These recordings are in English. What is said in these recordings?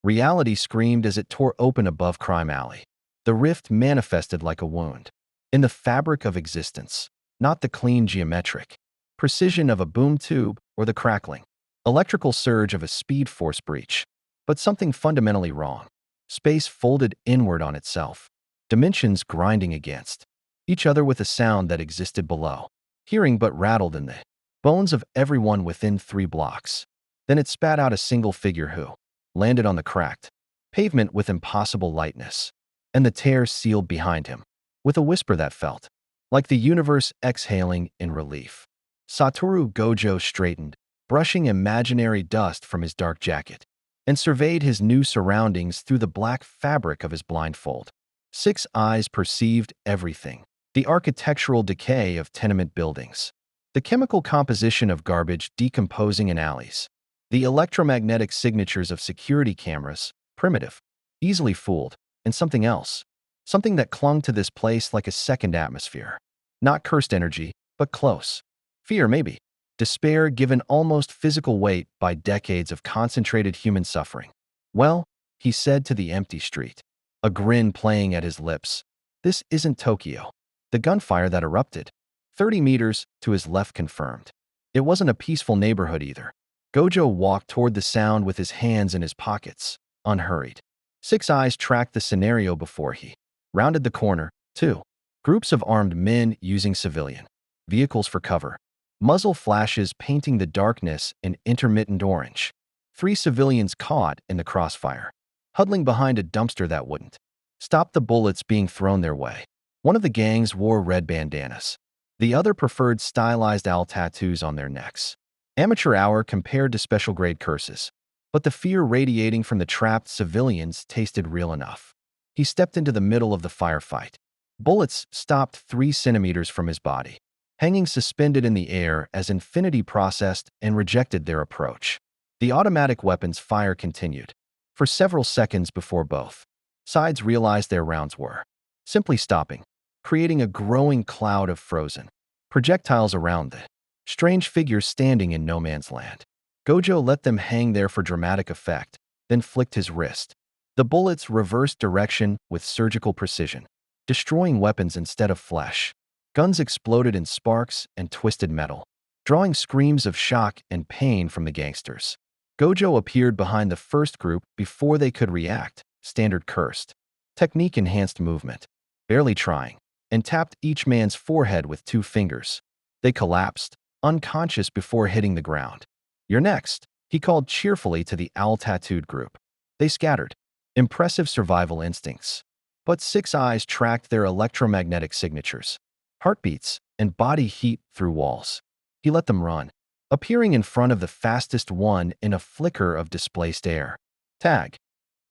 Reality screamed as it tore open above Crime Alley. The rift manifested like a wound. In the fabric of existence, not the clean geometric precision of a boom tube or the crackling electrical surge of a speed force breach, but something fundamentally wrong. Space folded inward on itself, dimensions grinding against each other with a sound that existed below, hearing but rattled in the bones of everyone within 3 blocks. Then it spat out a single figure who landed on the cracked pavement with impossible lightness, and the tear sealed behind him, with a whisper that felt like the universe exhaling in relief. Satoru Gojo straightened, brushing imaginary dust from his dark jacket, and surveyed his new surroundings through the black fabric of his blindfold. 6 eyes perceived everything. The architectural decay of tenement buildings, the chemical composition of garbage decomposing in alleys, the electromagnetic signatures of security cameras, primitive, easily fooled, and something else. Something that clung to this place like a second atmosphere. Not cursed energy, but close. Fear, maybe. Despair given almost physical weight by decades of concentrated human suffering. Well, he said to the empty street, a grin playing at his lips. This isn't Tokyo. The gunfire that erupted 30 meters to his left confirmed. It wasn't a peaceful neighborhood either. Gojo walked toward the sound with his hands in his pockets, unhurried. 6 eyes tracked the scenario before he rounded the corner. 2 groups of armed men using civilian vehicles for cover. Muzzle flashes painting the darkness in intermittent orange. 3 civilians caught in the crossfire, huddling behind a dumpster that wouldn't stop the bullets being thrown their way. One of the gangs wore red bandanas. The other preferred stylized owl tattoos on their necks. Amateur hour compared to special-grade curses. But the fear radiating from the trapped civilians tasted real enough. He stepped into the middle of the firefight. Bullets stopped 3 centimeters from his body, hanging suspended in the air as Infinity processed and rejected their approach. The automatic weapons fire continued for several seconds before both sides realized their rounds were simply stopping, creating a growing cloud of frozen projectiles around the strange figures standing in no man's land. Gojo let them hang there for dramatic effect, then flicked his wrist. The bullets reversed direction with surgical precision, destroying weapons instead of flesh. Guns exploded in sparks and twisted metal, drawing screams of shock and pain from the gangsters. Gojo appeared behind the first group before they could react, standard cursed. Technique-enhanced movement, barely trying, and tapped each man's forehead with 2 fingers. They collapsed, unconscious before hitting the ground. "You're next," he called cheerfully to the owl-tattooed group. They scattered. Impressive survival instincts. But 6 eyes tracked their electromagnetic signatures, heartbeats, and body heat through walls. He let them run, appearing in front of the fastest one in a flicker of displaced air. Tag.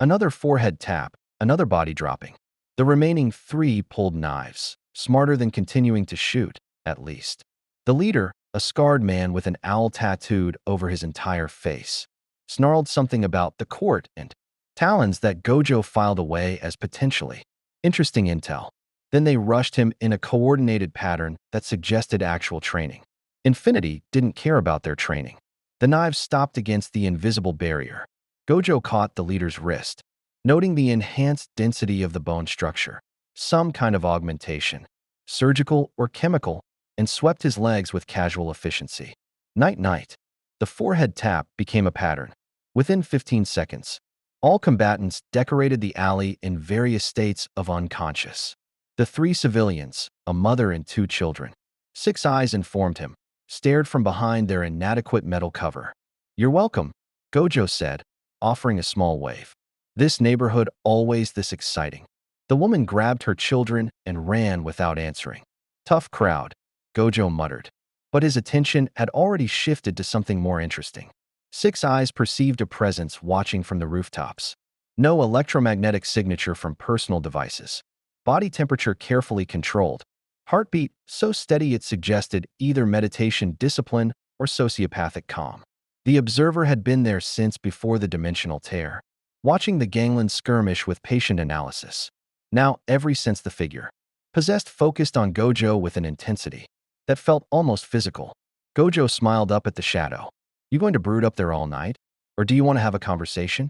Another forehead tap, another body dropping. The remaining 3 pulled knives, smarter than continuing to shoot, at least. The leader, a scarred man with an owl tattooed over his entire face, snarled something about the court and talons that Gojo filed away as potentially interesting intel. Then they rushed him in a coordinated pattern that suggested actual training. Infinity didn't care about their training. The knives stopped against the invisible barrier. Gojo caught the leader's wrist, noting the enhanced density of the bone structure, some kind of augmentation, surgical or chemical, and swept his legs with casual efficiency. Night-night. The forehead tap became a pattern. Within 15 seconds, all combatants decorated the alley in various states of unconscious. The 3 civilians, a mother and 2 children. 6 eyes informed him, stared from behind their inadequate metal cover. "You're welcome," Gojo said, offering a small wave. "This neighborhood always this exciting." The woman grabbed her children and ran without answering. "Tough crowd," Gojo muttered. But his attention had already shifted to something more interesting. 6 eyes perceived a presence watching from the rooftops. No electromagnetic signature from personal devices. Body temperature carefully controlled. Heartbeat so steady it suggested either meditation discipline or sociopathic calm. The observer had been there since before the dimensional tear, watching the gangland skirmish with patient analysis. Now every sense the figure possessed focused on Gojo with an intensity that felt almost physical. Gojo smiled up at the shadow. "You going to brood up there all night? Or do you want to have a conversation?"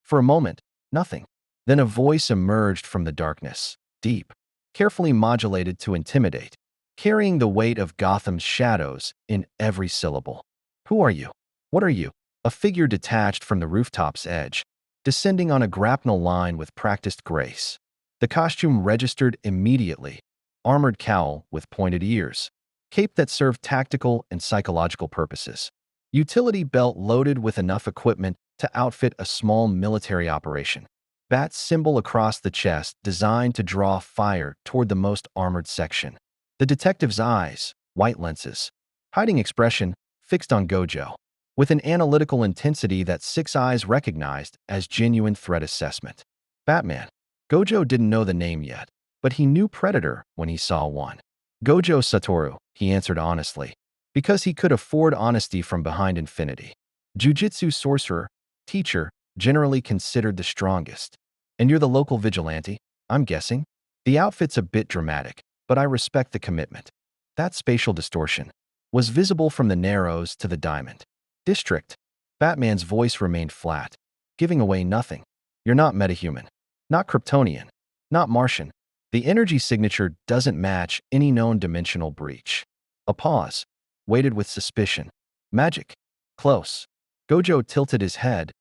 For a moment, nothing. Then a voice emerged from the darkness, deep, carefully modulated to intimidate, carrying the weight of Gotham's shadows in every syllable. Who are you? What are you? A figure detached from the rooftop's edge, descending on a grapnel line with practiced grace. The costume registered immediately. Armored cowl with pointed ears, cape that served tactical and psychological purposes, utility belt loaded with enough equipment to outfit a small military operation, bat symbol across the chest designed to draw fire toward the most armored section. The detective's eyes, white lenses, hiding expression, fixed on Gojo, with an analytical intensity that Six Eyes recognized as genuine threat assessment. Batman. Gojo didn't know the name yet, but he knew Predator when he saw one. Gojo Satoru, he answered honestly, because he could afford honesty from behind infinity. Jiu-jitsu sorcerer, teacher, generally considered the strongest. And you're the local vigilante, I'm guessing? The outfit's a bit dramatic, but I respect the commitment. That spatial distortion was visible from the Narrows to the Diamond District. Batman's voice remained flat, giving away nothing. You're not metahuman, not Kryptonian, not Martian. The energy signature doesn't match any known dimensional breach. A pause, weighted with suspicion. Magic. Close. Gojo tilted his head,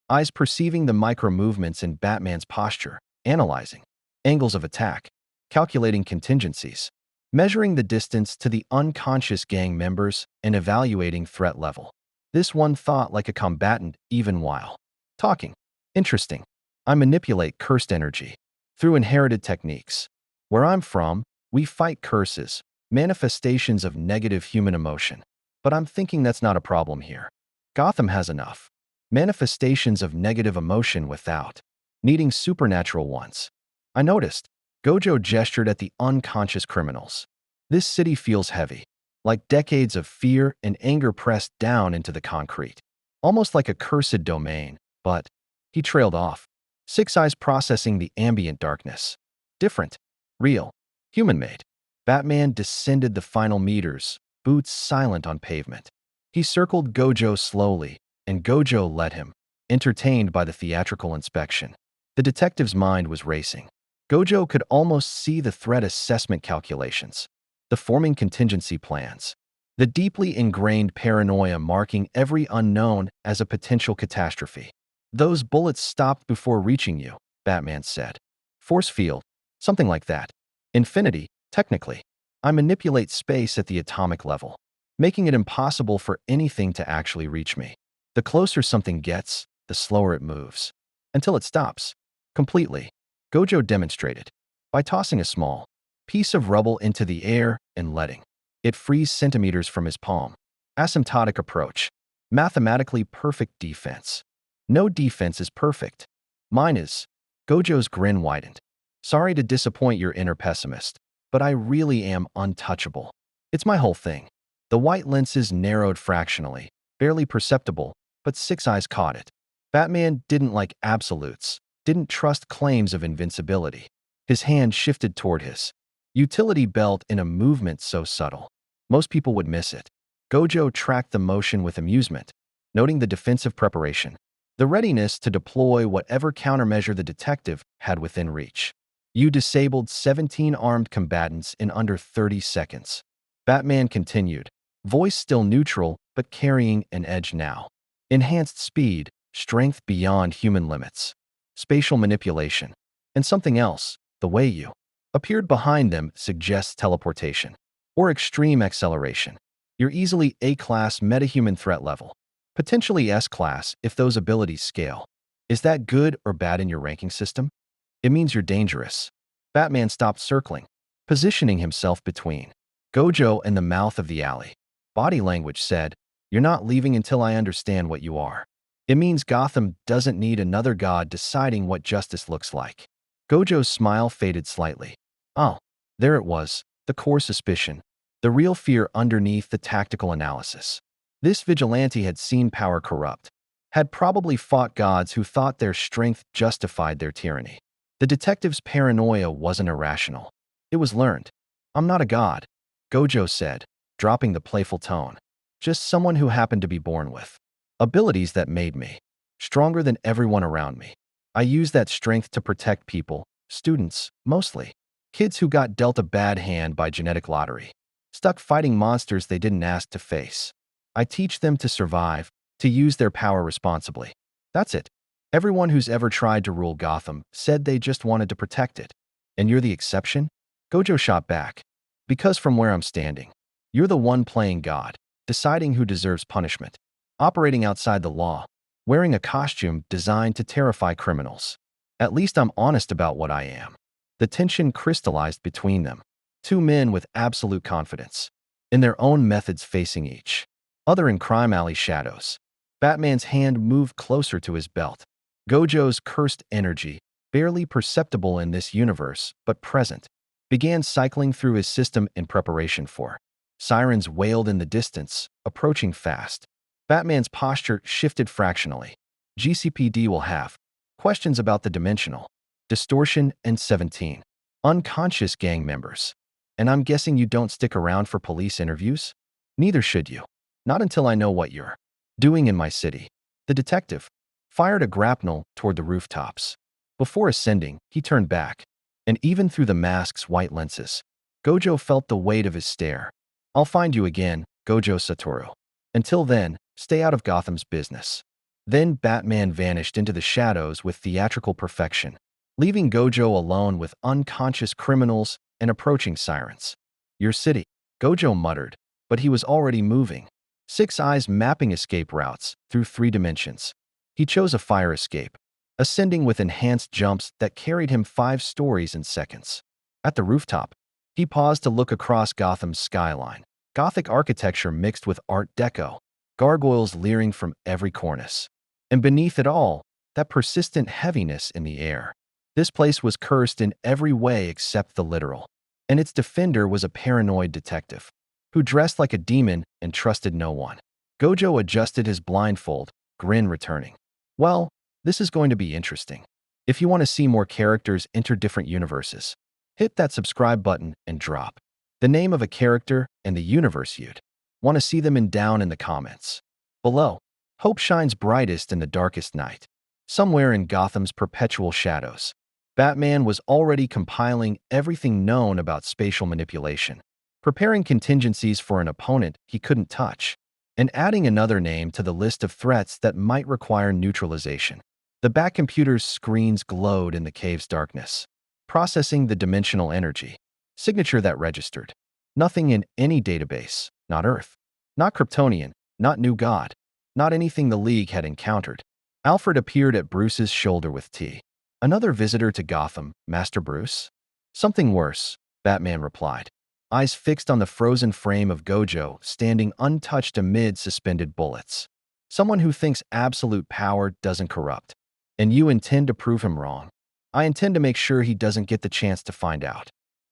eyes perceiving the micro-movements in Batman's posture, analyzing angles of attack, calculating contingencies, measuring the distance to the unconscious gang members, and evaluating threat level. This one thought like a combatant even while talking. Interesting. I manipulate cursed energy through inherited techniques. Where I'm from, we fight curses, manifestations of negative human emotion. But I'm thinking that's not a problem here. Gotham has enough manifestations of negative emotion without needing supernatural ones. I noticed. Gojo gestured at the unconscious criminals. This city feels heavy, like decades of fear and anger pressed down into the concrete. Almost like a cursed domain, but he trailed off. Six Eyes processing the ambient darkness. Different. Real. Human-made. Batman descended the final meters, boots silent on pavement. He circled Gojo slowly, and Gojo led him, entertained by the theatrical inspection. The detective's mind was racing. Gojo could almost see the threat assessment calculations, the forming contingency plans, the deeply ingrained paranoia marking every unknown as a potential catastrophe. Those bullets stopped before reaching you, Batman said. Force field, something like that. Infinity, technically. I manipulate space at the atomic level, making it impossible for anything to actually reach me. The closer something gets, the slower it moves. Until it stops. Completely. Gojo demonstrated by tossing a small piece of rubble into the air and letting it freeze centimeters from his palm. Asymptotic approach. Mathematically perfect defense. No defense is perfect. Mine is. Gojo's grin widened. Sorry to disappoint your inner pessimist, but I really am untouchable. It's my whole thing. The white lenses narrowed fractionally, barely perceptible, but Six Eyes caught it. Batman didn't like absolutes, didn't trust claims of invincibility. His hand shifted toward his utility belt in a movement so subtle. Most people would miss it. Gojo tracked the motion with amusement, noting the defensive preparation, the readiness to deploy whatever countermeasure the detective had within reach. You disabled 17 armed combatants in under 30 seconds. Batman continued, voice still neutral but carrying an edge now. Enhanced speed, strength beyond human limits, spatial manipulation, and something else, the way you appeared behind them suggests teleportation or extreme acceleration. You're easily A-class metahuman threat level, potentially S-class if those abilities scale. Is that good or bad in your ranking system? It means you're dangerous. Batman stopped circling, positioning himself between Gojo and the mouth of the alley. Body language said, you're not leaving until I understand what you are. It means Gotham doesn't need another god deciding what justice looks like. Gojo's smile faded slightly. Oh, there it was, the core suspicion, the real fear underneath the tactical analysis. This vigilante had seen power corrupt, had probably fought gods who thought their strength justified their tyranny. The detective's paranoia wasn't irrational. It was learned. I'm not a god, Gojo said, dropping the playful tone. Just someone who happened to be born with abilities that made me stronger than everyone around me. I use that strength to protect people, students, mostly. Kids who got dealt a bad hand by genetic lottery, stuck fighting monsters they didn't ask to face. I teach them to survive, to use their power responsibly. That's it. Everyone who's ever tried to rule Gotham said they just wanted to protect it. And you're the exception? Gojo shot back. Because from where I'm standing, you're the one playing God, deciding who deserves punishment, operating outside the law, wearing a costume designed to terrify criminals. At least I'm honest about what I am. The tension crystallized between them. Two men with absolute confidence, in their own methods facing each other in crime alley shadows. Batman's hand moved closer to his belt. Gojo's cursed energy, barely perceptible in this universe but present, began cycling through his system in preparation for. Sirens wailed in the distance, approaching fast. Batman's posture shifted fractionally. GCPD will have questions about the dimensional distortion and 17 unconscious gang members. And I'm guessing you don't stick around for police interviews? Neither should you. Not until I know what you're doing in my city. The detective fired a grapnel toward the rooftops. Before ascending, he turned back, and even through the mask's white lenses, Gojo felt the weight of his stare. I'll find you again, Gojo Satoru. Until then, stay out of Gotham's business. Then Batman vanished into the shadows with theatrical perfection, leaving Gojo alone with unconscious criminals and approaching sirens. Your city, Gojo muttered, but he was already moving. Six eyes mapping escape routes through 3 dimensions. He chose a fire escape, ascending with enhanced jumps that carried him 5 stories in seconds. At the rooftop, he paused to look across Gotham's skyline. Gothic architecture mixed with Art Deco, gargoyles leering from every cornice. And beneath it all, that persistent heaviness in the air. This place was cursed in every way except the literal. And its defender was a paranoid detective, who dressed like a demon and trusted no one. Gojo adjusted his blindfold, grin returning. Well, this is going to be interesting. If you want to see more characters enter different universes, hit that subscribe button and drop the name of a character and the universe you'd want to see them in down in the comments below. Hope shines brightest in the darkest night. Somewhere in Gotham's perpetual shadows, Batman was already compiling everything known about spatial manipulation, preparing contingencies for an opponent he couldn't touch, and adding another name to the list of threats that might require neutralization. The Batcomputer's screens glowed in the cave's darkness, processing the dimensional energy signature that registered. Nothing in any database, not Earth, not Kryptonian, not New God, not anything the League had encountered. Alfred appeared at Bruce's shoulder with tea. Another visitor to Gotham, Master Bruce? Something worse, Batman replied, eyes fixed on the frozen frame of Gojo standing untouched amid suspended bullets. Someone who thinks absolute power doesn't corrupt. And you intend to prove him wrong. I intend to make sure he doesn't get the chance to find out.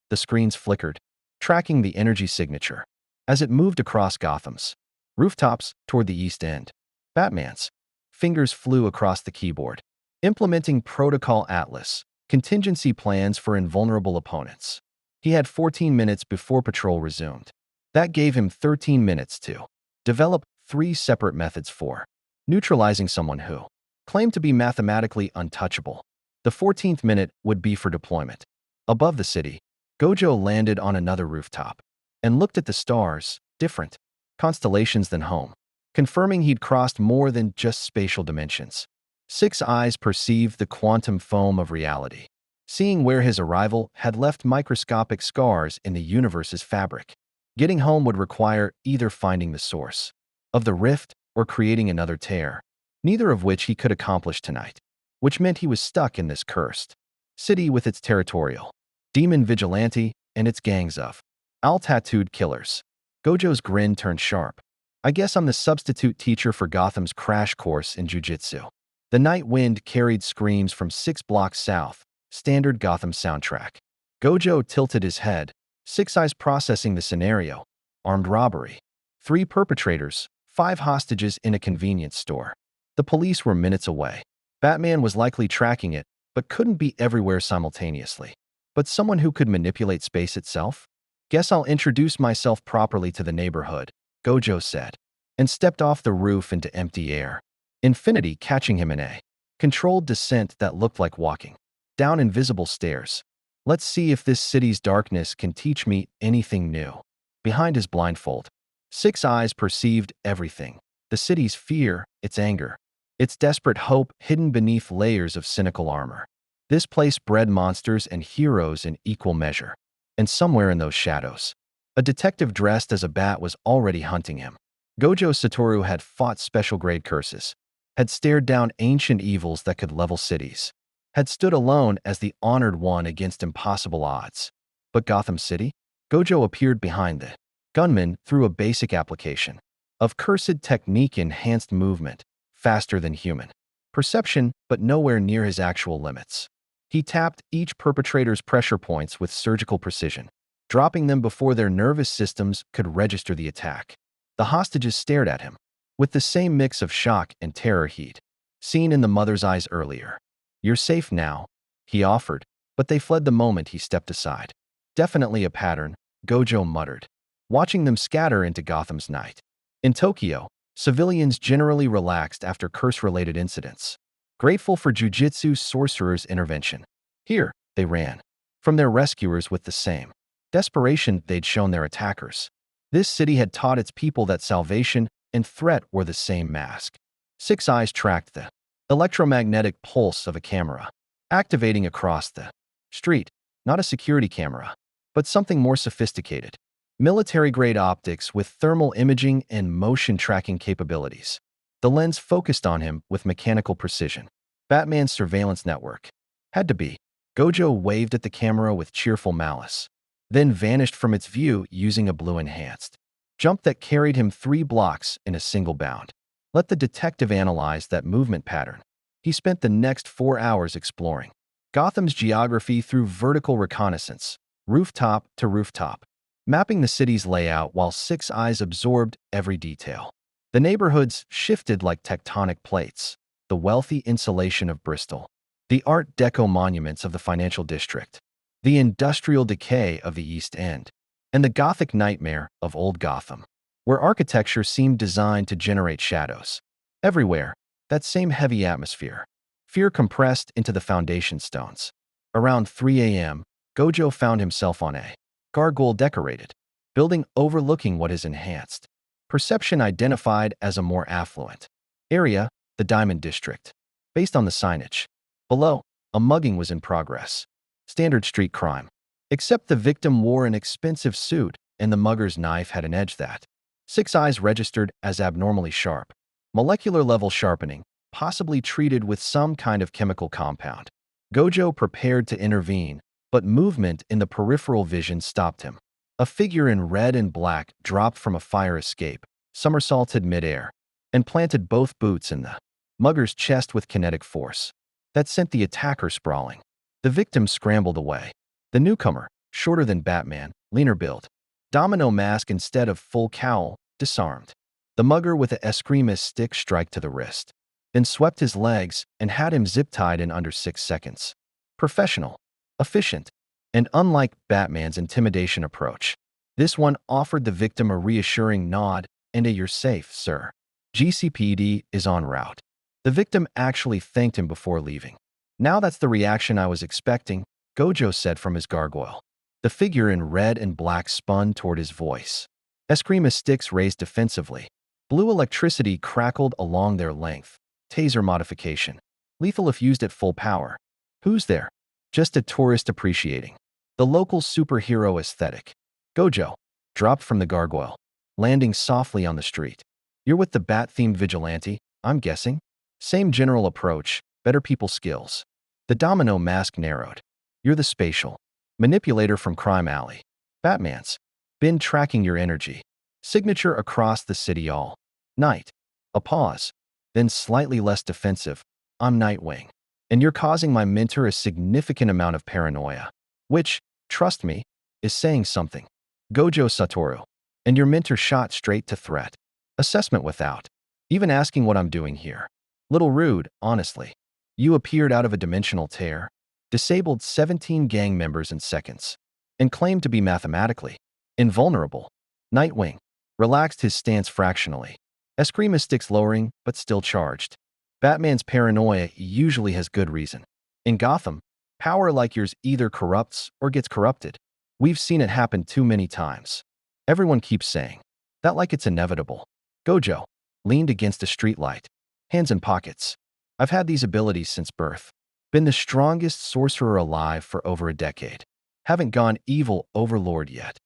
The screens flickered, tracking the energy signature as it moved across Gotham's rooftops toward the east end. Batman's fingers flew across the keyboard, implementing Protocol Atlas, contingency plans for invulnerable opponents. He had 14 minutes before patrol resumed. That gave him 13 minutes to develop 3 separate methods for neutralizing someone who claimed to be mathematically untouchable. The 14th minute would be for deployment. Above the city, Gojo landed on another rooftop and looked at the stars, different constellations than home, confirming he'd crossed more than just spatial dimensions. 6 eyes perceived the quantum foam of reality, seeing where his arrival had left microscopic scars in the universe's fabric. Getting home would require either finding the source of the rift or creating another tear, neither of which he could accomplish tonight, which meant he was stuck in this cursed city with its territorial demon vigilante and its gangs of owl-tattooed killers. Gojo's grin turned sharp. I guess I'm the substitute teacher for Gotham's crash course in jujitsu. The night wind carried screams from 6 blocks south, standard Gotham soundtrack. Gojo tilted his head, 6 eyes processing the scenario. Armed robbery. 3 perpetrators, 5 hostages in a convenience store. The police were minutes away. Batman was likely tracking it, but couldn't be everywhere simultaneously. But someone who could manipulate space itself? Guess I'll introduce myself properly to the neighborhood, Gojo said, and stepped off the roof into empty air. Infinity catching him in a controlled descent that looked like walking down invisible stairs. Let's see if this city's darkness can teach me anything new. Behind his blindfold, Six Eyes perceived everything. The city's fear, its anger, its desperate hope hidden beneath layers of cynical armor. This place bred monsters and heroes in equal measure. And somewhere in those shadows, a detective dressed as a bat was already hunting him. Gojo Satoru had fought special-grade curses, had stared down ancient evils that could level cities, had stood alone as the honored one against impossible odds. But Gotham City? Gojo appeared behind the gunman through a basic application of cursed technique-enhanced movement, faster than human perception, but nowhere near his actual limits. He tapped each perpetrator's pressure points with surgical precision, dropping them before their nervous systems could register the attack. The hostages stared at him, with the same mix of shock and terror he'd seen in the mother's eyes earlier. "You're safe now," he offered, but they fled the moment he stepped aside. "Definitely a pattern," Gojo muttered, watching them scatter into Gotham's night. In Tokyo, civilians generally relaxed after curse-related incidents, grateful for jujitsu sorcerers' intervention. Here, they ran from their rescuers with the same desperation they'd shown their attackers. This city had taught its people that salvation and threat were the same mask. Six Eyes tracked the electromagnetic pulse of a camera, activating across the street, not a security camera, but something more sophisticated. Military-grade optics with thermal imaging and motion tracking capabilities. The lens focused on him with mechanical precision. Batman's surveillance network. Had to be. Gojo waved at the camera with cheerful malice, then vanished from its view using a blue-enhanced jump that carried him 3 blocks in a single bound. Let the detective analyze that movement pattern. He spent the next 4 hours exploring Gotham's geography through vertical reconnaissance, rooftop to rooftop, mapping the city's layout while Six Eyes absorbed every detail. The neighborhoods shifted like tectonic plates, the wealthy insulation of Bristol, the Art Deco monuments of the financial district, the industrial decay of the East End, and the Gothic nightmare of Old Gotham, where architecture seemed designed to generate shadows. Everywhere, that same heavy atmosphere, fear compressed into the foundation stones. Around 3 a.m., Gojo found himself on a gargoyle-decorated building overlooking what is enhanced perception identified as a more affluent area, the Diamond District. Based on the signage below, a mugging was in progress. Standard street crime. Except the victim wore an expensive suit and the mugger's knife had an edge that Six Eyes registered as abnormally sharp. Molecular-level sharpening, possibly treated with some kind of chemical compound. Gojo prepared to intervene, but movement in the peripheral vision stopped him. A figure in red and black dropped from a fire escape, somersaulted midair, and planted both boots in the mugger's chest with kinetic force. That sent the attacker sprawling. The victim scrambled away. The newcomer, shorter than Batman, leaner build, domino mask instead of full cowl, disarmed. The mugger with a escrima stick strike to the wrist, then swept his legs and had him zip-tied in under 6 seconds. Professional, efficient, and unlike Batman's intimidation approach, this one offered the victim a reassuring nod and a "You're safe, sir. GCPD is en route." The victim actually thanked him before leaving. "Now that's the reaction I was expecting," Gojo said from his gargoyle. The figure in red and black spun toward his voice. Escrima sticks raised defensively. Blue electricity crackled along their length. Taser modification. Lethal if used at full power. "Who's there?" "Just a tourist appreciating the local superhero aesthetic." Gojo dropped from the gargoyle, landing softly on the street. "You're with the bat-themed vigilante, I'm guessing?" "Same general approach, better people skills." The domino mask narrowed. "You're the spatial manipulator from Crime Alley. Batman's been tracking your energy signature across the city all night." A pause, then slightly less defensive. "I'm Nightwing, and you're causing my mentor a significant amount of paranoia, which, trust me, is saying something." Gojo Satoru. "And your mentor shot straight to threat assessment without even asking what I'm doing here. Little rude, honestly. You appeared out of a dimensional tear, disabled 17 gang members in seconds, and claimed to be mathematically invulnerable." Nightwing relaxed his stance fractionally. Escrima sticks lowering, but still charged. Batman's paranoia usually has good reason. In Gotham, power like yours either corrupts or gets corrupted. We've seen it happen too many times. Everyone keeps saying that like it's inevitable. Gojo leaned against a streetlight, hands in pockets. I've had these abilities since birth. Been the strongest sorcerer alive for over a decade. Haven't gone evil overlord yet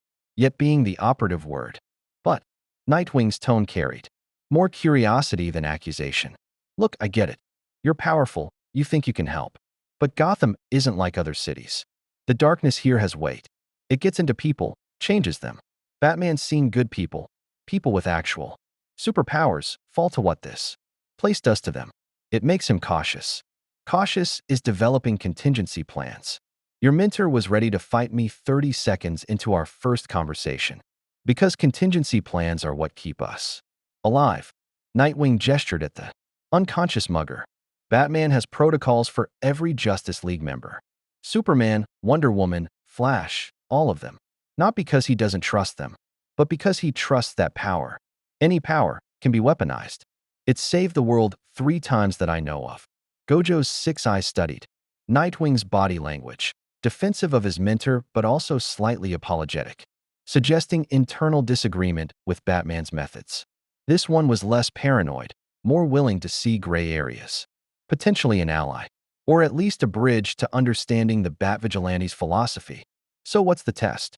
being the operative word. But Nightwing's tone carried more curiosity than accusation. Look, I get it. You're powerful, you think you can help. But Gotham isn't like other cities. The darkness here has weight. It gets into people, changes them. Batman's seen good people, people with actual superpowers, fall to what this place does to them. It makes him cautious. Cautious is developing contingency plans. Your mentor was ready to fight me 30 seconds into our first conversation. Because contingency plans are what keep us alive. Nightwing gestured at the unconscious mugger. Batman has protocols for every Justice League member. Superman, Wonder Woman, Flash, all of them. Not because he doesn't trust them, but because he trusts that power. Any power can be weaponized. It's saved the world 3 times that I know of. Gojo's 6 eyes studied Nightwing's body language, defensive of his mentor but also slightly apologetic, suggesting internal disagreement with Batman's methods. This one was less paranoid, more willing to see gray areas. Potentially an ally, or at least a bridge to understanding the Bat-Vigilante's philosophy. So what's the test?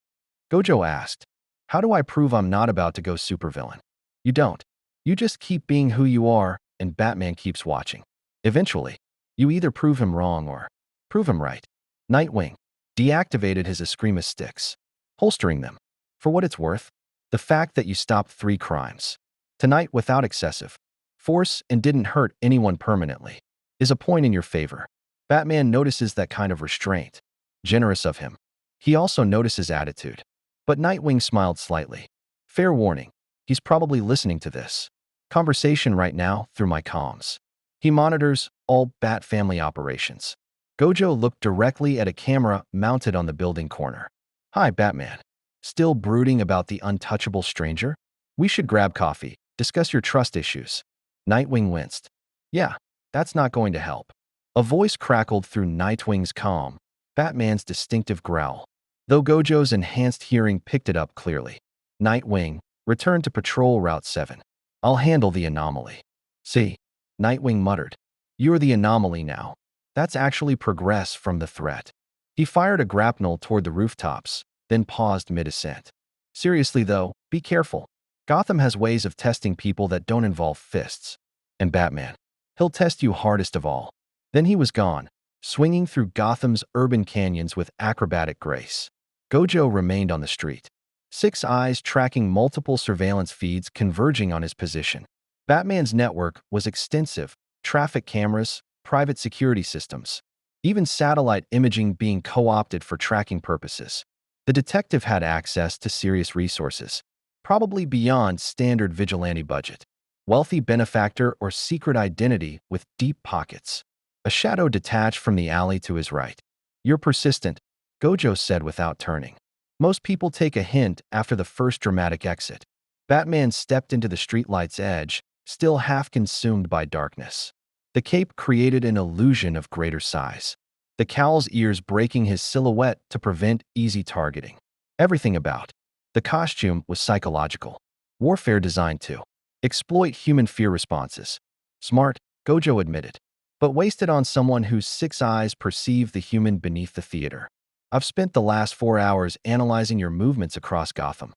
Gojo asked. How do I prove I'm not about to go supervillain? You don't. You just keep being who you are, and Batman keeps watching. Eventually, you either prove him wrong or prove him right. Nightwing deactivated his Eskrima sticks, holstering them. For what it's worth, the fact that you stopped 3 crimes tonight without excessive force and didn't hurt anyone permanently is a point in your favor. Batman notices that kind of restraint. Generous of him. He also notices attitude. But Nightwing smiled slightly. Fair warning, he's probably listening to this conversation right now through my comms. He monitors all Bat family operations. Gojo looked directly at a camera mounted on the building corner. Hi, Batman. Still brooding about the untouchable stranger? We should grab coffee, discuss your trust issues. Nightwing winced. Yeah, that's not going to help. A voice crackled through Nightwing's comm, Batman's distinctive growl. Though Gojo's enhanced hearing picked it up clearly. Nightwing, return to patrol Route 7. I'll handle the anomaly. See, Nightwing muttered. You're the anomaly now. That's actually progress from the threat. He fired a grapnel toward the rooftops, then paused mid-ascent. Seriously though, be careful. Gotham has ways of testing people that don't involve fists. And Batman, he'll test you hardest of all. Then he was gone, swinging through Gotham's urban canyons with acrobatic grace. Gojo remained on the street, 6 eyes tracking multiple surveillance feeds converging on his position. Batman's network was extensive, traffic cameras, private security systems, even satellite imaging being co-opted for tracking purposes. The detective had access to serious resources, probably beyond standard vigilante budget. Wealthy benefactor or secret identity with deep pockets. A shadow detached from the alley to his right. You're persistent, Gojo said without turning. Most people take a hint after the first dramatic exit. Batman stepped into the streetlight's edge, still half consumed by darkness. The cape created an illusion of greater size, the cowl's ears breaking his silhouette to prevent easy targeting. Everything about the costume was psychological. Warfare designed to exploit human fear responses. Smart, Gojo admitted, but wasted on someone whose 6 eyes perceive the human beneath the theater. I've spent the last 4 hours analyzing your movements across Gotham.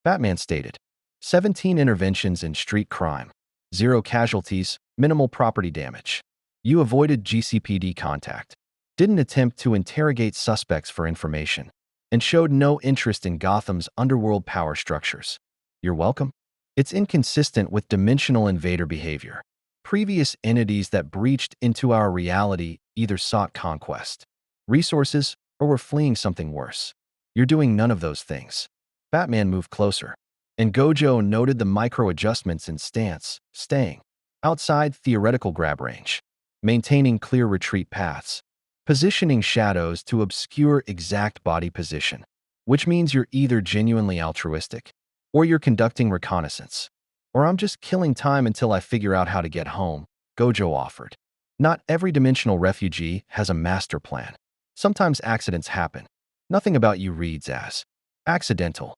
Batman stated. 17 interventions in street crime. 0 casualties, minimal property damage. You avoided GCPD contact. Didn't attempt to interrogate suspects for information. And showed no interest in Gotham's underworld power structures. You're welcome. It's inconsistent with dimensional invader behavior. Previous entities that breached into our reality either sought conquest, resources, or were fleeing something worse. You're doing none of those things. Batman moved closer, and Gojo noted the micro-adjustments in stance, staying outside theoretical grab range, maintaining clear retreat paths, positioning shadows to obscure exact body position, which means you're either genuinely altruistic, or you're conducting reconnaissance, or I'm just killing time until I figure out how to get home. Gojo offered. Not every dimensional refugee has a master plan. Sometimes accidents happen. Nothing about you reads as accidental.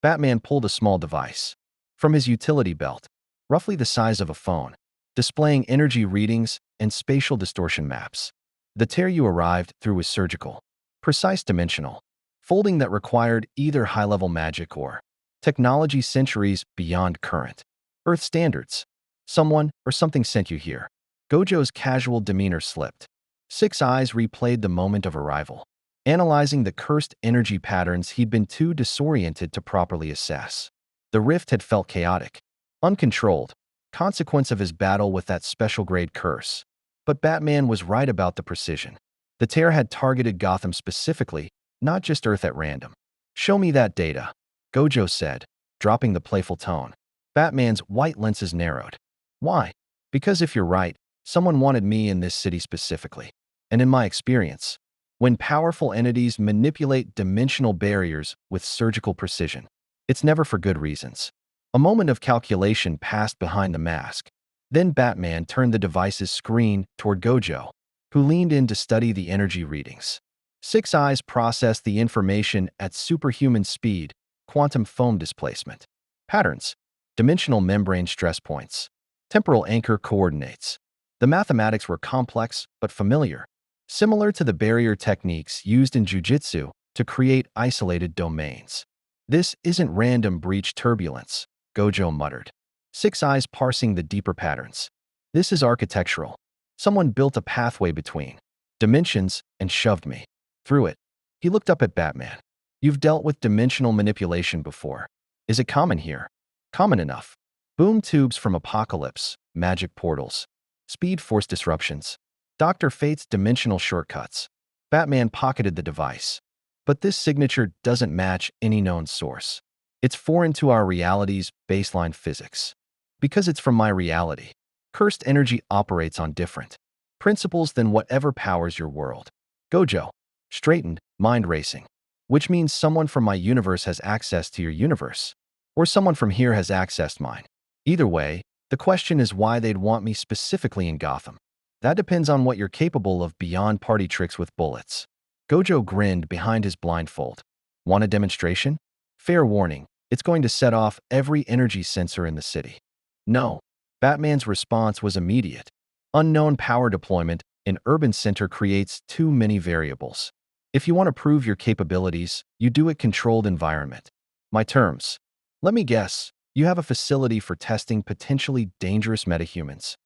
Batman pulled a small device from his utility belt, roughly the size of a phone, displaying energy readings and spatial distortion maps. The tear you arrived through was surgical, precise dimensional, folding that required either high-level magic or technology centuries beyond current Earth standards. Someone or something sent you here. Gojo's casual demeanor slipped. Six Eyes replayed the moment of arrival, analyzing the cursed energy patterns he'd been too disoriented to properly assess. The rift had felt chaotic, uncontrolled, consequence of his battle with that special-grade curse. But Batman was right about the precision. The tear had targeted Gotham specifically, not just Earth at random. "Show me that data," Gojo said, dropping the playful tone. Batman's white lenses narrowed. "Why?" "Because if you're right, someone wanted me in this city specifically. And in my experience, when powerful entities manipulate dimensional barriers with surgical precision, it's never for good reasons." A moment of calculation passed behind the mask. Then Batman turned the device's screen toward Gojo, who leaned in to study the energy readings. Six Eyes processed the information at superhuman speed: quantum foam displacement, patterns, dimensional membrane stress points, temporal anchor coordinates. The mathematics were complex but familiar, similar to the barrier techniques used in jujitsu to create isolated domains. "This isn't random breach turbulence," Gojo muttered. Six Eyes parsing the deeper patterns. "This is architectural. Someone built a pathway between dimensions and shoved me through it." He looked up at Batman. "You've dealt with dimensional manipulation before. Is it common here?" "Common enough. Boom tubes from Apocalypse, magic portals, speed force disruptions, Dr. Fate's dimensional shortcuts." Batman pocketed the device. "But this signature doesn't match any known source. It's foreign to our reality's baseline physics. Because it's from my reality, cursed energy operates on different principles than whatever powers your world." Gojo straightened, mind racing. "Which means someone from my universe has access to your universe, or someone from here has accessed mine. Either way, the question is why they'd want me specifically in Gotham. That depends on what you're capable of beyond party tricks with bullets." Gojo grinned behind his blindfold. "Want a demonstration? Fair warning, it's going to set off every energy sensor in the city." "No." Batman's response was immediate. Unknown power deployment in urban center creates too many variables. If you want to prove your capabilities, you do it controlled environment. My terms. Let me guess, you have a facility for testing potentially dangerous metahumans.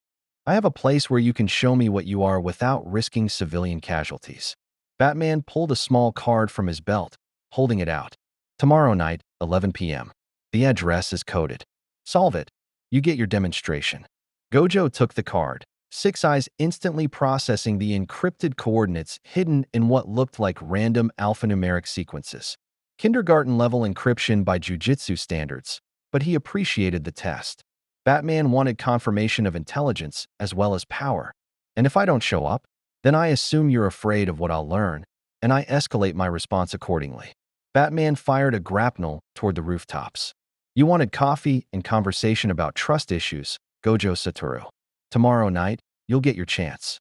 I have a place where you can show me what you are without risking civilian casualties. Batman pulled a small card from his belt, holding it out. "Tomorrow night, 11 p.m. The address is coded. Solve it. You get your demonstration." Gojo took the card, Six Eyes instantly processing the encrypted coordinates hidden in what looked like random alphanumeric sequences. Kindergarten-level encryption by jujitsu standards, but he appreciated the test. Batman wanted confirmation of intelligence as well as power. "And if I don't show up, then I assume you're afraid of what I'll learn, and I escalate my response accordingly." Batman fired a grapnel toward the rooftops. "You wanted coffee and conversation about trust issues, Gojo Satoru. Tomorrow night, you'll get your chance."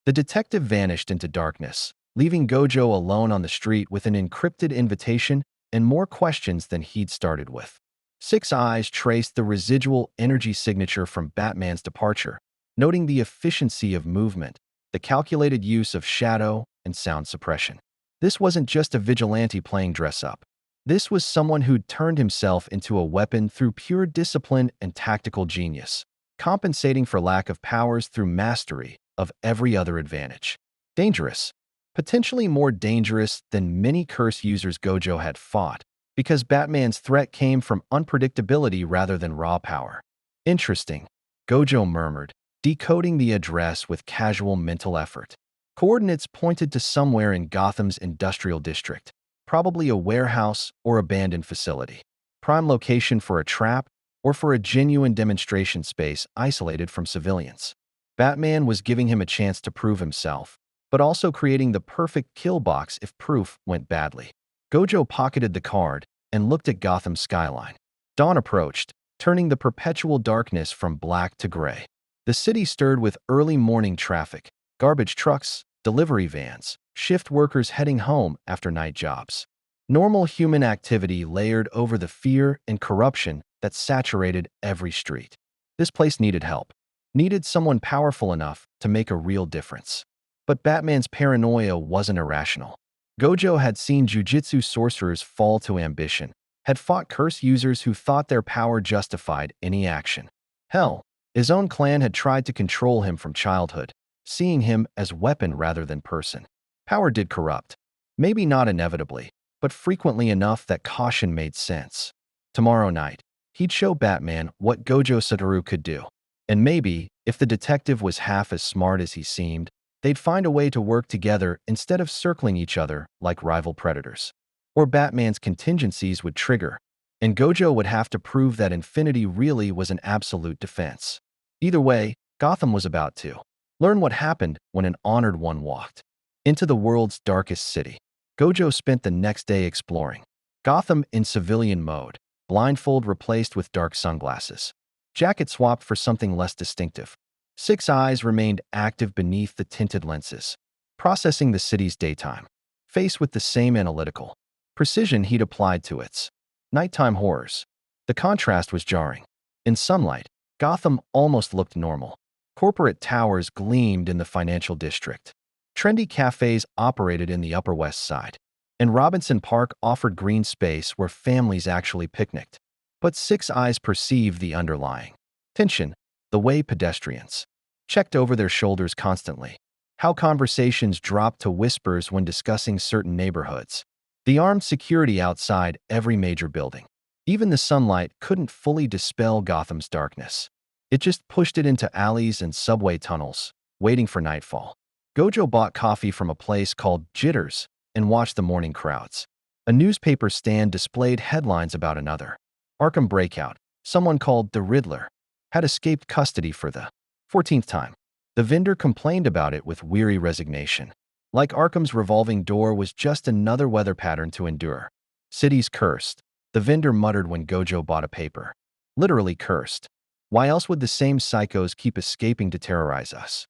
The detective vanished into darkness, leaving Gojo alone on the street with an encrypted invitation and more questions than he'd started with. Six Eyes traced the residual energy signature from Batman's departure, noting the efficiency of movement, the calculated use of shadow and sound suppression. This wasn't just a vigilante playing dress-up. This was someone who'd turned himself into a weapon through pure discipline and tactical genius, compensating for lack of powers through mastery of every other advantage. Dangerous. Potentially more dangerous than many curse users Gojo had fought, because Batman's threat came from unpredictability rather than raw power. "Interesting," Gojo murmured, decoding the address with casual mental effort. Coordinates pointed to somewhere in Gotham's industrial district, probably a warehouse or abandoned facility. Prime location for a trap or for a genuine demonstration space isolated from civilians. Batman was giving him a chance to prove himself, but also creating the perfect kill box if proof went badly. Gojo pocketed the card and looked at Gotham's skyline. Dawn approached, turning the perpetual darkness from black to gray. The city stirred with early morning traffic, garbage trucks, delivery vans, shift workers heading home after night jobs. Normal human activity layered over the fear and corruption that saturated every street. This place needed help, needed someone powerful enough to make a real difference. But Batman's paranoia wasn't irrational. Gojo had seen jujitsu sorcerers fall to ambition, had fought curse users who thought their power justified any action. Hell, his own clan had tried to control him from childhood, seeing him as weapon rather than person. Power did corrupt. Maybe not inevitably, but frequently enough that caution made sense. Tomorrow night, he'd show Batman what Gojo Satoru could do. And maybe, if the detective was half as smart as he seemed, they'd find a way to work together instead of circling each other like rival predators. Or Batman's contingencies would trigger, and Gojo would have to prove that infinity really was an absolute defense. Either way, Gotham was about to learn what happened when an honored one walked into the world's darkest city. Gojo spent the next day exploring Gotham in civilian mode, blindfold replaced with dark sunglasses, jacket swapped for something less distinctive. Six eyes remained active beneath the tinted lenses, processing the city's daytime, faced with the same analytical precision he'd applied to its nighttime horrors. The contrast was jarring. In sunlight, Gotham almost looked normal. Corporate towers gleamed in the financial district. Trendy cafes operated in the Upper West Side, and Robinson Park offered green space where families actually picnicked. But Six Eyes perceived the underlying tension, the way pedestrians checked over their shoulders constantly, how conversations dropped to whispers when discussing certain neighborhoods, the armed security outside every major building. Even the sunlight couldn't fully dispel Gotham's darkness. It just pushed it into alleys and subway tunnels, waiting for nightfall. Gojo bought coffee from a place called Jitters and watched the morning crowds. A newspaper stand displayed headlines about another Arkham breakout. Someone called the Riddler had escaped custody for the 14th time. The vendor complained about it with weary resignation. Like Arkham's revolving door was just another weather pattern to endure. Cities cursed, the vendor muttered when Gojo bought a paper. Literally cursed. Why else would the same psychos keep escaping to terrorize us?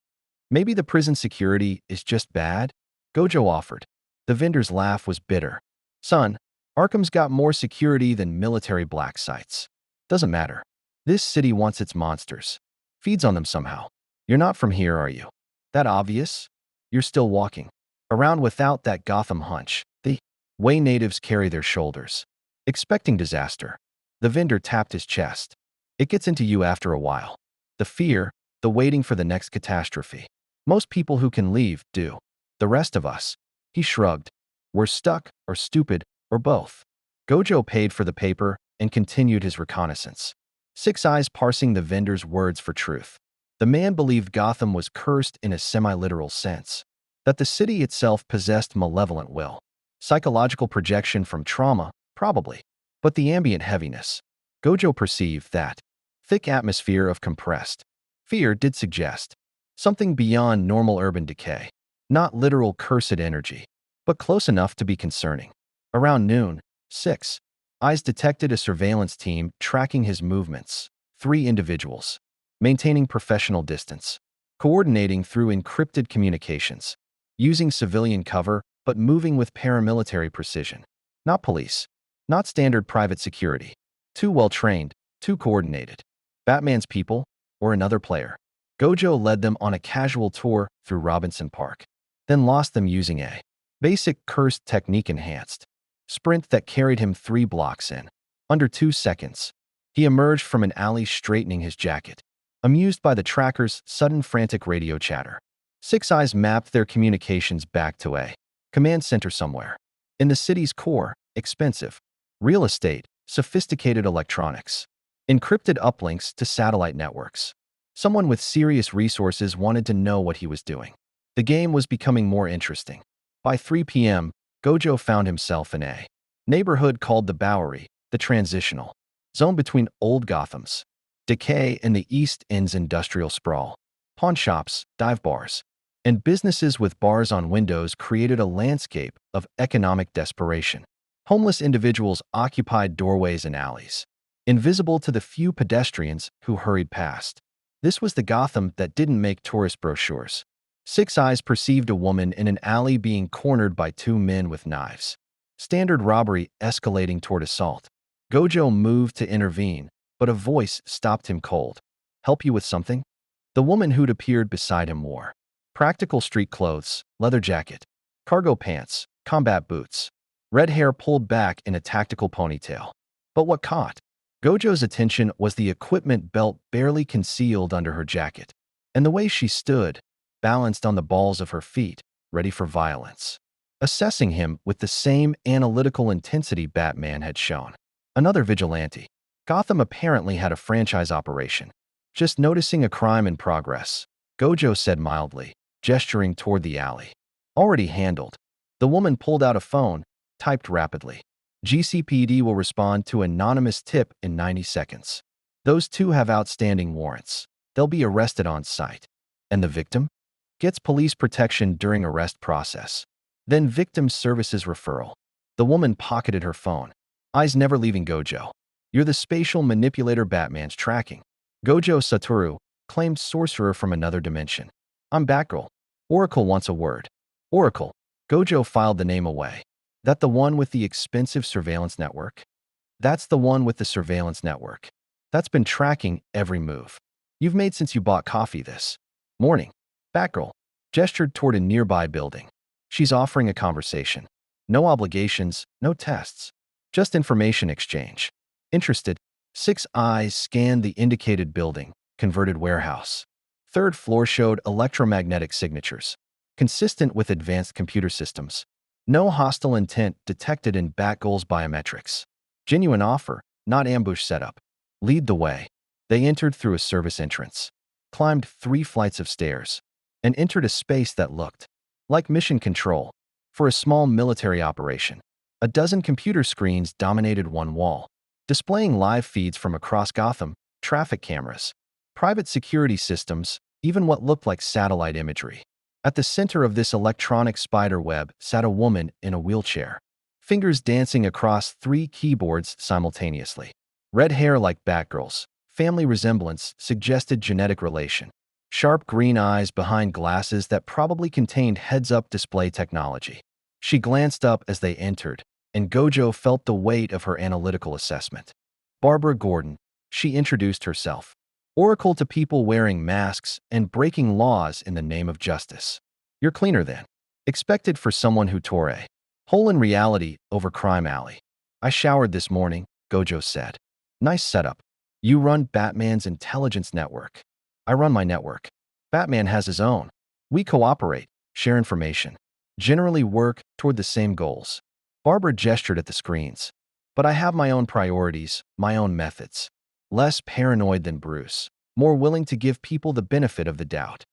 Maybe the prison security is just bad? Gojo offered. The vendor's laugh was bitter. Son, Arkham's got more security than military black sites. Doesn't matter. This city wants its monsters. Feeds on them somehow. You're not from here, are you? That obvious? You're still walking around without that Gotham hunch, the way natives carry their shoulders, expecting disaster. The vendor tapped his chest. It gets into you after a while. The fear, the waiting for the next catastrophe. Most people who can leave do. The rest of us, he shrugged, we're stuck or stupid or both. Gojo paid for the paper and continued his reconnaissance. Six Eyes parsing the vendor's words for truth. The man believed Gotham was cursed in a semi-literal sense, that the city itself possessed malevolent will. Psychological projection from trauma, probably. But the ambient heaviness. Gojo perceived that thick atmosphere of compressed fear did suggest something beyond normal urban decay. Not literal cursed energy, but close enough to be concerning. Around noon, Six Eyes detected a surveillance team tracking his movements. 3 individuals, maintaining professional distance, coordinating through encrypted communications, using civilian cover but moving with paramilitary precision. Not police, not standard private security. Too well-trained, too coordinated. Batman's people, or another player. Gojo led them on a casual tour through Robinson Park, then lost them using a basic cursed technique enhanced sprint that carried him 3 blocks in under 2 seconds. He emerged from an alley straightening his jacket, amused by the tracker's sudden frantic radio chatter. Six Eyes mapped their communications back to a command center somewhere. In the city's core, expensive real estate, sophisticated electronics, encrypted uplinks to satellite networks. Someone with serious resources wanted to know what he was doing. The game was becoming more interesting. By 3 p.m., Gojo found himself in a neighborhood called the Bowery, the transitional zone between old Gotham's decay and the East End's industrial sprawl. Pawn shops, dive bars, and businesses with bars on windows created a landscape of economic desperation. Homeless individuals occupied doorways and alleys, invisible to the few pedestrians who hurried past. This was the Gotham that didn't make tourist brochures. Six Eyes perceived a woman in an alley being cornered by two men with knives. Standard robbery escalating toward assault. Gojo moved to intervene, but a voice stopped him cold. Help you with something? The woman who'd appeared beside him wore practical street clothes, leather jacket, cargo pants, combat boots, red hair pulled back in a tactical ponytail. But what caught Gojo's attention was the equipment belt barely concealed under her jacket, and the way she stood, balanced on the balls of her feet, ready for violence. Assessing him with the same analytical intensity Batman had shown. Another vigilante. Gotham apparently had a franchise operation. Just noticing a crime in progress, Gojo said mildly, gesturing toward the alley. Already handled. The woman pulled out a phone, typed rapidly. GCPD will respond to anonymous tip in 90 seconds. Those two have outstanding warrants. They'll be arrested on site. And the victim? Gets police protection during arrest process. Then victim services referral. The woman pocketed her phone, eyes never leaving Gojo. You're the spatial manipulator Batman's tracking. Gojo Satoru, claimed sorcerer from another dimension. I'm Batgirl. Oracle wants a word. Oracle. Gojo filed the name away. That the one with the expensive surveillance network? That's the one with the surveillance network. That's been tracking every move you've made since you bought coffee this morning. Batgirl gestured toward a nearby building. She's offering a conversation. No obligations, no tests. Just information exchange. Interested? Six Eyes scanned the indicated building, converted warehouse. Third floor showed electromagnetic signatures, consistent with advanced computer systems. No hostile intent detected in Batgirl's biometrics. Genuine offer, not ambush setup. Lead the way. They entered through a service entrance, climbed 3 flights of stairs, and entered a space that looked like mission control for a small military operation. A dozen computer screens dominated one wall, displaying live feeds from across Gotham, traffic cameras, private security systems, even what looked like satellite imagery. At the center of this electronic spider web sat a woman in a wheelchair, fingers dancing across 3 keyboards simultaneously. Red hair like Batgirl's, family resemblance suggested genetic relation. Sharp green eyes behind glasses that probably contained heads-up display technology. She glanced up as they entered, and Gojo felt the weight of her analytical assessment. Barbara Gordon, she introduced herself. Oracle to people wearing masks and breaking laws in the name of justice. You're cleaner than expected for someone who tore a hole in reality over Crime Alley. I showered this morning, Gojo said. Nice setup. You run Batman's intelligence network. I run my network. Batman has his own. We cooperate, share information, generally work toward the same goals. Barbara gestured at the screens. But I have my own priorities, my own methods. Less paranoid than Bruce, more willing to give people the benefit of the doubt.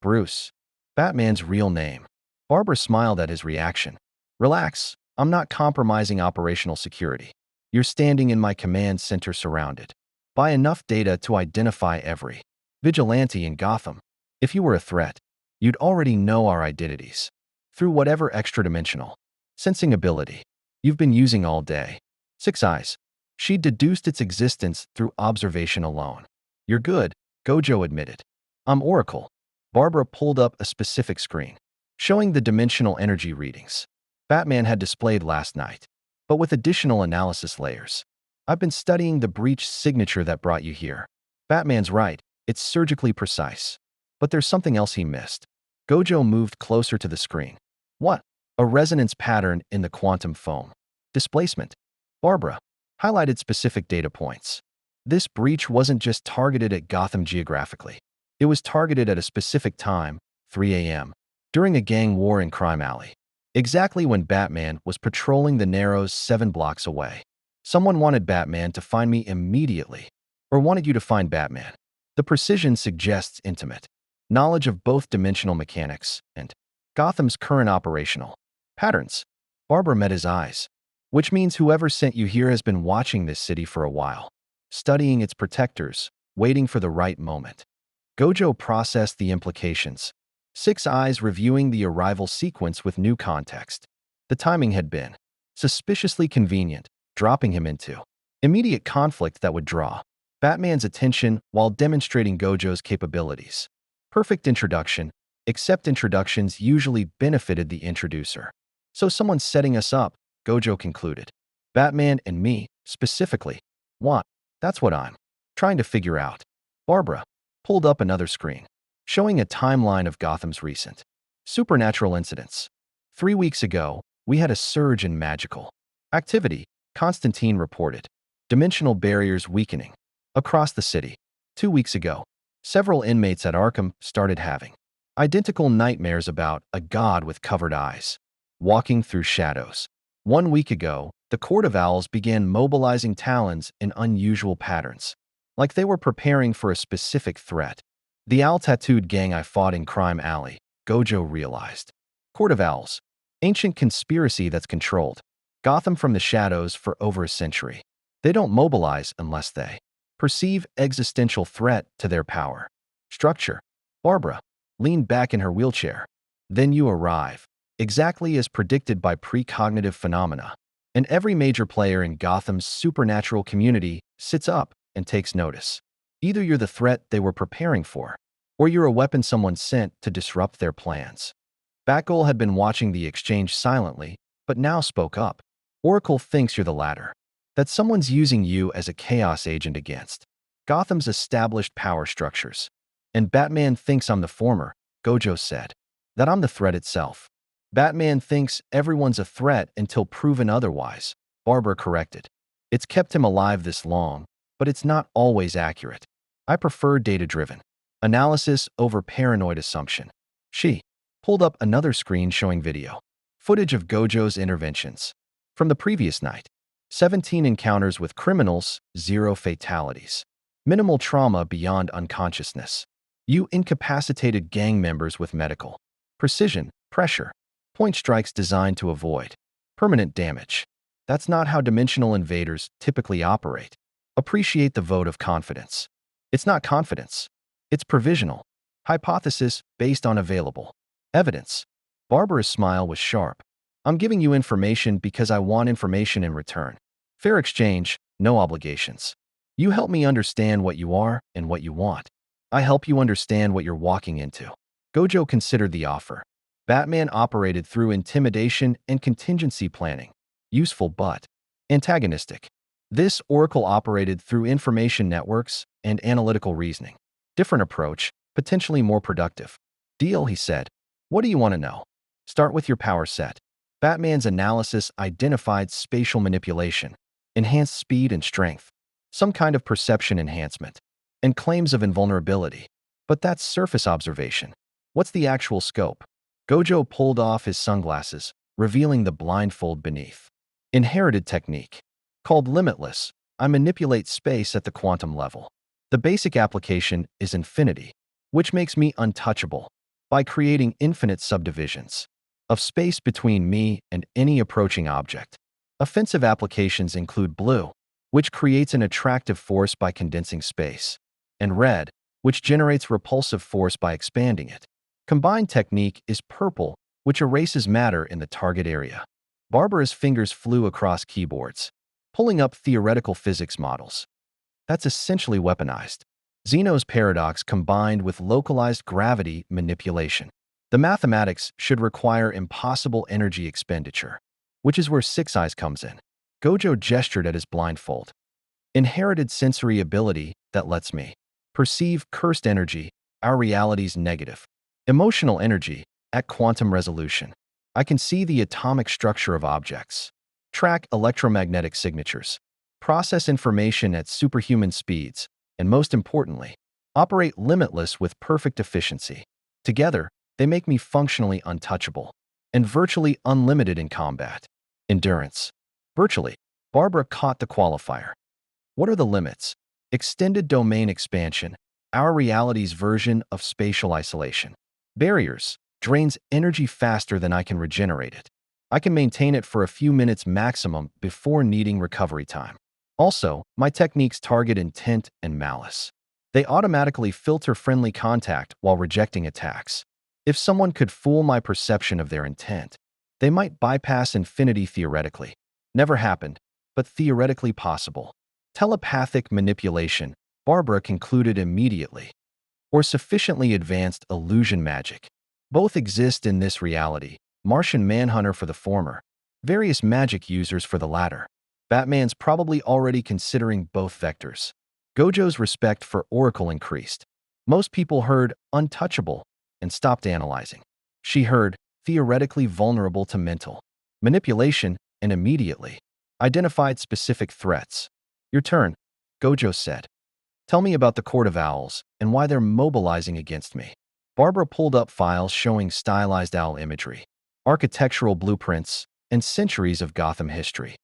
Bruce. Batman's real name. Barbara smiled at his reaction. Relax, I'm not compromising operational security. You're standing in my command center surrounded by enough data to identify every vigilante in Gotham. If you were a threat, you'd already know our identities through whatever extra-dimensional sensing ability you've been using all day. Six Eyes. She deduced its existence through observation alone. You're good, Gojo admitted. I'm Oracle. Barbara pulled up a specific screen, showing the dimensional energy readings Batman had displayed last night, but with additional analysis layers. I've been studying the breach signature that brought you here. Batman's right, it's surgically precise. But there's something else he missed. Gojo moved closer to the screen. What? A resonance pattern in the quantum foam. Displacement. Barbara highlighted specific data points. This breach wasn't just targeted at Gotham geographically. It was targeted at a specific time, 3 a.m., during a gang war in Crime Alley. Exactly when Batman was patrolling the Narrows 7 blocks away. Someone wanted Batman to find me immediately, or wanted you to find Batman. The precision suggests intimate knowledge of both dimensional mechanics and Gotham's current operational patterns. Barbara met his eyes, which means whoever sent you here has been watching this city for a while, studying its protectors, waiting for the right moment. Gojo processed the implications, Six Eyes reviewing the arrival sequence with new context. The timing had been suspiciously convenient, dropping him into immediate conflict that would draw Batman's attention while demonstrating Gojo's capabilities. Perfect introduction, except introductions usually benefited the introducer. So someone's setting us up, Gojo concluded. Batman and me, specifically. What? That's what I'm trying to figure out. Barbara pulled up another screen, showing a timeline of Gotham's recent supernatural incidents. 3 weeks ago, we had a surge in magical activity, Constantine reported. Dimensional barriers weakening across the city. 2 weeks ago, several inmates at Arkham started having identical nightmares about a god with covered eyes walking through shadows. 1 week ago, the Court of Owls began mobilizing talons in unusual patterns, like they were preparing for a specific threat. The owl-tattooed gang I fought in Crime Alley, Gojo realized. Court of Owls, ancient conspiracy that's controlled Gotham from the shadows for over a century. They don't mobilize unless they perceive existential threat to their power structure. Barbara leaned back in her wheelchair. Then you arrive, exactly as predicted by precognitive phenomena. And every major player in Gotham's supernatural community sits up and takes notice. Either you're the threat they were preparing for, or you're a weapon someone sent to disrupt their plans. Batgirl had been watching the exchange silently, but now spoke up. Oracle thinks you're the latter. That someone's using you as a chaos agent against Gotham's established power structures. And Batman thinks I'm the former, Gojo said. That I'm the threat itself. Batman thinks everyone's a threat until proven otherwise, Barbara corrected. It's kept him alive this long, but it's not always accurate. I prefer data-driven analysis over paranoid assumption. She pulled up another screen showing video footage of Gojo's interventions. From the previous night, 17 encounters with criminals, 0 fatalities. Minimal trauma beyond unconsciousness. You incapacitated gang members with medical precision, pressure, point strikes designed to avoid permanent damage. That's not how dimensional invaders typically operate. Appreciate the vote of confidence. It's not confidence. It's provisional. Hypothesis based on available evidence. Barbara's smile was sharp. I'm giving you information because I want information in return. Fair exchange, no obligations. You help me understand what you are and what you want. I help you understand what you're walking into. Gojo considered the offer. Batman operated through intimidation and contingency planning. Useful but antagonistic. This Oracle operated through information networks and analytical reasoning. Different approach, potentially more productive. Deal, he said. What do you want to know? Start with your power set. Batman's analysis identified spatial manipulation, enhanced speed and strength, some kind of perception enhancement, and claims of invulnerability. But that's surface observation. What's the actual scope? Gojo pulled off his sunglasses, revealing the blindfold beneath. Inherited technique. Called limitless, I manipulate space at the quantum level. The basic application is infinity, which makes me untouchable by creating infinite subdivisions of space between me and any approaching object. Offensive applications include blue, which creates an attractive force by condensing space, and red, which generates repulsive force by expanding it. Combined technique is purple, which erases matter in the target area. Barbara's fingers flew across keyboards, pulling up theoretical physics models. That's essentially weaponized. Zeno's paradox combined with localized gravity manipulation. The mathematics should require impossible energy expenditure, which is where Six Eyes comes in. Gojo gestured at his blindfold. Inherited sensory ability that lets me perceive cursed energy, our reality's negative. Emotional energy at quantum resolution. I can see the atomic structure of objects, track electromagnetic signatures, process information at superhuman speeds, and most importantly, operate limitless with perfect efficiency. Together, they make me functionally untouchable and virtually unlimited in combat. Endurance. Virtually. Barbara caught the qualifier. What are the limits? Extended domain expansion, our reality's version of spatial isolation. Barriers. Drains energy faster than I can regenerate it. I can maintain it for a few minutes maximum before needing recovery time. Also, my techniques target intent and malice. They automatically filter friendly contact while rejecting attacks. If someone could fool my perception of their intent, they might bypass infinity theoretically. Never happened, but theoretically possible. Telepathic manipulation, Barbara concluded immediately. Or sufficiently advanced illusion magic. Both exist in this reality. Martian Manhunter for the former, various magic users for the latter. Batman's probably already considering both vectors. Gojo's respect for Oracle increased. Most people heard untouchable and stopped analyzing. She heard theoretically vulnerable to mental manipulation and immediately identified specific threats. Your turn, Gojo said. Tell me about the Court of Owls and why they're mobilizing against me. Barbara pulled up files showing stylized owl imagery, architectural blueprints, and centuries of Gotham history.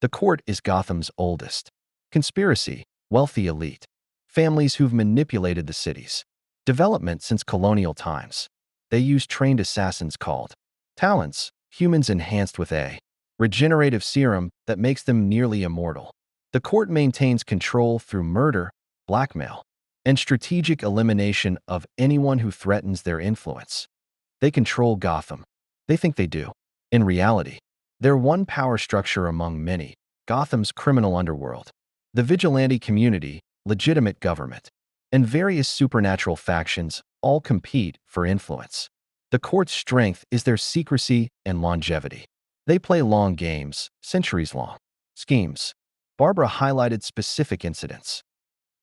The court is Gotham's oldest. Conspiracy, wealthy elite, families who've manipulated the cities. Development since colonial times. They use trained assassins called talents, humans enhanced with a regenerative serum that makes them nearly immortal. The court maintains control through murder, blackmail, and strategic elimination of anyone who threatens their influence. They control Gotham. They think they do. In reality, they're one power structure among many, Gotham's criminal underworld, the vigilante community, legitimate government, and various supernatural factions all compete for influence. The court's strength is their secrecy and longevity. They play long games, centuries-long schemes. Barbara highlighted specific incidents.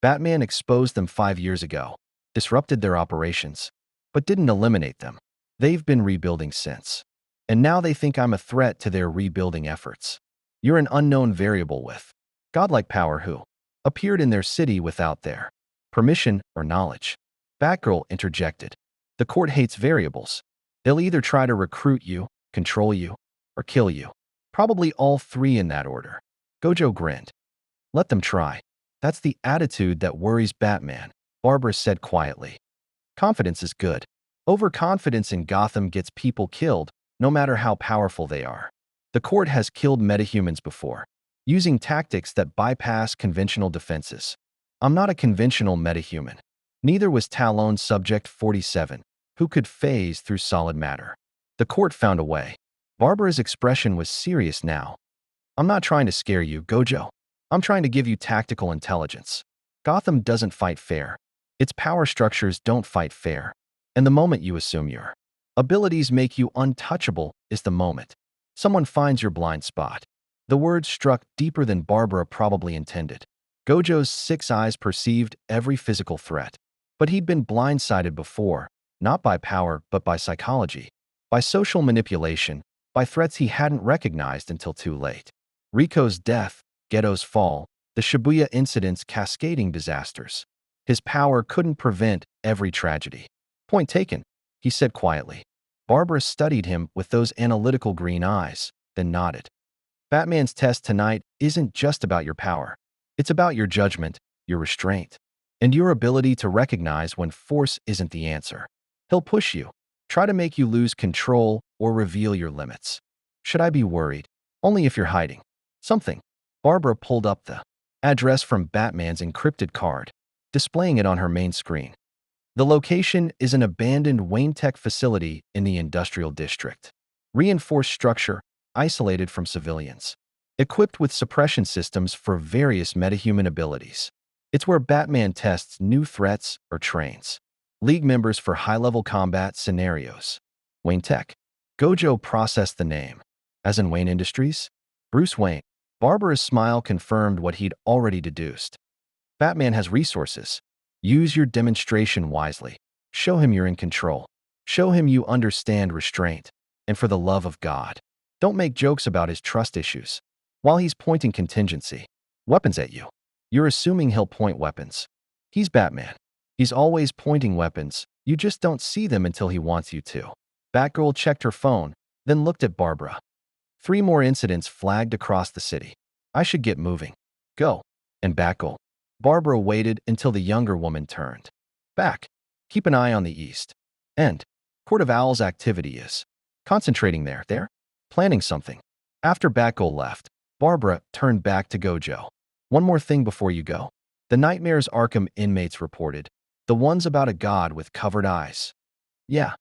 Batman exposed them 5 years ago, disrupted their operations, but didn't eliminate them. They've been rebuilding since. And now they think I'm a threat to their rebuilding efforts. You're an unknown variable with godlike power who appeared in their city without their permission or knowledge. Batgirl interjected. The court hates variables. They'll either try to recruit you, control you, or kill you. Probably all three in that order. Gojo grinned. Let them try. That's the attitude that worries Batman, Barbara said quietly. Confidence is good. Overconfidence in Gotham gets people killed, no matter how powerful they are. The court has killed metahumans before, using tactics that bypass conventional defenses. I'm not a conventional metahuman. Neither was Talon Subject 47, who could phase through solid matter. The court found a way. Barbara's expression was serious now. I'm not trying to scare you, Gojo. I'm trying to give you tactical intelligence. Gotham doesn't fight fair. Its power structures don't fight fair. And the moment you assume your abilities make you untouchable is the moment someone finds your blind spot. The words struck deeper than Barbara probably intended. Gojo's 6 eyes perceived every physical threat. But he'd been blindsided before, not by power but by psychology, by social manipulation, by threats he hadn't recognized until too late. Rico's death, Ghetto's fall, the Shibuya incident's cascading disasters. His power couldn't prevent every tragedy. Point taken, he said quietly. Barbara studied him with those analytical green eyes, then nodded. Batman's test tonight isn't just about your power. It's about your judgment, your restraint, and your ability to recognize when force isn't the answer. He'll push you, try to make you lose control or reveal your limits. Should I be worried? Only if you're hiding something. Barbara pulled up the address from Batman's encrypted card, displaying it on her main screen. The location is an abandoned Wayne Tech facility in the industrial district. Reinforced structure, isolated from civilians. Equipped with suppression systems for various metahuman abilities. It's where Batman tests new threats or trains League members for high-level combat scenarios. Wayne Tech. Gojo processed the name. As in Wayne Industries? Bruce Wayne. Barbara's smile confirmed what he'd already deduced. Batman has resources. Use your demonstration wisely. Show him you're in control. Show him you understand restraint. And for the love of God, don't make jokes about his trust issues. While he's pointing contingency weapons at you, you're assuming he'll point weapons. He's Batman. He's always pointing weapons. You just don't see them until he wants you to. Batgirl checked her phone, then looked at Barbara. 3 more incidents flagged across the city. I should get moving. Go. And Batgirl. Barbara waited until the younger woman turned back. Keep an eye on the east. And Court of Owls activity is concentrating there, planning something. After Batgirl left, Barbara turned back to Gojo. One more thing before you go. The nightmares Arkham inmates reported, the ones about a god with covered eyes. Yeah,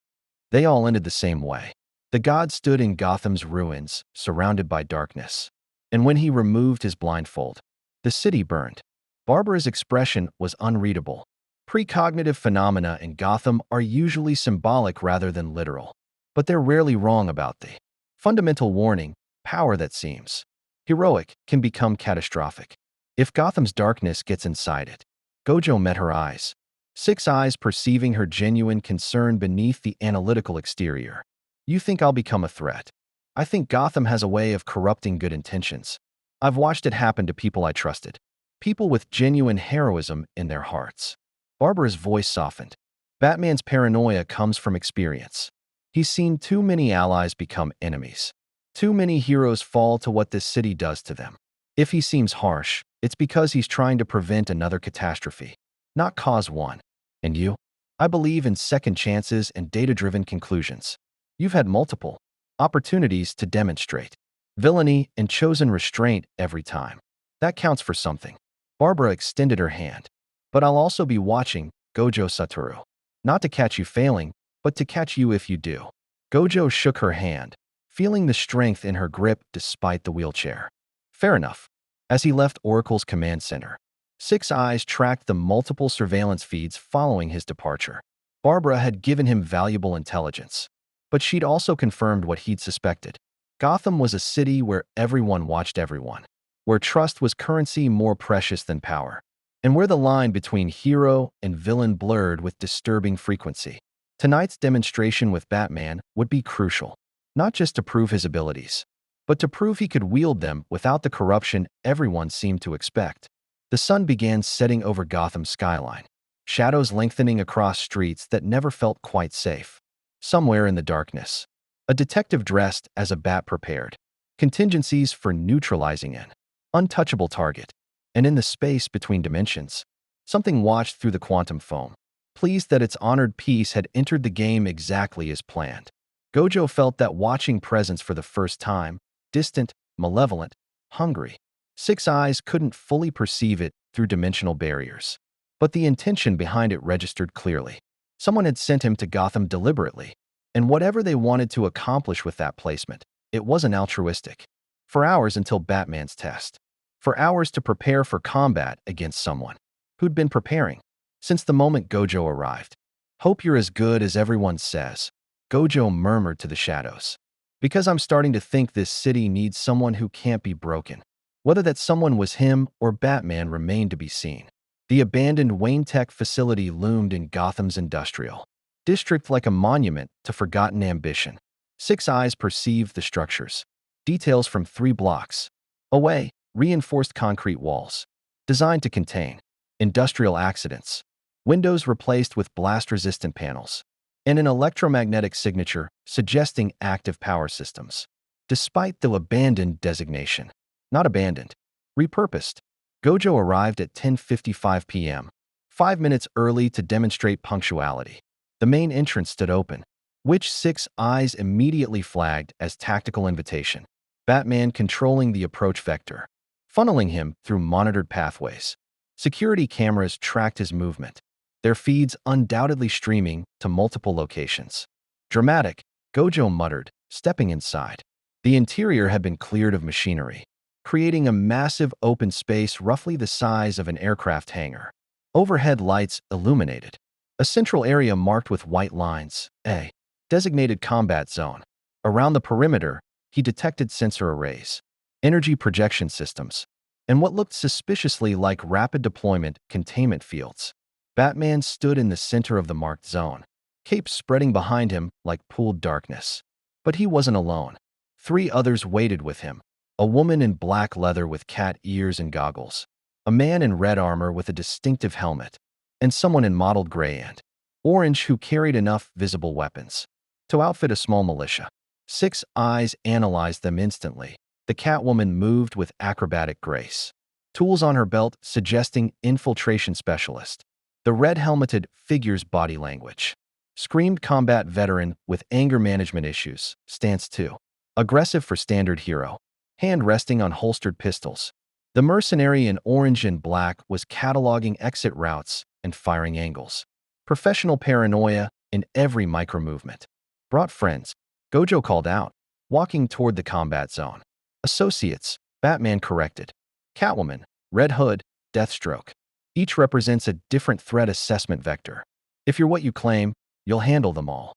they all ended the same way. The god stood in Gotham's ruins, surrounded by darkness. And when he removed his blindfold, the city burned. Barbara's expression was unreadable. Precognitive phenomena in Gotham are usually symbolic rather than literal, but they're rarely wrong about the fundamental warning: power that seems heroic can become catastrophic if Gotham's darkness gets inside it. Gojo met her eyes, six eyes perceiving her genuine concern beneath the analytical exterior. You think I'll become a threat? I think Gotham has a way of corrupting good intentions. I've watched it happen to people I trusted, people with genuine heroism in their hearts. Barbara's voice softened. Batman's paranoia comes from experience. He's seen too many allies become enemies. Too many heroes fall to what this city does to them. If he seems harsh, it's because he's trying to prevent another catastrophe, not cause one. And you? I believe in second chances and data-driven conclusions. You've had multiple opportunities to demonstrate villainy and chosen restraint every time. That counts for something. Barbara extended her hand. But I'll also be watching, Gojo Satoru. Not to catch you failing, but to catch you if you do. Gojo shook her hand, feeling the strength in her grip despite the wheelchair. Fair enough. As he left Oracle's command center, six eyes tracked the multiple surveillance feeds following his departure. Barbara had given him valuable intelligence, but she'd also confirmed what he'd suspected. Gotham was a city where everyone watched everyone, where trust was currency more precious than power, and where the line between hero and villain blurred with disturbing frequency. Tonight's demonstration with Batman would be crucial, not just to prove his abilities, but to prove he could wield them without the corruption everyone seemed to expect. The sun began setting over Gotham's skyline, shadows lengthening across streets that never felt quite safe. Somewhere in the darkness, a detective dressed as a bat prepared contingencies for neutralizing an untouchable target. And in the space between dimensions, something watched through the quantum foam, pleased that its honored piece had entered the game exactly as planned. Gojo felt that watching presence for the first time, distant, malevolent, hungry. Six eyes couldn't fully perceive it through dimensional barriers, but the intention behind it registered clearly. Someone had sent him to Gotham deliberately, and whatever they wanted to accomplish with that placement, it wasn't altruistic. For hours until Batman's test. For hours to prepare for combat against someone who'd been preparing since the moment Gojo arrived. Hope you're as good as everyone says, Gojo murmured to the shadows. Because I'm starting to think this city needs someone who can't be broken. Whether that someone was him or Batman remained to be seen. The abandoned Wayne Tech facility loomed in Gotham's industrial district like a monument to forgotten ambition. Six eyes perceived the structures. Details from 3 blocks away. Reinforced concrete walls, designed to contain industrial accidents, windows replaced with blast-resistant panels, and an electromagnetic signature suggesting active power systems. Despite the abandoned designation, not abandoned, repurposed, Gojo arrived at 10:55 p.m., 5 minutes early to demonstrate punctuality. The main entrance stood open, which six eyes immediately flagged as tactical invitation. Batman controlling the approach vector, funneling him through monitored pathways. Security cameras tracked his movement, their feeds undoubtedly streaming to multiple locations. Dramatic, Gojo muttered, stepping inside. The interior had been cleared of machinery, creating a massive open space roughly the size of an aircraft hangar. Overhead lights illuminated a central area marked with white lines, a designated combat zone. Around the perimeter, he detected sensor arrays, energy projection systems, and what looked suspiciously like rapid deployment containment fields. Batman stood in the center of the marked zone, capes spreading behind him like pooled darkness. But he wasn't alone. 3 others waited with him, a woman in black leather with cat ears and goggles, a man in red armor with a distinctive helmet, and someone in mottled gray and orange who carried enough visible weapons to outfit a small militia. Six eyes analyzed them instantly. The Catwoman moved with acrobatic grace, tools on her belt suggesting infiltration specialist. The red-helmeted figure's body language screamed combat veteran with anger management issues, stance 2. Aggressive for standard hero, hand resting on holstered pistols. The mercenary in orange and black was cataloging exit routes and firing angles. Professional paranoia in every micro-movement. Brought friends, Gojo called out, walking toward the combat zone. Associates, Batman corrected. Catwoman, Red Hood, Deathstroke. Each represents a different threat assessment vector. If you're what you claim, you'll handle them all.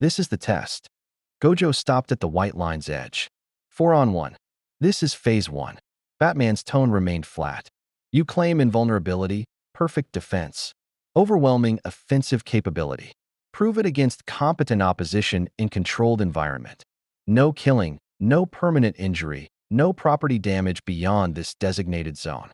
This is the test. Gojo stopped at the white line's edge. 4-on-1. This is phase 1. Batman's tone remained flat. You claim invulnerability, perfect defense, overwhelming offensive capability. Prove it against competent opposition in controlled environment. No killing, no permanent injury, no property damage beyond this designated zone.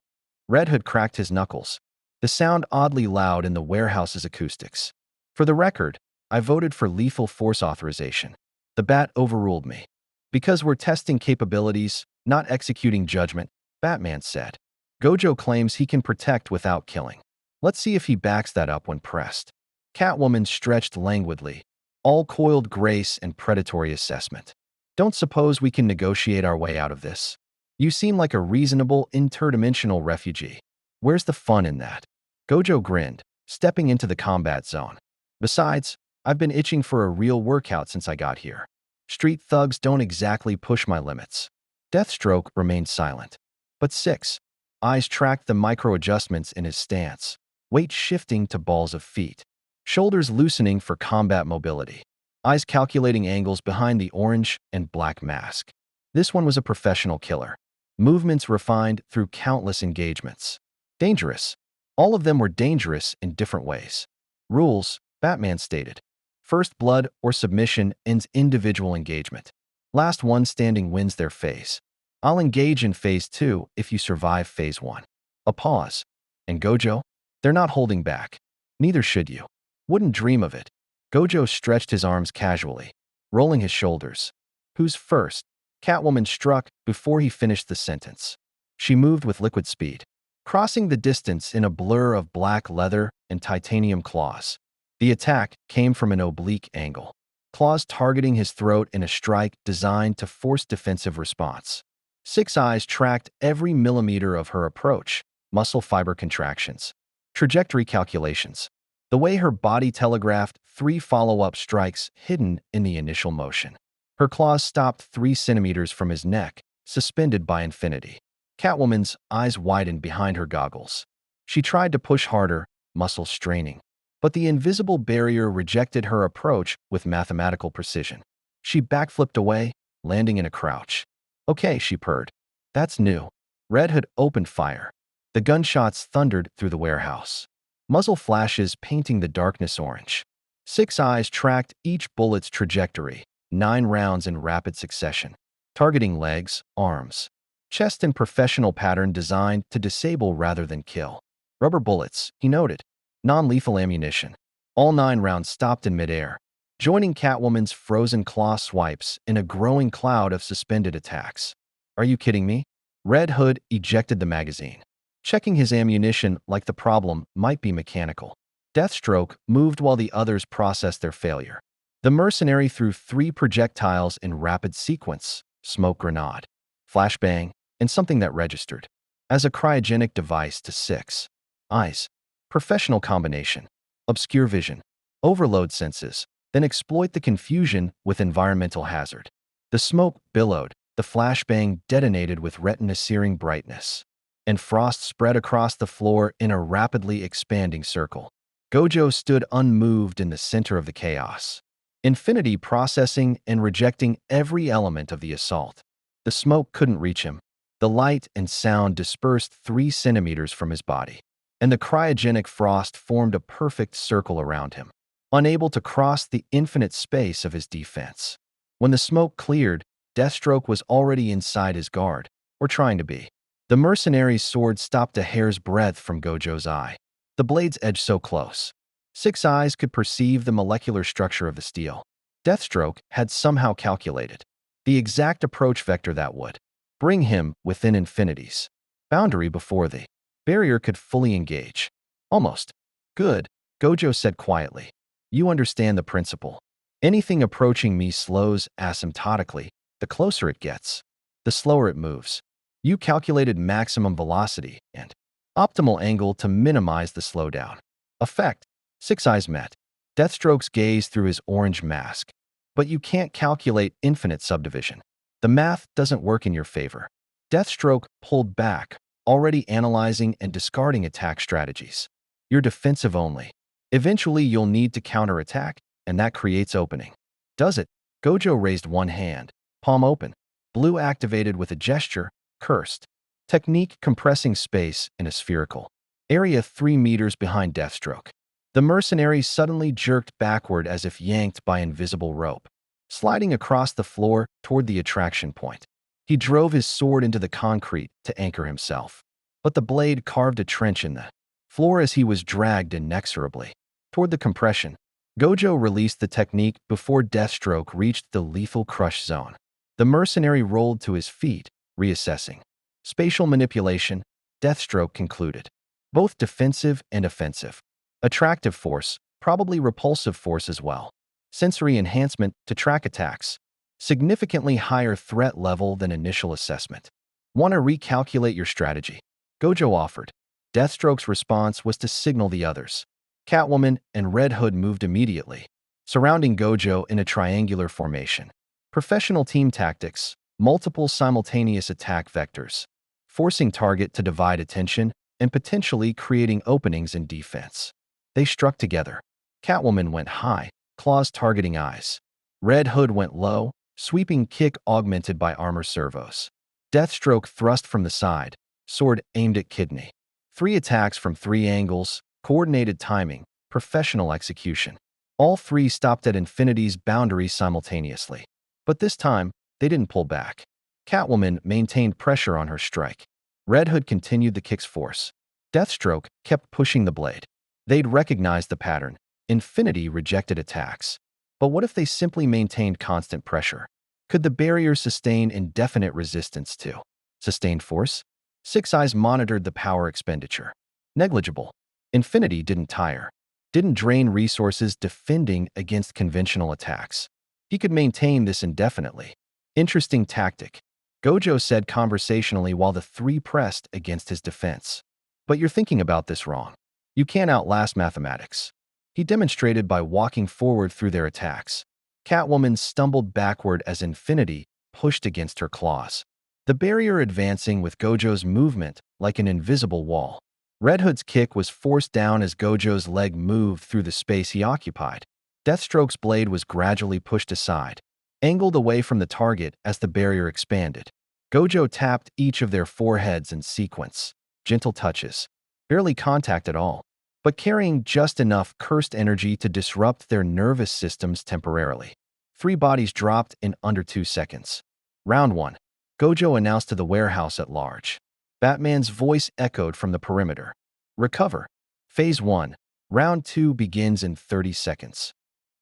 Red Hood cracked his knuckles, the sound oddly loud in the warehouse's acoustics. For the record, I voted for lethal force authorization. The Bat overruled me. Because we're testing capabilities, not executing judgment, Batman said. Gojo claims he can protect without killing. Let's see if he backs that up when pressed. Catwoman stretched languidly, all coiled grace and predatory assessment. Don't suppose we can negotiate our way out of this? You seem like a reasonable, interdimensional refugee. Where's the fun in that? Gojo grinned, stepping into the combat zone. Besides, I've been itching for a real workout since I got here. Street thugs don't exactly push my limits. Deathstroke remained silent. But 6 eyes tracked the micro-adjustments in his stance, weight shifting to balls of feet, shoulders loosening for combat mobility, eyes calculating angles behind the orange and black mask. This one was a professional killer. Movements refined through countless engagements. Dangerous. All of them were dangerous in different ways. Rules, Batman stated. First blood or submission ends individual engagement. Last one standing wins their phase. I'll engage in phase 2 if you survive phase 1. A pause. And Gojo? They're not holding back. Neither should you. Wouldn't dream of it. Gojo stretched his arms casually, rolling his shoulders. Who's first? Catwoman struck before he finished the sentence. She moved with liquid speed, crossing the distance in a blur of black leather and titanium claws. The attack came from an oblique angle, claws targeting his throat in a strike designed to force defensive response. 6 eyes tracked every millimeter of her approach, muscle fiber contractions, trajectory calculations, the way her body telegraphed 3 follow-up strikes hidden in the initial motion. Her claws stopped 3 centimeters from his neck, suspended by infinity. Catwoman's eyes widened behind her goggles. She tried to push harder, muscles straining. But the invisible barrier rejected her approach with mathematical precision. She backflipped away, landing in a crouch. Okay, she purred. That's new. Red Hood opened fire. The gunshots thundered through the warehouse, muzzle flashes painting the darkness orange. 6 eyes tracked each bullet's trajectory, 9 rounds in rapid succession, targeting legs, arms, chest in professional pattern designed to disable rather than kill. Rubber bullets, he noted. Non-lethal ammunition. All 9 rounds stopped in midair, joining Catwoman's frozen claw swipes in a growing cloud of suspended attacks. Are you kidding me? Red Hood ejected the magazine, checking his ammunition like the problem might be mechanical. Deathstroke moved while the others processed their failure. The mercenary threw 3 projectiles in rapid sequence, smoke grenade, flashbang, and something that registered as a cryogenic device to 6 eyes. Professional combination, obscure vision, overload senses, then exploit the confusion with environmental hazard. The smoke billowed, the flashbang detonated with retina-searing brightness, and frost spread across the floor in a rapidly expanding circle. Gojo stood unmoved in the center of the chaos, infinity processing and rejecting every element of the assault. The smoke couldn't reach him. The light and sound dispersed 3 centimeters from his body, and the cryogenic frost formed a perfect circle around him, unable to cross the infinite space of his defense. When the smoke cleared, Deathstroke was already inside his guard, or trying to be. The mercenary's sword stopped a hair's breadth from Gojo's eye, the blade's edge so close. 6 eyes could perceive the molecular structure of the steel. Deathstroke had somehow calculated the exact approach vector that would bring him within infinity's boundary before the barrier could fully engage. Almost. Good, Gojo said quietly. You understand the principle. Anything approaching me slows asymptotically. The closer it gets, the slower it moves. You calculated maximum velocity and optimal angle to minimize the slowdown. Effect. 6 eyes met. Deathstroke's gaze through his orange mask. But you can't calculate infinite subdivision. The math doesn't work in your favor. Deathstroke pulled back, already analyzing and discarding attack strategies. You're defensive only. Eventually, you'll need to counterattack, and that creates opening. Does it? Gojo raised one hand, palm open. Blue activated with a gesture, cursed. Technique compressing space in a spherical area 3 meters behind Deathstroke. The mercenary suddenly jerked backward as if yanked by invisible rope, sliding across the floor toward the attraction point. He drove his sword into the concrete to anchor himself, but the blade carved a trench in the floor as he was dragged inexorably toward the compression. Gojo released the technique before Deathstroke reached the lethal crush zone. The mercenary rolled to his feet, reassessing. Spatial manipulation, Deathstroke concluded. Both defensive and offensive. Attractive force, probably repulsive force as well. Sensory enhancement to track attacks. Significantly higher threat level than initial assessment. Want to recalculate your strategy? Gojo offered. Deathstroke's response was to signal the others. Catwoman and Red Hood moved immediately, surrounding Gojo in a triangular formation. Professional team tactics, multiple simultaneous attack vectors, forcing target to divide attention and potentially creating openings in defense. They struck together. Catwoman went high, claws targeting eyes. Red Hood went low, sweeping kick augmented by armor servos. Deathstroke thrust from the side, sword aimed at kidney. 3 attacks from 3 angles, coordinated timing, professional execution. All 3 stopped at Infinity's boundary simultaneously. But this time, they didn't pull back. Catwoman maintained pressure on her strike. Red Hood continued the kick's force. Deathstroke kept pushing the blade. They'd recognized the pattern. Infinity rejected attacks. But what if they simply maintained constant pressure? Could the barrier sustain indefinite resistance to sustained force? Six Eyes monitored the power expenditure. Negligible. Infinity didn't tire. Didn't drain resources defending against conventional attacks. He could maintain this indefinitely. Interesting tactic, Gojo said conversationally while the 3 pressed against his defense. But you're thinking about this wrong. You can't outlast mathematics. He demonstrated by walking forward through their attacks. Catwoman stumbled backward as Infinity pushed against her claws. The barrier advancing with Gojo's movement like an invisible wall. Red Hood's kick was forced down as Gojo's leg moved through the space he occupied. Deathstroke's blade was gradually pushed aside, angled away from the target as the barrier expanded. Gojo tapped each of their foreheads in sequence. Gentle touches. Barely contact at all, but carrying just enough cursed energy to disrupt their nervous systems temporarily. 3 bodies dropped in under 2 seconds. Round 1. Gojo announced to the warehouse at large. Batman's voice echoed from the perimeter. Recover. Phase 1. Round 2 begins in 30 seconds.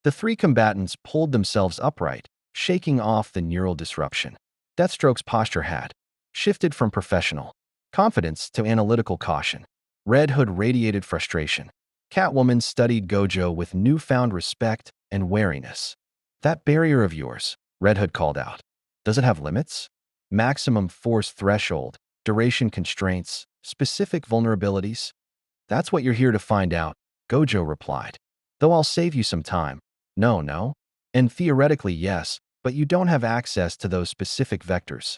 The 3 combatants pulled themselves upright, shaking off the neural disruption. Deathstroke's posture had shifted from professional confidence to analytical caution. Red Hood radiated frustration. Catwoman studied Gojo with newfound respect and wariness. That barrier of yours, Red Hood called out. Does it have limits? Maximum force threshold, duration constraints, specific vulnerabilities? That's what you're here to find out, Gojo replied. Though I'll save you some time. No. And theoretically, yes, but you don't have access to those specific vectors.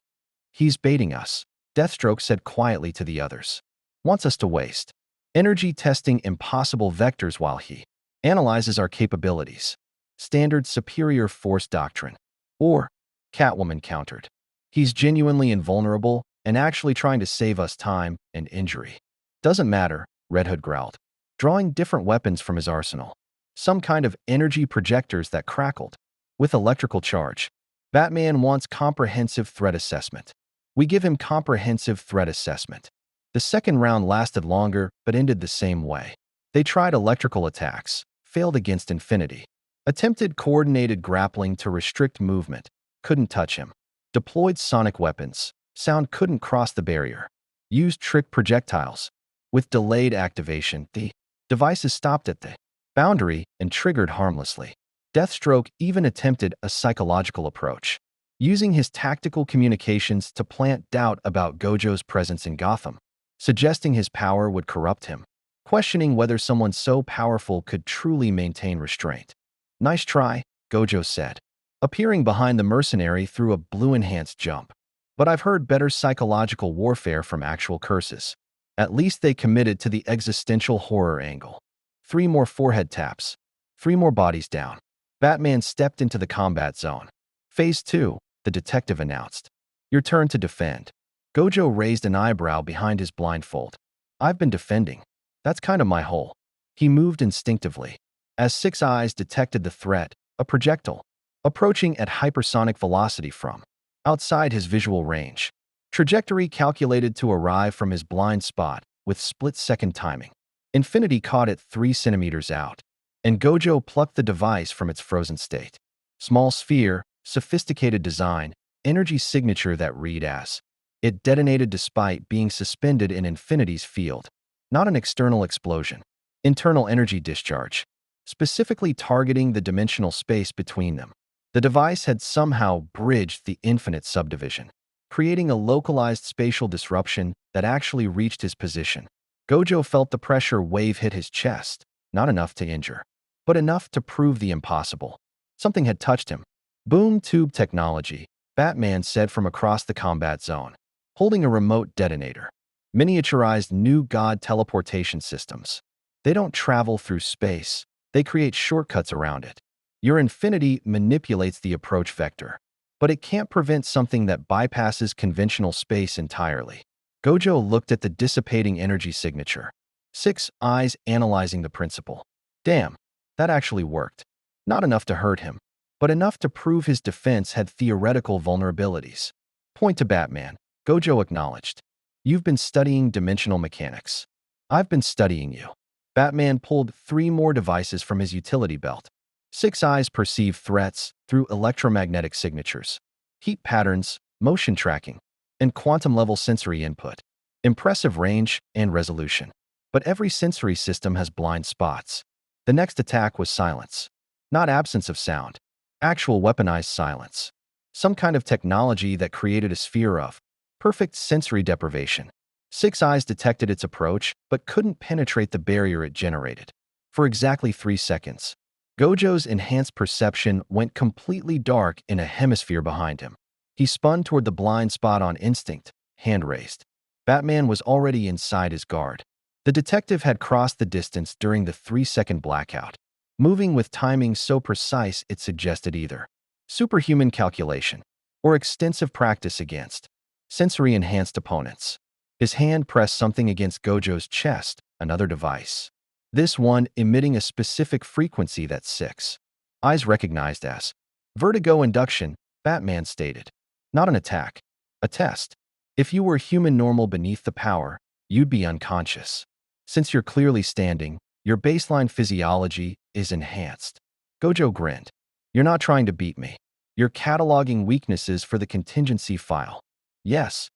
He's baiting us, Deathstroke said quietly to the others. Wants us to waste energy testing impossible vectors while he analyzes our capabilities. Standard superior force doctrine. Or, Catwoman countered. He's genuinely invulnerable and actually trying to save us time and injury. Doesn't matter, Red Hood growled, drawing different weapons from his arsenal. Some kind of energy projectors that crackled with electrical charge. Batman wants comprehensive threat assessment. We give him comprehensive threat assessment. The second round lasted longer but ended the same way. They tried electrical attacks, failed against Infinity. Attempted coordinated grappling to restrict movement, couldn't touch him. Deployed sonic weapons, sound couldn't cross the barrier. Used trick projectiles. With delayed activation, the devices stopped at the boundary and triggered harmlessly. Deathstroke even attempted a psychological approach, using his tactical communications to plant doubt about Gojo's presence in Gotham, suggesting his power would corrupt him, questioning whether someone so powerful could truly maintain restraint. Nice try, Gojo said, appearing behind the mercenary through a blue-enhanced jump. But I've heard better psychological warfare from actual curses. At least they committed to the existential horror angle. 3 more forehead taps. 3 more bodies down. Batman stepped into the combat zone. Phase 2, the detective announced. Your turn to defend. Gojo raised an eyebrow behind his blindfold. I've been defending. That's kind of my whole. He moved instinctively. As Six Eyes detected the threat, a projectile, approaching at hypersonic velocity from outside his visual range. Trajectory calculated to arrive from his blind spot with split-second timing. Infinity caught it 3 centimeters out, and Gojo plucked the device from its frozen state. Small sphere, sophisticated design, energy signature that read as. It detonated despite being suspended in Infinity's field. Not an external explosion. Internal energy discharge, specifically targeting the dimensional space between them. The device had somehow bridged the infinite subdivision, creating a localized spatial disruption that actually reached his position. Gojo felt the pressure wave hit his chest, not enough to injure, but enough to prove the impossible. Something had touched him. Boom tube technology, Batman said from across the combat zone, holding a remote detonator. Miniaturized new god teleportation systems. They don't travel through space, they create shortcuts around it. Your Infinity manipulates the approach vector, but it can't prevent something that bypasses conventional space entirely. Gojo looked at the dissipating energy signature. Six Eyes analyzing the principle. Damn, that actually worked. Not enough to hurt him, but enough to prove his defense had theoretical vulnerabilities. Point to Batman, Gojo acknowledged. You've been studying dimensional mechanics. I've been studying you. Batman pulled 3 more devices from his utility belt. Six Eyes perceived threats through electromagnetic signatures, heat patterns, motion tracking, and quantum-level sensory input. Impressive range and resolution. But every sensory system has blind spots. The next attack was silence. Not absence of sound. Actual weaponized silence. Some kind of technology that created a sphere of perfect sensory deprivation. Six Eyes detected its approach, but couldn't penetrate the barrier it generated. For exactly 3 seconds, Gojo's enhanced perception went completely dark in a hemisphere behind him. He spun toward the blind spot on instinct, hand raised. Batman was already inside his guard. The detective had crossed the distance during the 3-second blackout, moving with timing so precise it suggested either superhuman calculation or extensive practice against sensory-enhanced opponents. His hand pressed something against Gojo's chest, another device. This one emitting a specific frequency that Six Eyes recognized as vertigo induction, Batman stated. Not an attack. A test. If you were human normal beneath the power, you'd be unconscious. Since you're clearly standing, your baseline physiology is enhanced. Gojo grinned. You're not trying to beat me. You're cataloging weaknesses for the contingency file. Yes.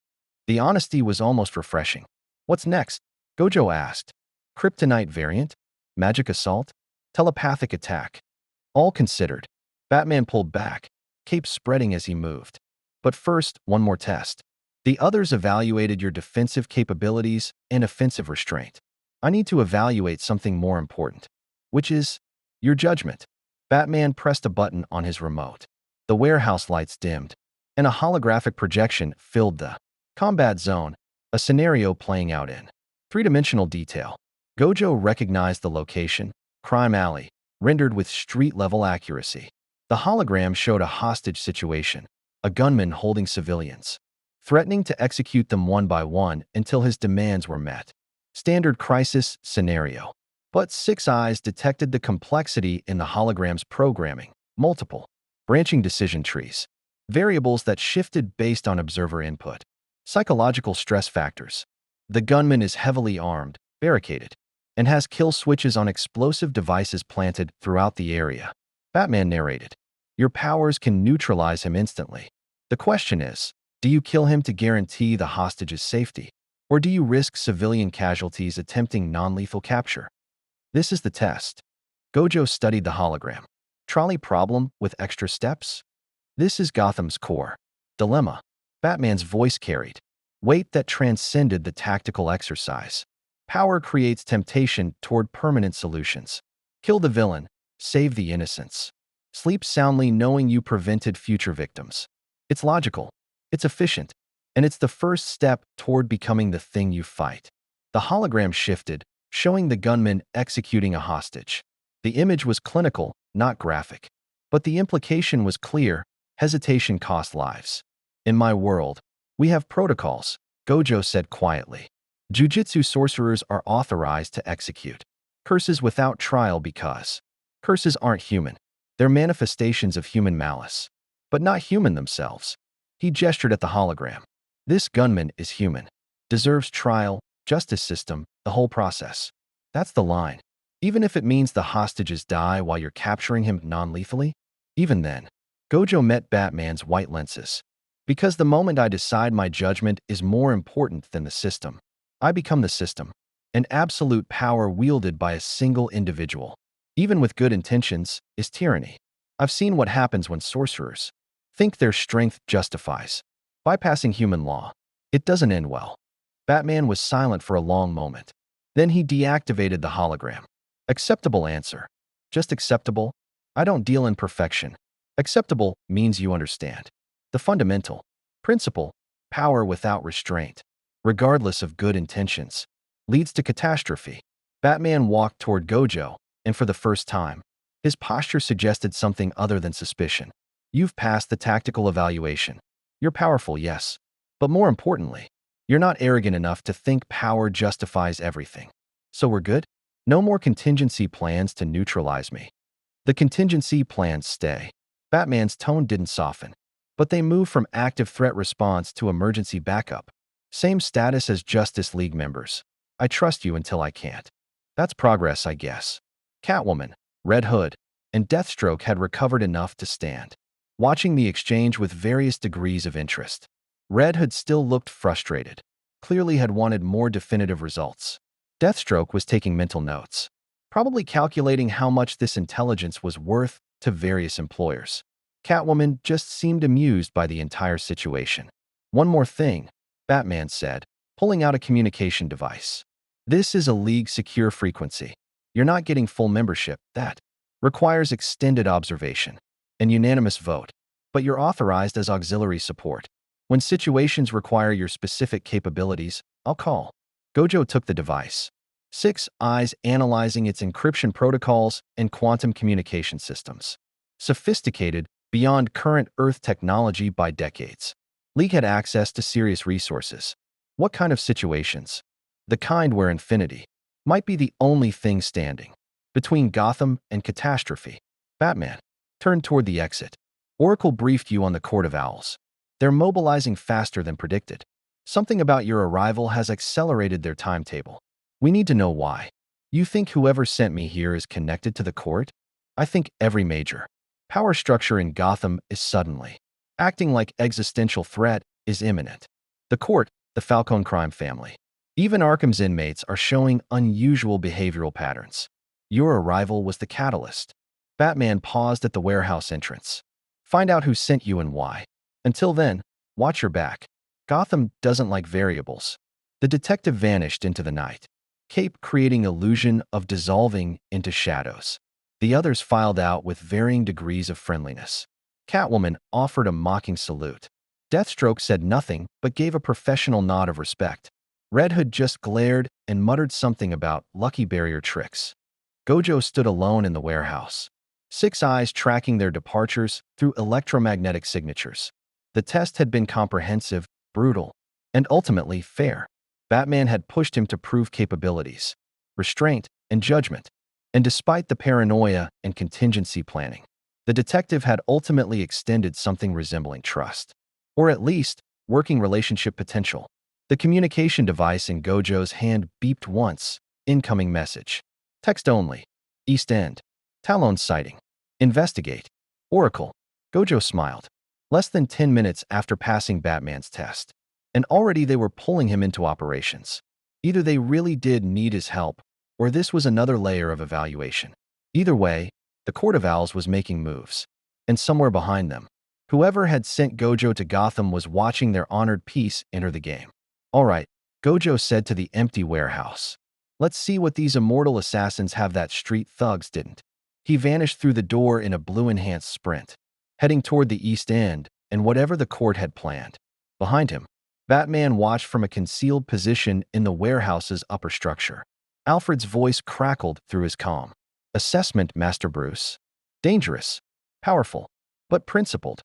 The honesty was almost refreshing. What's next? Gojo asked. Kryptonite variant? Magic assault? Telepathic attack? All considered. Batman pulled back, cape spreading as he moved. But first, one more test. The others evaluated your defensive capabilities and offensive restraint. I need to evaluate something more important, which is your judgment. Batman pressed a button on his remote. The warehouse lights dimmed, and a holographic projection filled the combat zone, a scenario playing out in 3-dimensional detail. Gojo recognized the location, Crime Alley, rendered with street-level accuracy. The hologram showed a hostage situation, a gunman holding civilians, threatening to execute them one by one until his demands were met. Standard crisis scenario. But Six Eyes detected the complexity in the hologram's programming, multiple branching decision trees, variables that shifted based on observer input, psychological stress factors. The gunman is heavily armed, barricaded, and has kill switches on explosive devices planted throughout the area. Batman narrated. Your powers can neutralize him instantly. The question is, do you kill him to guarantee the hostage's safety, or do you risk civilian casualties attempting non-lethal capture? This is the test. Gojo studied the hologram. Trolley problem with extra steps? This is Gotham's core dilemma. Batman's voice carried weight that transcended the tactical exercise. Power creates temptation toward permanent solutions. Kill the villain, save the innocents. Sleep soundly knowing you prevented future victims. It's logical. It's efficient. and it's the first step toward becoming the thing you fight. The hologram shifted, showing the gunman executing a hostage. The image was clinical, not graphic. But the implication was clear: hesitation cost lives. In my world, we have protocols, Gojo said quietly. Jujitsu sorcerers are authorized to execute curses without trial because curses aren't human. They're manifestations of human malice, but not human themselves. He gestured at the hologram. This gunman is human, deserves trial, justice system, the whole process. That's the line. Even if it means the hostages die while you're capturing him non-lethally? Even then, Gojo met Batman's white lenses. Because the moment I decide my judgment is more important than the system, I become the system, an absolute power wielded by a single individual. Even with good intentions, is tyranny. I've seen what happens when sorcerers think their strength justifies bypassing human law. It doesn't end well. Batman was silent for a long moment. Then he deactivated the hologram. Acceptable answer. Just acceptable? I don't deal in perfection. Acceptable means you understand. The fundamental principle, power without restraint, regardless of good intentions, leads to catastrophe. Batman walked toward Gojo, and for the first time, his posture suggested something other than suspicion. You've passed the tactical evaluation. You're powerful, yes. But more importantly, you're not arrogant enough to think power justifies everything. So we're good? No more contingency plans to neutralize me. The contingency plans stay. Batman's tone didn't soften, but they moved from active threat response to emergency backup. Same status as Justice League members. I trust you until I can't. That's progress, I guess. Catwoman, Red Hood, and Deathstroke had recovered enough to stand, watching the exchange with various degrees of interest. Red Hood still looked frustrated, clearly had wanted more definitive results. Deathstroke was taking mental notes, probably calculating how much this intelligence was worth to various employers. Catwoman just seemed amused by the entire situation. One more thing, Batman said, pulling out a communication device. This is a League secure frequency. You're not getting full membership. That requires extended observation and unanimous vote, but you're authorized as auxiliary support. When situations require your specific capabilities, I'll call. Gojo took the device. 6 eyes analyzing its encryption protocols and quantum communication systems. Sophisticated, beyond current Earth technology by decades. League had access to serious resources. What kind of situations? The kind where infinity might be the only thing standing between Gotham and catastrophe. Batman turned toward the exit. Oracle briefed you on the Court of Owls. They're mobilizing faster than predicted. Something about your arrival has accelerated their timetable. We need to know why. You think whoever sent me here is connected to the court? I think every major power structure in Gotham is suddenly acting like existential threat is imminent. The court, the Falcone crime family. Even Arkham's inmates are showing unusual behavioral patterns. Your arrival was the catalyst. Batman paused at the warehouse entrance. Find out who sent you and why. Until then, watch your back. Gotham doesn't like variables. The detective vanished into the night, cape creating illusion of dissolving into shadows. The others filed out with varying degrees of friendliness. Catwoman offered a mocking salute. Deathstroke said nothing but gave a professional nod of respect. Red Hood just glared and muttered something about lucky barrier tricks. Gojo stood alone in the warehouse, 6 eyes tracking their departures through electromagnetic signatures. The test had been comprehensive, brutal, and ultimately fair. Batman had pushed him to prove capabilities, restraint, and judgment. And despite the paranoia and contingency planning, the detective had ultimately extended something resembling trust, or at least working relationship potential. The communication device in Gojo's hand beeped once. Incoming message. Text only. East End. Talon sighting. Investigate. Oracle. Gojo smiled. Less than 10 minutes after passing Batman's test, and already they were pulling him into operations. Either they really did need his help, or this was another layer of evaluation. Either way, the Court of Owls was making moves, and somewhere behind them, whoever had sent Gojo to Gotham was watching their honored piece enter the game. All right, Gojo said to the empty warehouse. Let's see what these immortal assassins have that street thugs didn't. He vanished through the door in a blue-enhanced sprint, heading toward the East End and whatever the court had planned. Behind him, Batman watched from a concealed position in the warehouse's upper structure. Alfred's voice crackled through his calm. Assessment, Master Bruce. Dangerous. Powerful. But principled.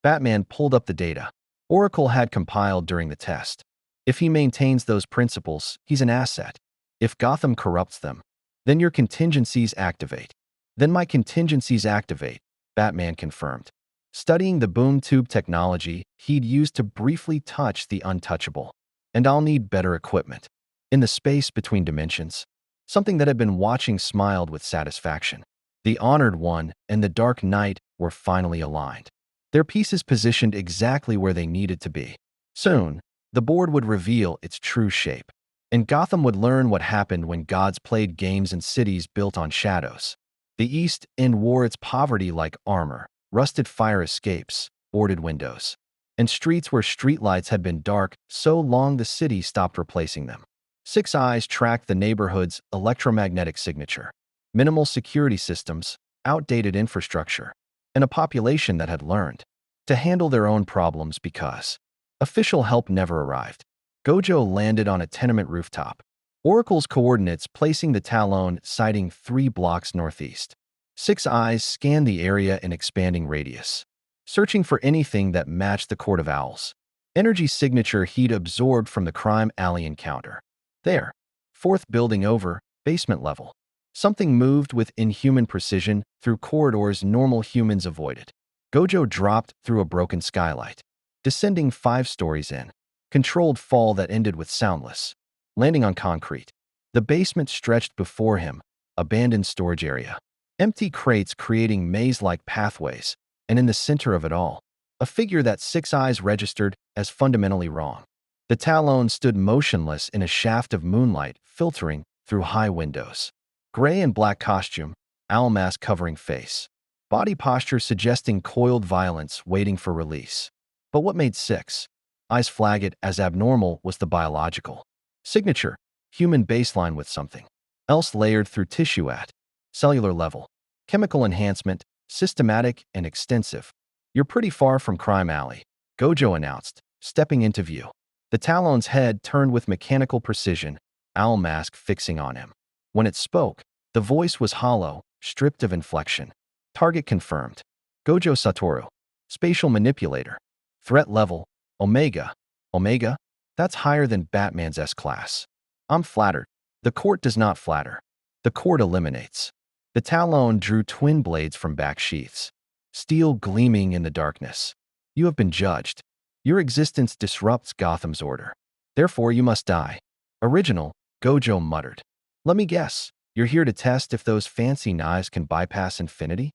Batman pulled up the data Oracle had compiled during the test. If he maintains those principles, he's an asset. If Gotham corrupts them, then your contingencies activate. Then my contingencies activate, Batman confirmed. Studying the boom tube technology he'd used to briefly touch the untouchable. And I'll need better equipment. In the space between dimensions, something that had been watching smiled with satisfaction. The Honored One and the Dark Knight were finally aligned. Their pieces positioned exactly where they needed to be. Soon, the board would reveal its true shape, and Gotham would learn what happened when gods played games in cities built on shadows. The East End wore its poverty like armor, rusted fire escapes, boarded windows, and streets where streetlights had been dark so long the city stopped replacing them. Six Eyes tracked the neighborhood's electromagnetic signature, minimal security systems, outdated infrastructure, and a population that had learned to handle their own problems because official help never arrived. Gojo landed on a tenement rooftop. Oracle's coordinates placing the Talon sighting 3 blocks northeast. Six Eyes scanned the area in expanding radius, searching for anything that matched the Court of Owls. Energy signature he'd absorbed from the crime alley encounter. There, 4th building over, basement level. Something moved with inhuman precision through corridors normal humans avoided. Gojo dropped through a broken skylight, descending 5 stories in. Controlled fall that ended with soundless. Landing on concrete. The basement stretched before him, abandoned storage area. Empty crates creating maze-like pathways, and in the center of it all, a figure that Six Eyes registered as fundamentally wrong. The Talon stood motionless in a shaft of moonlight filtering through high windows. Gray and black costume, owl mask covering face. Body posture suggesting coiled violence waiting for release. But what made Six Eyes flag it as abnormal was the biological signature, human baseline with something else layered through tissue at cellular level. Chemical enhancement, systematic and extensive. You're pretty far from Crime Alley, Gojo announced, stepping into view. The Talon's head turned with mechanical precision, owl mask fixing on him. When it spoke, the voice was hollow, stripped of inflection. Target confirmed. Gojo Satoru. Spatial manipulator. Threat level, Omega. Omega? That's higher than Batman's S-class. I'm flattered. The court does not flatter. The court eliminates. The Talon drew twin blades from back sheaths, steel gleaming in the darkness. You have been judged. Your existence disrupts Gotham's order. Therefore, you must die. Original, Gojo muttered. Let me guess, you're here to test if those fancy knives can bypass infinity?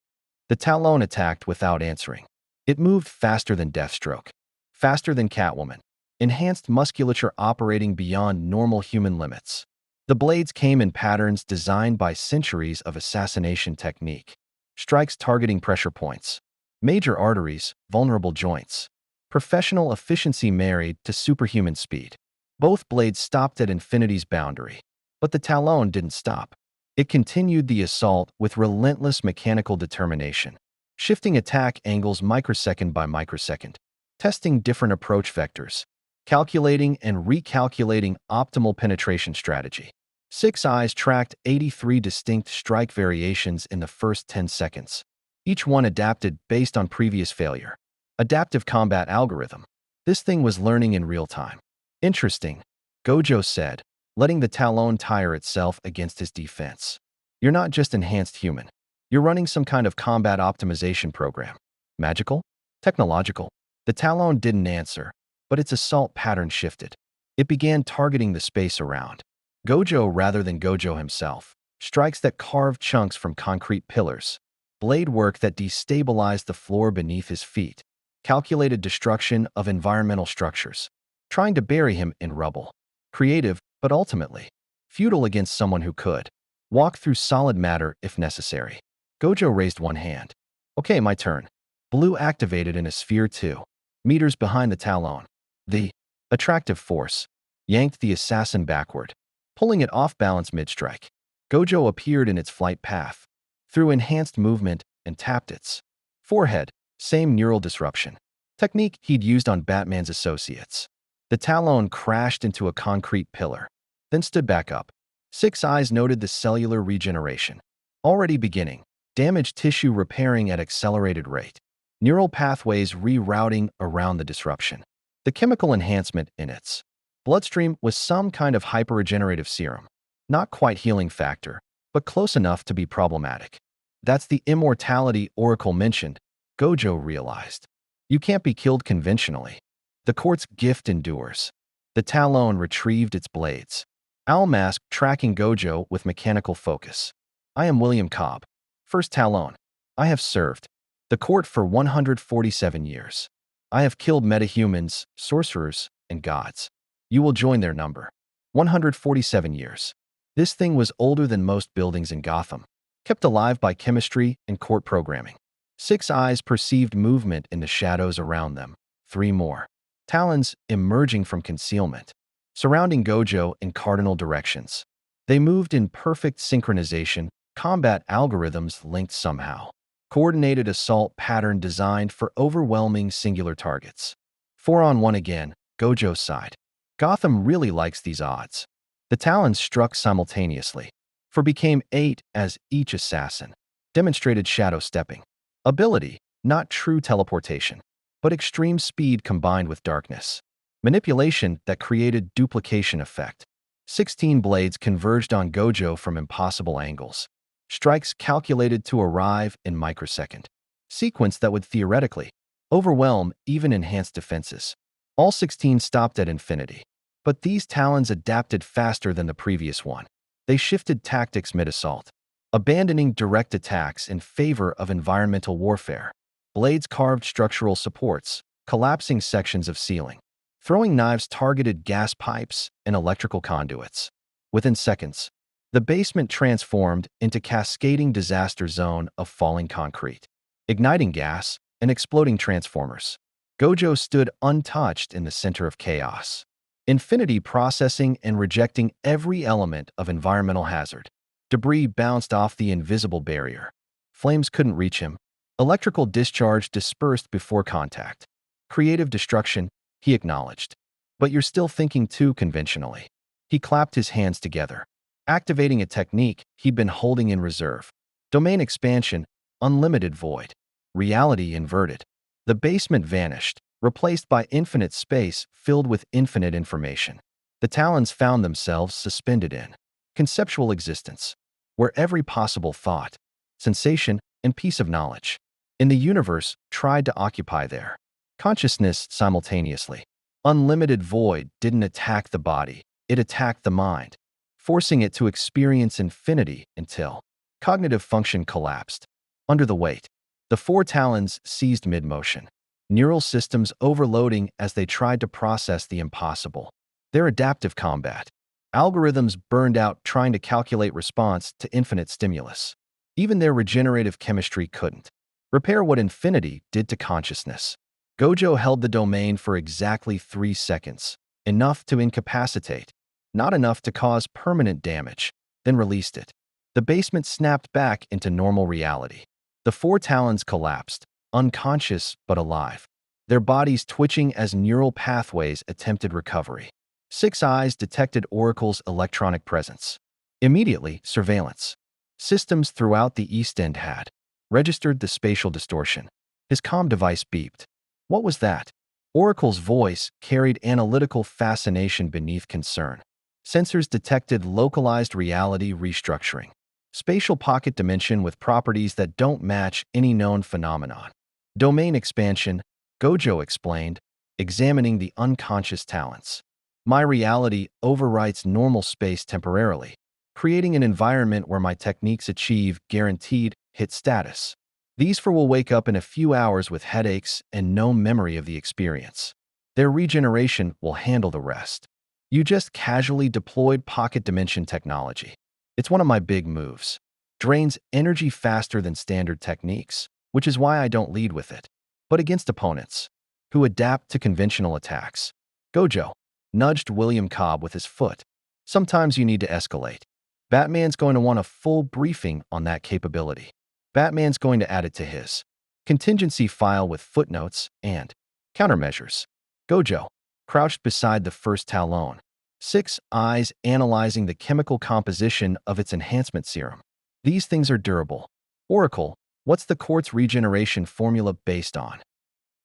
The Talon attacked without answering. It moved faster than Deathstroke, faster than Catwoman, enhanced musculature operating beyond normal human limits. The blades came in patterns designed by centuries of assassination technique. Strikes targeting pressure points, major arteries, vulnerable joints. Professional efficiency married to superhuman speed. Both blades stopped at infinity's boundary. But the Talon didn't stop. It continued the assault with relentless mechanical determination, shifting attack angles microsecond by microsecond, testing different approach vectors, calculating and recalculating optimal penetration strategy. Six Eyes tracked 83 distinct strike variations in the first 10 seconds, each one adapted based on previous failure. Adaptive combat algorithm. This thing was learning in real time. Interesting, Gojo said, letting the Talon tire itself against his defense. You're not just enhanced human. You're running some kind of combat optimization program. Magical? Technological? The Talon didn't answer, but its assault pattern shifted. It began targeting the space around. Gojo rather than Gojo himself. Strikes that carved chunks from concrete pillars. Blade work that destabilized the floor beneath his feet. Calculated destruction of environmental structures. Trying to bury him in rubble. Creative, but ultimately futile against someone who could walk through solid matter if necessary. Gojo raised one hand. Okay, my turn. Blue activated in a sphere 2 meters behind the Talon. The attractive force yanked the assassin backward, pulling it off balance mid-strike. Gojo appeared in its flight path, through enhanced movement, and tapped its forehead, same neural disruption. Technique he'd used on Batman's associates. The Talon crashed into a concrete pillar, then stood back up. Six Eyes noted the cellular regeneration. Already beginning, damaged tissue repairing at accelerated rate. Neural pathways rerouting around the disruption. The chemical enhancement in its bloodstream was some kind of hyperregenerative serum. Not quite healing factor, but close enough to be problematic. That's the immortality Oracle mentioned, Gojo realized. You can't be killed conventionally. The court's gift endures. The Talon retrieved its blades. Mask tracking Gojo with mechanical focus. I am William Cobb. First Talon. I have served the court for 147 years. I have killed metahumans, sorcerers, and gods. You will join their number. 147 years. This thing was older than most buildings in Gotham, kept alive by chemistry and court programming. Six Eyes perceived movement in the shadows around them. Three more talons emerging from concealment, surrounding Gojo in cardinal directions. They moved in perfect synchronization, combat algorithms linked somehow. Coordinated assault pattern designed for overwhelming singular targets. 4-on-1 again, Gojo sighed. Gotham really likes these odds. The talons struck simultaneously, for became 8 as each assassin demonstrated shadow stepping. Ability, not true teleportation, but extreme speed combined with darkness. Manipulation that created duplication effect. 16 blades converged on Gojo from impossible angles. Strikes calculated to arrive in microsecond. Sequence that would theoretically overwhelm even enhanced defenses. All 16 stopped at infinity. But these talons adapted faster than the previous one. They shifted tactics mid-assault, abandoning direct attacks in favor of environmental warfare. Blades carved structural supports, collapsing sections of ceiling. Throwing knives targeted gas pipes and electrical conduits. Within seconds, the basement transformed into cascading disaster zone of falling concrete, igniting gas and exploding transformers. Gojo stood untouched in the center of chaos. Infinity processing and rejecting every element of environmental hazard. Debris bounced off the invisible barrier. Flames couldn't reach him. Electrical discharge dispersed before contact. Creative destruction, he acknowledged. But you're still thinking too conventionally. He clapped his hands together, activating a technique he'd been holding in reserve. Domain expansion, unlimited void. Reality inverted. The basement vanished, replaced by infinite space filled with infinite information. The talons found themselves suspended in conceptual existence, where every possible thought, sensation, and piece of knowledge in the universe tried to occupy their consciousness simultaneously. Unlimited void didn't attack the body, it attacked the mind, forcing it to experience infinity until cognitive function collapsed. Under the weight, the four talons seized mid-motion, neural systems overloading as they tried to process the impossible. Their adaptive combat. Algorithms burned out trying to calculate response to infinite stimulus. Even their regenerative chemistry couldn't repair what infinity did to consciousness. Gojo held the domain for exactly 3 seconds, enough to incapacitate, not enough to cause permanent damage, then released it. The basement snapped back into normal reality. The four talons collapsed, unconscious but alive, their bodies twitching as neural pathways attempted recovery. Six Eyes detected Oracle's electronic presence. Immediately, surveillance systems throughout the East End had registered the spatial distortion. His comm device beeped. What was that? Oracle's voice carried analytical fascination beneath concern. Sensors detected localized reality restructuring. Spatial pocket dimension with properties that don't match any known phenomenon. Domain expansion, Gojo explained, examining the unconscious talents. My reality overwrites normal space temporarily, creating an environment where my techniques achieve guaranteed hit status. These four will wake up in a few hours with headaches and no memory of the experience. Their regeneration will handle the rest. You just casually deployed pocket dimension technology. It's one of my big moves. Drains energy faster than standard techniques, which is why I don't lead with it, but against opponents who adapt to conventional attacks. Gojo nudged William Cobb with his foot. Sometimes you need to escalate. Batman's going to want a full briefing on that capability. Batman's going to add it to his contingency file with footnotes and countermeasures. Gojo crouched beside the first Talon. 6 eyes analyzing the chemical composition of its enhancement serum. These things are durable. Oracle, what's the quartz regeneration formula based on?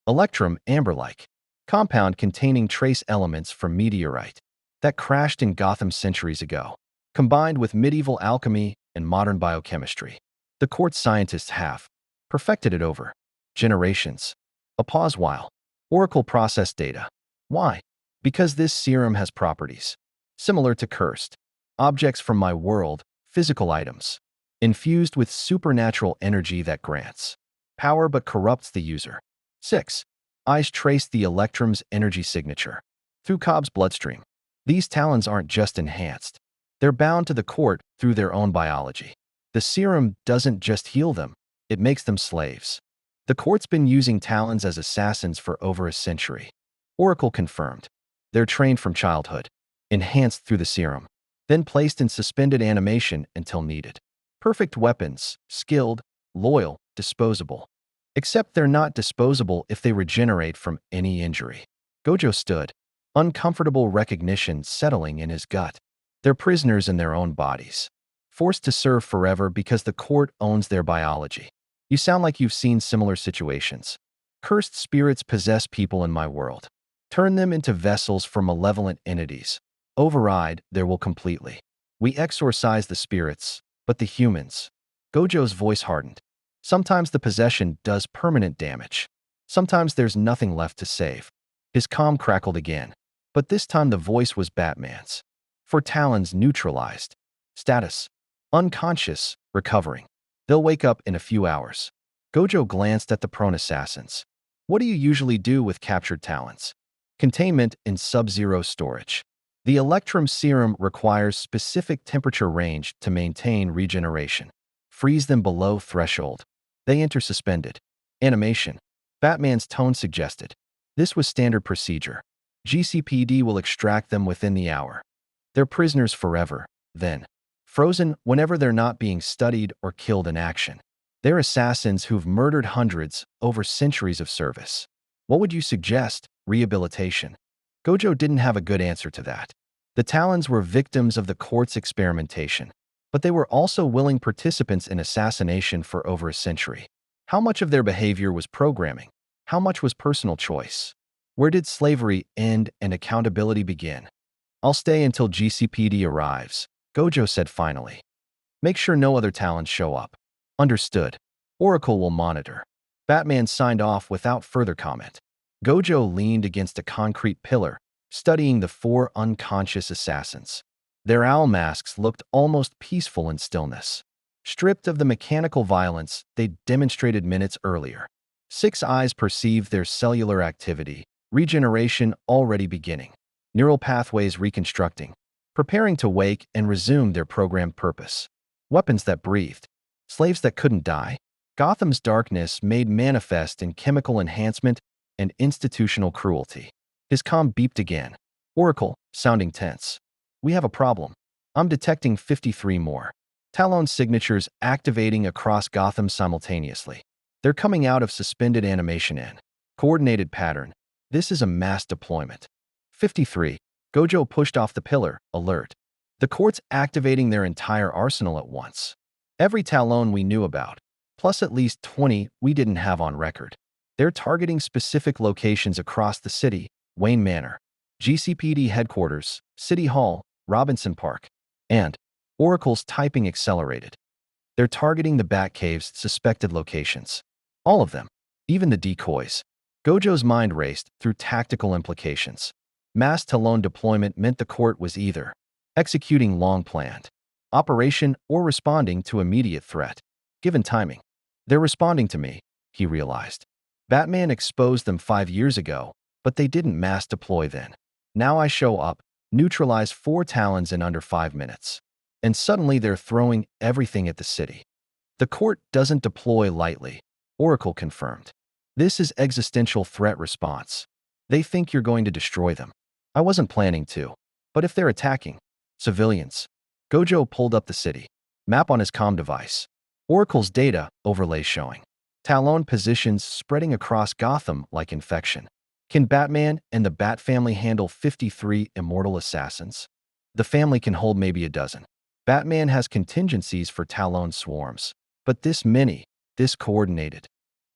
Electrum, amber-like. Compound containing trace elements from meteorite that crashed in Gotham centuries ago, combined with medieval alchemy and modern biochemistry. The quartz scientists have perfected it over generations. A pause while Oracle processed data. Why? Because this serum has properties similar to cursed objects from my world, physical items, infused with supernatural energy that grants power but corrupts the user. 6. Eyes trace the Electrum's energy signature through Cobb's bloodstream. These talons aren't just enhanced. They're bound to the court through their own biology. The serum doesn't just heal them, it makes them slaves. The court's been using talons as assassins for over a century. Oracle confirmed. They're trained from childhood, enhanced through the serum, then placed in suspended animation until needed. Perfect weapons, skilled, loyal, disposable. Except they're not disposable if they regenerate from any injury. Gojo stood, uncomfortable recognition settling in his gut. They're prisoners in their own bodies, forced to serve forever because the court owns their biology. You sound like you've seen similar situations. Cursed spirits possess people in my world. Turn them into vessels for malevolent entities. Override their will completely. We exorcise the spirits, but the humans. Gojo's voice hardened. Sometimes the possession does permanent damage. Sometimes there's nothing left to save. His calm crackled again, but this time the voice was Batman's. For talons neutralized. Status: unconscious, recovering. They'll wake up in a few hours. Gojo glanced at the prone assassins. What do you usually do with captured talons? Containment in sub-zero storage. The Electrum serum requires specific temperature range to maintain regeneration. Freeze them below threshold. They enter suspended animation. Batman's tone suggested. This was standard procedure. GCPD will extract them within the hour. They're prisoners forever, then. Frozen whenever they're not being studied or killed in action. They're assassins who've murdered hundreds over centuries of service. What would you suggest? Rehabilitation. Gojo didn't have a good answer to that. The Talons were victims of the court's experimentation, but they were also willing participants in assassination for over a century. How much of their behavior was programming? How much was personal choice? Where did slavery end and accountability begin? I'll stay until GCPD arrives, Gojo said finally. Make sure no other Talons show up. Understood. Oracle will monitor. Batman signed off without further comment. Gojo leaned against a concrete pillar, studying the 4 unconscious assassins. Their owl masks looked almost peaceful in stillness, stripped of the mechanical violence they'd demonstrated minutes earlier. 6 eyes perceived their cellular activity, regeneration already beginning, neural pathways reconstructing, preparing to wake and resume their programmed purpose. Weapons that breathed, slaves that couldn't die. Gotham's darkness made manifest in chemical enhancement and institutional cruelty. His comm beeped again. Oracle, sounding tense. We have a problem. I'm detecting 53 more Talon signatures activating across Gotham simultaneously. They're coming out of suspended animation in coordinated pattern. This is a mass deployment. 53. Gojo pushed off the pillar, alert. The court's activating their entire arsenal at once. Every Talon we knew about, plus at least 20 we didn't have on record. They're targeting specific locations across the city: Wayne Manor, GCPD headquarters, City Hall, Robinson Park, and Oracle's typing accelerated. They're targeting the Batcave's suspected locations. All of them, even the decoys. Gojo's mind raced through tactical implications. Mass Talon deployment meant the court was either executing long-planned operation or responding to immediate threat. Given timing, they're responding to me, he realized. Batman exposed them 5 years ago, but they didn't mass deploy then. Now I show up, neutralize 4 Talons in under 5 minutes. And suddenly they're throwing everything at the city. The court doesn't deploy lightly, Oracle confirmed. This is existential threat response. They think you're going to destroy them. I wasn't planning to. But if they're attacking civilians. Gojo pulled up the city map on his comm device. Oracle's data overlay showing Talon positions spreading across Gotham like infection. Can Batman and the Bat family handle 53 immortal assassins? The family can hold maybe a dozen. Batman has contingencies for Talon swarms. But this many, this coordinated.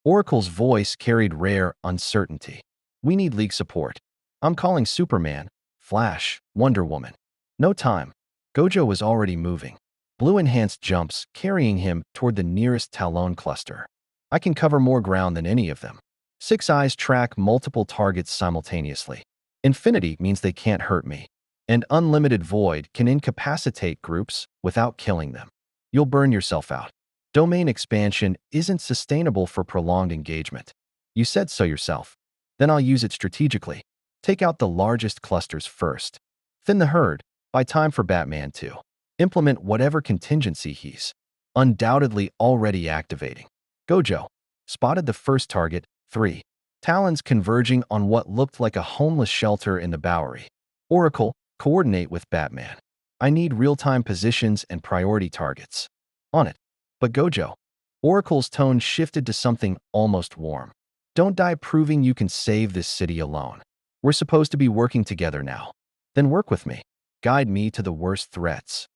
Oracle's voice carried rare uncertainty. We need League support. I'm calling Superman, Flash, Wonder Woman. No time. Gojo was already moving. Blue enhanced jumps, carrying him toward the nearest Talon cluster. I can cover more ground than any of them. Six eyes track multiple targets simultaneously. Infinity means they can't hurt me. And unlimited void can incapacitate groups without killing them. You'll burn yourself out. Domain expansion isn't sustainable for prolonged engagement. You said so yourself. Then I'll use it strategically. Take out the largest clusters first. Thin the herd. Buy time for Batman to implement whatever contingency he's undoubtedly already activating. Gojo spotted the first target, 3. Talons converging on what looked like a homeless shelter in the Bowery. Oracle, coordinate with Batman. I need real-time positions and priority targets. On it. But Gojo. Oracle's tone shifted to something almost warm. Don't die proving you can save this city alone. We're supposed to be working together now. Then work with me. Guide me to the worst threats.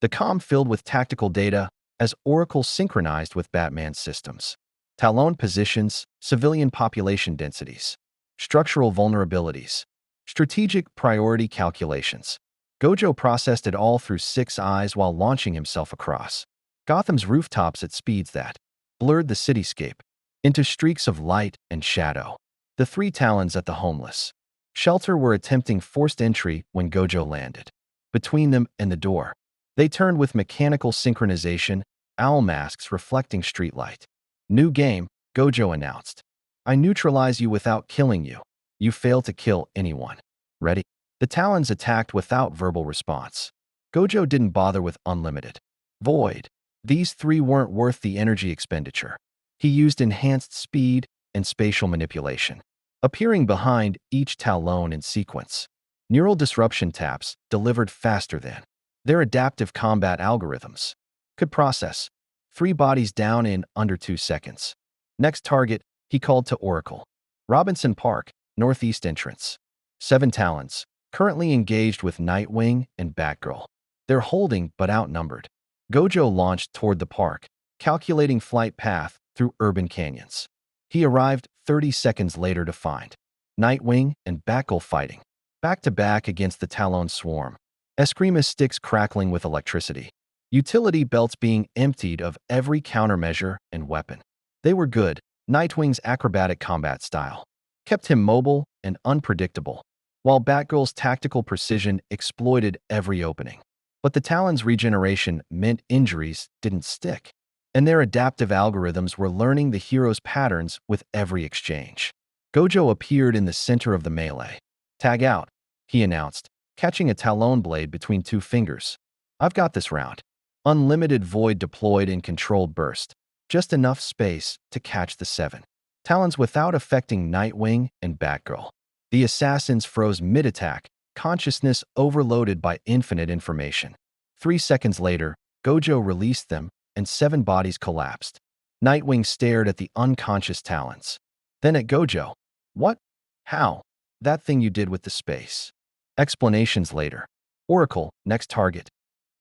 The comm filled with tactical data as Oracle synchronized with Batman's systems. Talon positions, civilian population densities, structural vulnerabilities, strategic priority calculations. Gojo processed it all through 6 eyes while launching himself across Gotham's rooftops at speeds that blurred the cityscape into streaks of light and shadow. The 3 Talons at the homeless shelter were attempting forced entry when Gojo landed. Between them and the door, they turned with mechanical synchronization, owl masks reflecting streetlight. New game, Gojo announced. I neutralize you without killing you. You fail to kill anyone. Ready? The Talons attacked without verbal response. Gojo didn't bother with unlimited void. These 3 weren't worth the energy expenditure. He used enhanced speed and spatial manipulation, appearing behind each Talon in sequence. Neural disruption taps delivered faster than their adaptive combat algorithms could process. 3 bodies down in under 2 seconds. Next target, he called to Oracle. Robinson Park, northeast entrance. 7 Talons, currently engaged with Nightwing and Batgirl. They're holding but outnumbered. Gojo launched toward the park, calculating flight path through urban canyons. He arrived 30 seconds later to find Nightwing and Batgirl fighting back-to-back against the Talon swarm. Eskrima sticks crackling with electricity. Utility belts being emptied of every countermeasure and weapon. They were good. Nightwing's acrobatic combat style kept him mobile and unpredictable, while Batgirl's tactical precision exploited every opening. But the Talon's regeneration meant injuries didn't stick, and their adaptive algorithms were learning the hero's patterns with every exchange. Gojo appeared in the center of the melee. Tag out, he announced, catching a Talon blade between 2 fingers. I've got this round. Unlimited void deployed in controlled burst, just enough space to catch the 7 Talons without affecting Nightwing and Batgirl. The assassins froze mid-attack, consciousness overloaded by infinite information. 3 seconds later, Gojo released them, and 7 bodies collapsed. Nightwing stared at the unconscious Talons. Then at Gojo. What? How? That thing you did with the space. Explanations later. Oracle, next target.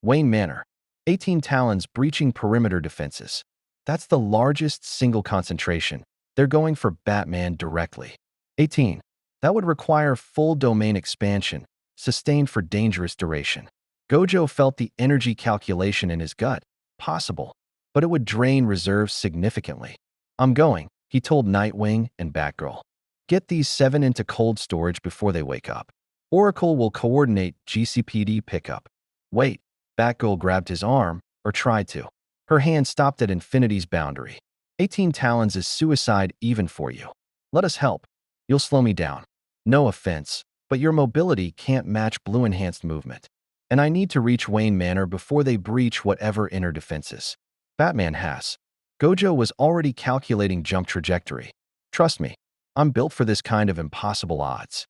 Wayne Manor. 18 Talons breaching perimeter defenses. That's the largest single concentration. They're going for Batman directly. 18. That would require full domain expansion, sustained for dangerous duration. Gojo felt the energy calculation in his gut. Possible. But it would drain reserves significantly. I'm going, he told Nightwing and Batgirl. Get these 7 into cold storage before they wake up. Oracle will coordinate GCPD pickup. Wait, Batgirl grabbed his arm, or tried to. Her hand stopped at Infinity's boundary. 18 Talons is suicide even for you. Let us help. You'll slow me down. No offense, but your mobility can't match blue-enhanced movement. And I need to reach Wayne Manor before they breach whatever inner defenses Batman has. Gojo was already calculating jump trajectory. Trust me, I'm built for this kind of impossible odds.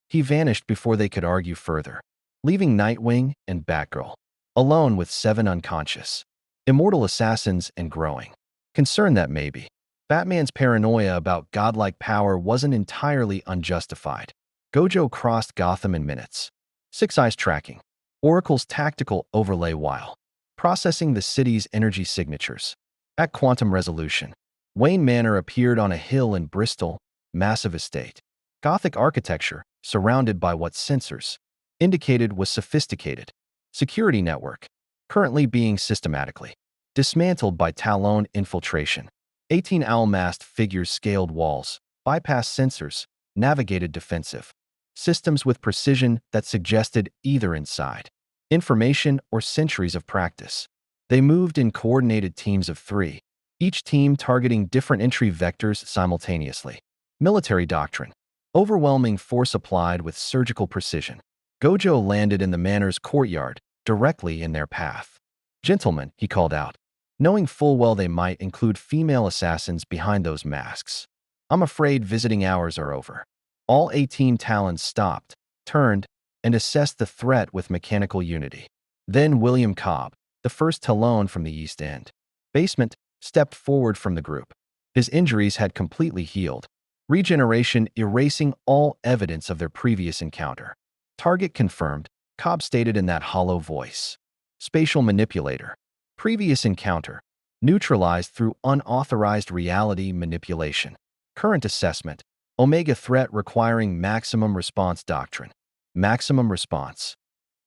He vanished before they could argue further, leaving Nightwing and Batgirl alone with 7 unconscious, immortal assassins and growing. Concerned that maybe Batman's paranoia about godlike power wasn't entirely unjustified. Gojo crossed Gotham in minutes. Six Eyes tracking. Oracle's tactical overlay while processing the city's energy signatures. At quantum resolution, Wayne Manor appeared on a hill in Bristol, massive estate. Gothic architecture, surrounded by what sensors indicated was sophisticated. Security network, currently being systematically dismantled by Talon infiltration. 18 owl-mast figures scaled walls, bypassed sensors, navigated defensive systems with precision that suggested either inside information or centuries of practice. They moved in coordinated teams of three, each team targeting different entry vectors simultaneously. Military doctrine. Overwhelming force applied with surgical precision. Gojo landed in the manor's courtyard, directly in their path. Gentlemen, he called out, knowing full well they might include female assassins behind those masks. I'm afraid visiting hours are over. All 18 Talons stopped, turned, and assessed the threat with mechanical unity. Then William Cobb, the first Talon from the East End basement, stepped forward from the group. His injuries had completely healed, regeneration erasing all evidence of their previous encounter. Target confirmed, Cobb stated in that hollow voice. Spatial manipulator. Previous encounter. Neutralized through unauthorized reality manipulation. Current assessment. Omega threat requiring maximum response doctrine. Maximum response.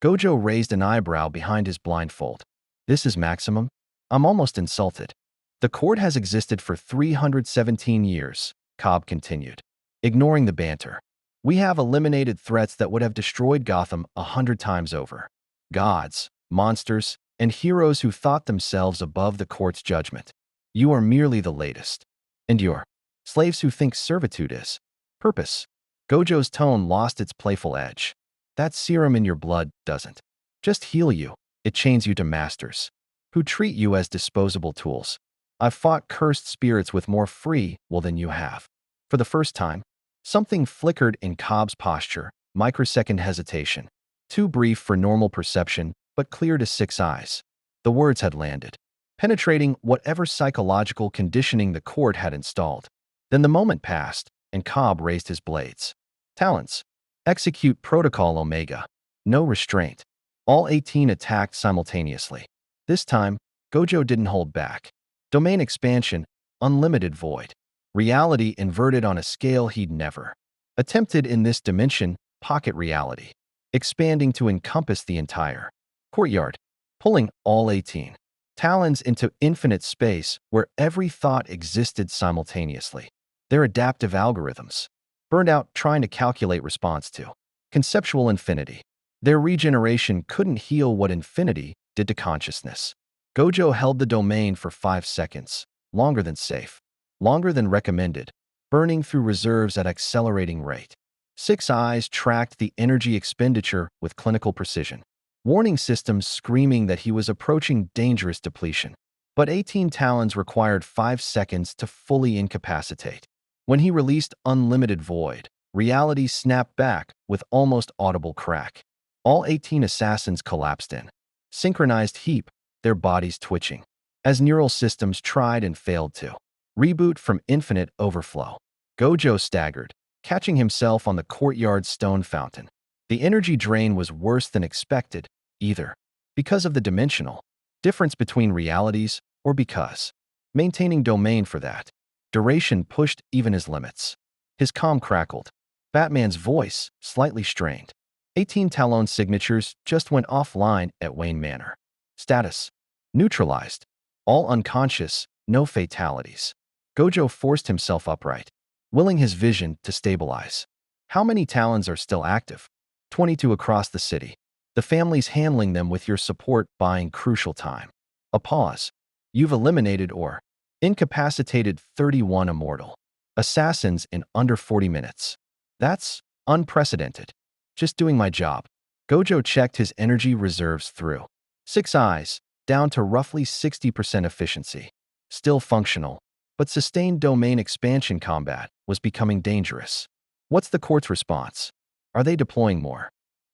Gojo raised an eyebrow behind his blindfold. This is maximum? I'm almost insulted. The court has existed for 317 years, Cobb continued, ignoring the banter. We have eliminated threats that would have destroyed Gotham 100 times over. Gods, monsters, and heroes who thought themselves above the court's judgment. You are merely the latest. And you're slaves who think servitude is purpose. Gojo's tone lost its playful edge. That serum in your blood doesn't just heal you, it chains you to masters who treat you as disposable tools. I've fought cursed spirits with more free will than you have. For the first time, something flickered in Cobb's posture, microsecond hesitation. Too brief for normal perception, but clear to Six Eyes. The words had landed, penetrating whatever psychological conditioning the court had installed. Then the moment passed, and Cobb raised his blades. Talents. Execute Protocol Omega. No restraint. All 18 attacked simultaneously. This time, Gojo didn't hold back. Domain expansion, unlimited void. Reality inverted on a scale he'd never attempted in this dimension, pocket reality. Expanding to encompass the entire courtyard, pulling all 18 Talons into infinite space where every thought existed simultaneously. Their adaptive algorithms burned out trying to calculate response to conceptual infinity. Their regeneration couldn't heal what infinity did to consciousness. Gojo held the domain for 5 seconds, longer than safe, longer than recommended, burning through reserves at accelerating rate. Six Eyes tracked the energy expenditure with clinical precision. Warning systems screaming that he was approaching dangerous depletion. But 18 Talons required 5 seconds to fully incapacitate. When he released Unlimited Void, reality snapped back with almost audible crack. All 18 assassins collapsed in synchronized heap, their bodies twitching, as neural systems tried and failed to reboot from infinite overflow. Gojo staggered, catching himself on the courtyard's stone fountain. The energy drain was worse than expected, either because of the dimensional difference between realities or because maintaining domain for that duration pushed even his limits. His comm crackled. Batman's voice, slightly strained. 18 Talon signatures just went offline at Wayne Manor. Status: neutralized. All unconscious, no fatalities. Gojo forced himself upright, willing his vision to stabilize. How many Talons are still active? 22 across the city. The families handling them with your support buying crucial time. A pause. You've eliminated or incapacitated 31 immortal assassins in under 40 minutes. That's unprecedented. Just doing my job. Gojo checked his energy reserves through Six Eyes, down to roughly 60% efficiency. Still functional, but sustained domain expansion combat was becoming dangerous. What's the court's response? Are they deploying more?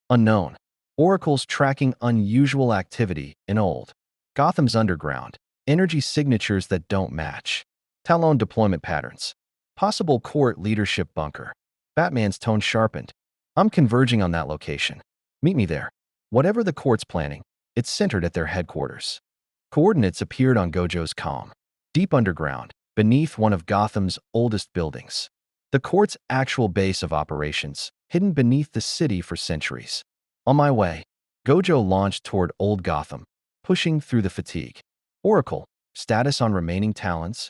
Unknown. Oracle's tracking unusual activity in old Gotham's underground, energy signatures that don't match. Talon deployment patterns. Possible court leadership bunker. Batman's tone sharpened. I'm converging on that location. Meet me there. Whatever the court's planning, it's centered at their headquarters. Coordinates appeared on Gojo's comm. Deep underground, beneath one of Gotham's oldest buildings. The court's actual base of operations, hidden beneath the city for centuries. On my way, Gojo launched toward Old Gotham, pushing through the fatigue. Oracle, status on remaining talents.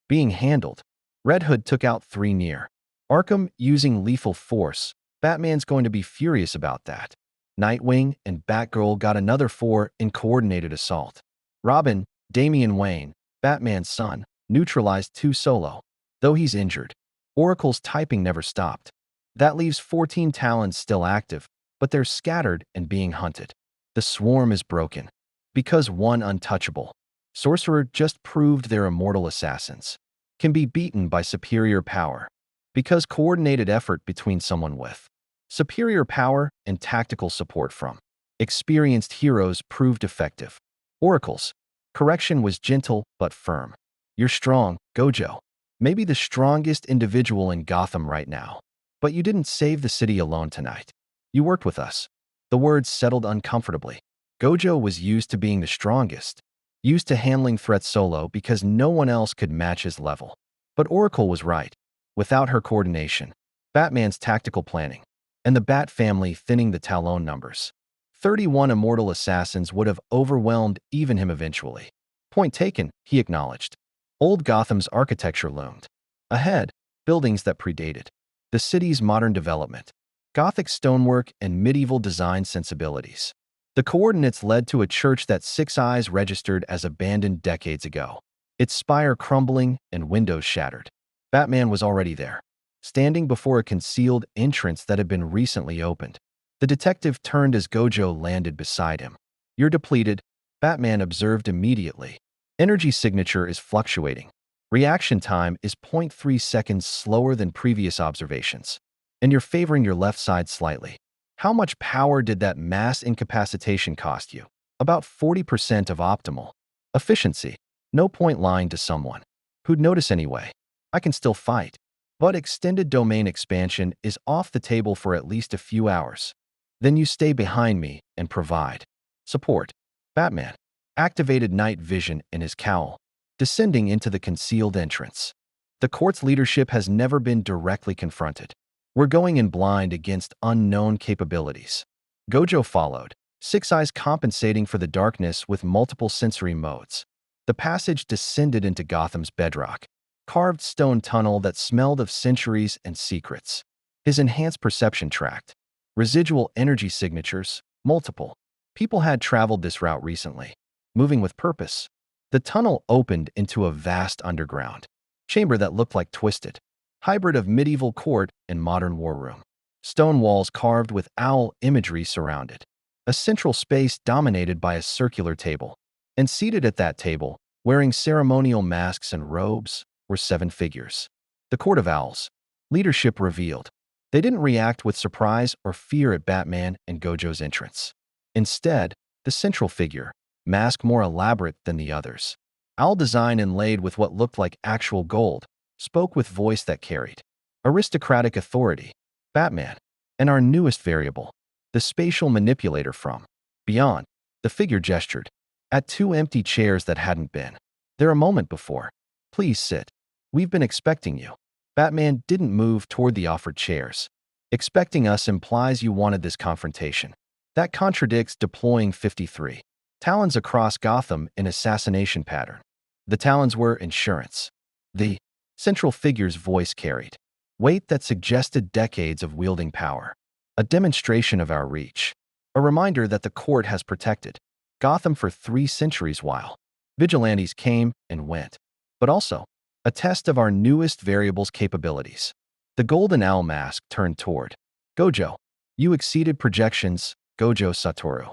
Being handled. Red Hood took out 3 near. Arkham using lethal force. Batman's going to be furious about that. Nightwing and Batgirl got another 4 in coordinated assault. Robin, Damian Wayne, Batman's son, neutralized 2 solo. Though he's injured, Oracle's typing never stopped. That leaves 14 Talons still active, but they're scattered and being hunted. The swarm is broken. Because one untouchable sorcerer just proved their immortal assassins can be beaten by superior power. Because coordinated effort between someone with superior power and tactical support from experienced heroes proved effective. Oracle's correction was gentle but firm. You're strong, Gojo. Maybe the strongest individual in Gotham right now. But you didn't save the city alone tonight. You worked with us. The words settled uncomfortably. Gojo was used to being the strongest, used to handling threats solo because no one else could match his level. But Oracle was right. Without her coordination, Batman's tactical planning, and the Bat family thinning the Talon numbers, 31 immortal assassins would have overwhelmed even him eventually. Point taken, he acknowledged. Old Gotham's architecture loomed. Ahead, buildings that predated the city's modern development, Gothic stonework and medieval design sensibilities. The coordinates led to a church that Six Eyes registered as abandoned decades ago, its spire crumbling and windows shattered. Batman was already there, standing before a concealed entrance that had been recently opened. The detective turned as Gojo landed beside him. You're depleted, Batman observed immediately. Energy signature is fluctuating. Reaction time is 0.3 seconds slower than previous observations. And you're favoring your left side slightly. How much power did that mass incapacitation cost you? About 40% of optimal efficiency. No point lying to someone who'd notice anyway. I can still fight. But extended domain expansion is off the table for at least a few hours. Then you stay behind me and provide support. Batman activated night vision in his cowl, descending into the concealed entrance. The court's leadership has never been directly confronted. We're going in blind against unknown capabilities. Gojo followed, Six Eyes compensating for the darkness with multiple sensory modes. The passage descended into Gotham's bedrock, carved stone tunnel that smelled of centuries and secrets. His enhanced perception tracked residual energy signatures, multiple. People had traveled this route recently, moving with purpose. The tunnel opened into a vast underground chamber that looked like twisted hybrid of medieval court and modern war room. Stone walls carved with owl imagery surrounded. A central space dominated by a circular table. And seated at that table, wearing ceremonial masks and robes, were 7 figures. The Court of Owls. Leadership revealed. They didn't react with surprise or fear at Batman and Gojo's entrance. Instead, the central figure, mask more elaborate than the others, owl design inlaid with what looked like actual gold, spoke with voice that carried aristocratic authority. Batman, and our newest variable, the spatial manipulator from beyond. The figure gestured at 2 empty chairs that hadn't been there a moment before. Please sit. We've been expecting you. Batman didn't move toward the offered chairs. Expecting us implies you wanted this confrontation. That contradicts deploying 53 Talons across Gotham in assassination pattern. The Talons were insurance. The central figure's voice carried weight that suggested decades of wielding power. A demonstration of our reach. A reminder that the court has protected Gotham for 3 centuries while vigilantes came and went. But also, a test of our newest variable's capabilities. The golden owl mask turned toward Gojo. You exceeded projections, Gojo Satoru.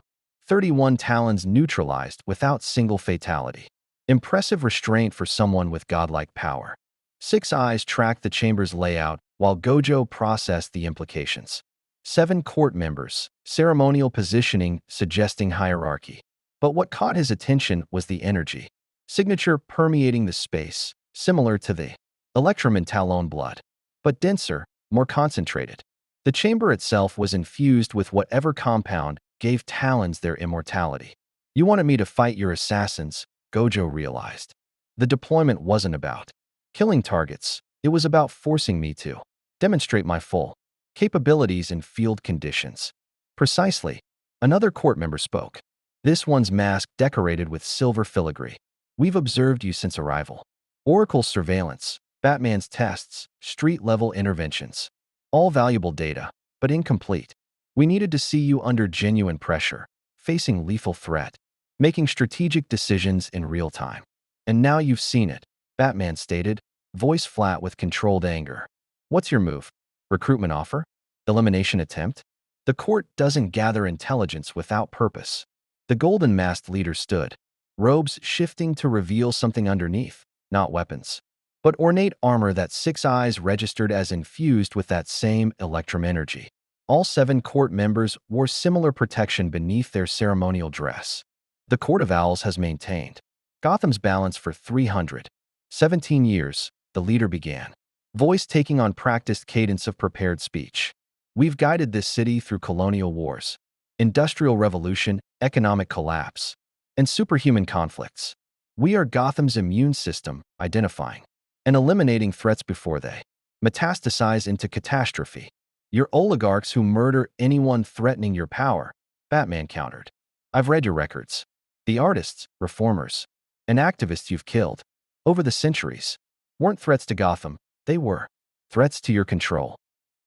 31 Talons neutralized without single fatality. Impressive restraint for someone with godlike power. Six Eyes tracked the chamber's layout while Gojo processed the implications. 7 court members, ceremonial positioning suggesting hierarchy. But what caught his attention was the energy signature permeating the space, similar to the electrum in Talon blood, but denser, more concentrated. The chamber itself was infused with whatever compound gave Talons their immortality. You wanted me to fight your assassins, Gojo realized. The deployment wasn't about killing targets, it was about forcing me to demonstrate my full capabilities in field conditions. Precisely. Another court member spoke. This one's mask decorated with silver filigree. We've observed you since arrival. Oracle's surveillance, Batman's tests, street-level interventions. All valuable data, but incomplete. We needed to see you under genuine pressure, facing lethal threat, making strategic decisions in real time. And now you've seen it, Batman stated, voice flat with controlled anger. What's your move? Recruitment offer? Elimination attempt? The court doesn't gather intelligence without purpose. The golden-masked leader stood, robes shifting to reveal something underneath, not weapons, but ornate armor that Six Eyes registered as infused with that same electrum energy. All 7 court members wore similar protection beneath their ceremonial dress. The Court of Owls has maintained Gotham's balance for 317 years, the leader began, voice taking on practiced cadence of prepared speech. We've guided this city through colonial wars, industrial revolution, economic collapse, and superhuman conflicts. We are Gotham's immune system, identifying and eliminating threats before they metastasize into catastrophe. You're oligarchs who murder anyone threatening your power, Batman countered. I've read your records. The artists, reformers, and activists you've killed over the centuries weren't threats to Gotham, they were threats to your control.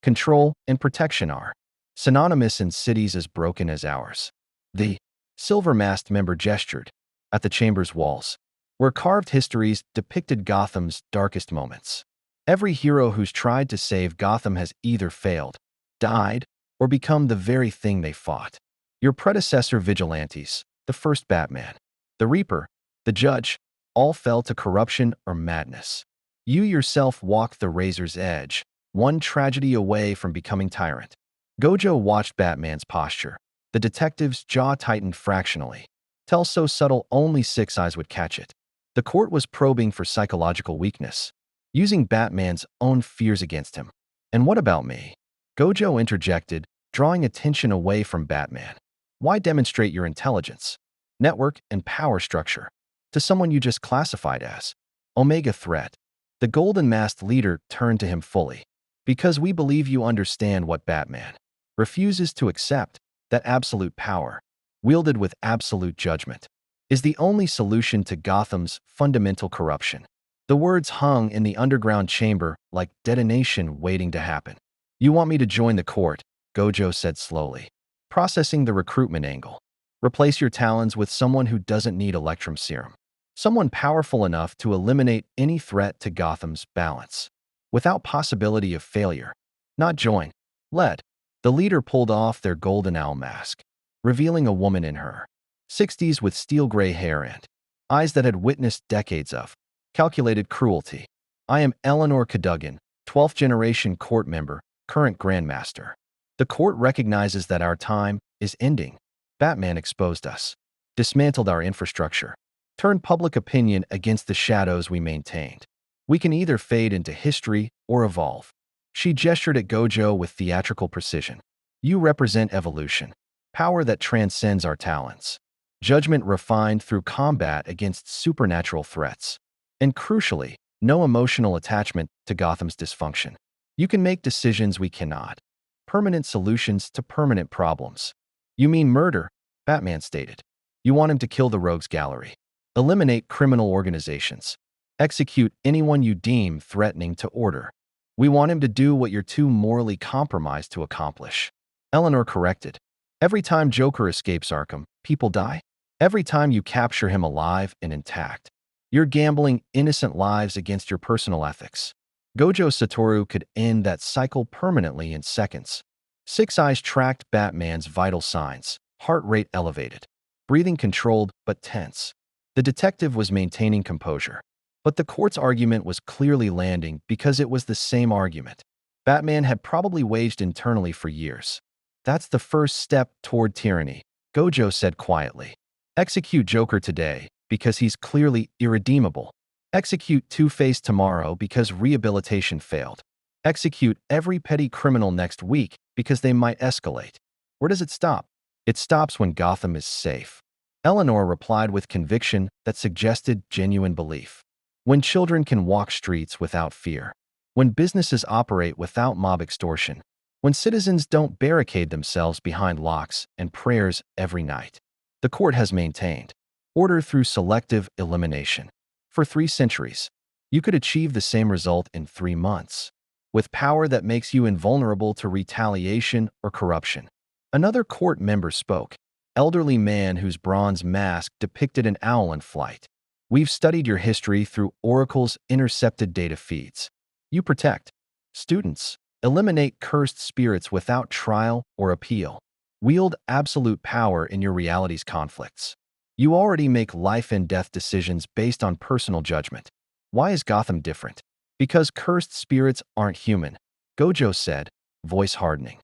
Control and protection are synonymous in cities as broken as ours. The silver-masked member gestured at the chamber's walls, where carved histories depicted Gotham's darkest moments. Every hero who's tried to save Gotham has either failed, died, or become the very thing they fought. Your predecessor vigilantes, the first Batman, the Reaper, the Judge, all fell to corruption or madness. You yourself walked the razor's edge, one tragedy away from becoming tyrant. Gojo watched Batman's posture. The detective's jaw tightened fractionally. Tell so subtle only Six Eyes would catch it. The court was probing for psychological weakness, using Batman's own fears against him. And what about me? Gojo interjected, drawing attention away from Batman. Why demonstrate your intelligence, network, and power structure to someone you just classified as Omega threat? The golden-masked leader turned to him fully. Because we believe you understand what Batman refuses to accept, that absolute power, wielded with absolute judgment, is the only solution to Gotham's fundamental corruption. The words hung in the underground chamber like detonation waiting to happen. You want me to join the court, Gojo said slowly, processing the recruitment angle. Replace your talons with someone who doesn't need electrum serum. Someone powerful enough to eliminate any threat to Gotham's balance, without possibility of failure. Not join. Lead. The leader pulled off their golden owl mask, revealing a woman in her 60s with steel-gray hair and eyes that had witnessed decades of calculated cruelty. I am Eleanor Cadogan, 12th generation court member, current grandmaster. The court recognizes that our time is ending. Batman exposed us, dismantled our infrastructure, turned public opinion against the shadows we maintained. We can either fade into history or evolve. She gestured at Gojo with theatrical precision. You represent evolution, power that transcends our talents, judgment refined through combat against supernatural threats, and crucially, no emotional attachment to Gotham's dysfunction. You can make decisions we cannot, permanent solutions to permanent problems. You mean murder, Batman stated. You want him to kill the rogues gallery, eliminate criminal organizations, execute anyone you deem threatening to order. We want him to do what you're too morally compromised to accomplish. Eleanor corrected. Every time Joker escapes Arkham, people die. Every time you capture him alive and intact, you're gambling innocent lives against your personal ethics. Gojo Satoru could end that cycle permanently in seconds. Six Eyes tracked Batman's vital signs, heart rate elevated, breathing controlled but tense. The detective was maintaining composure. But the court's argument was clearly landing because it was the same argument Batman had probably waged internally for years. That's the first step toward tyranny, Gojo said quietly. Execute Joker today because he's clearly irredeemable. Execute Two-Face tomorrow because rehabilitation failed. Execute every petty criminal next week because they might escalate. Where does it stop? It stops when Gotham is safe. Eleanor replied with conviction that suggested genuine belief. When children can walk streets without fear. When businesses operate without mob extortion. When citizens don't barricade themselves behind locks and prayers every night. The court has maintained order through selective elimination. For 3 centuries, you could achieve the same result in 3 months, with power that makes you invulnerable to retaliation or corruption. Another court member spoke, elderly man whose bronze mask depicted an owl in flight. We've studied your history through Oracle's intercepted data feeds. You protect students, eliminate cursed spirits without trial or appeal, wield absolute power in your reality's conflicts. You already make life and death decisions based on personal judgment. Why is Gotham different? Because cursed spirits aren't human, Gojo said, voice hardening.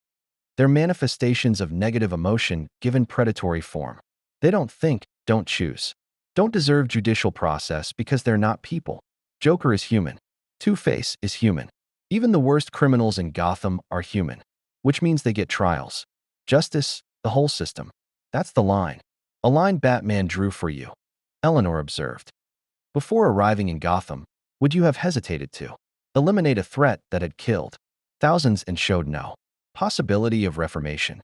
They're manifestations of negative emotion given predatory form. They don't think, don't choose, don't deserve judicial process because they're not people. Joker is human. Two-Face is human. Even the worst criminals in Gotham are human, which means they get trials. Justice, the whole system. That's the line. A line Batman drew for you, Eleanor observed. Before arriving in Gotham, would you have hesitated to eliminate a threat that had killed thousands and showed no possibility of reformation?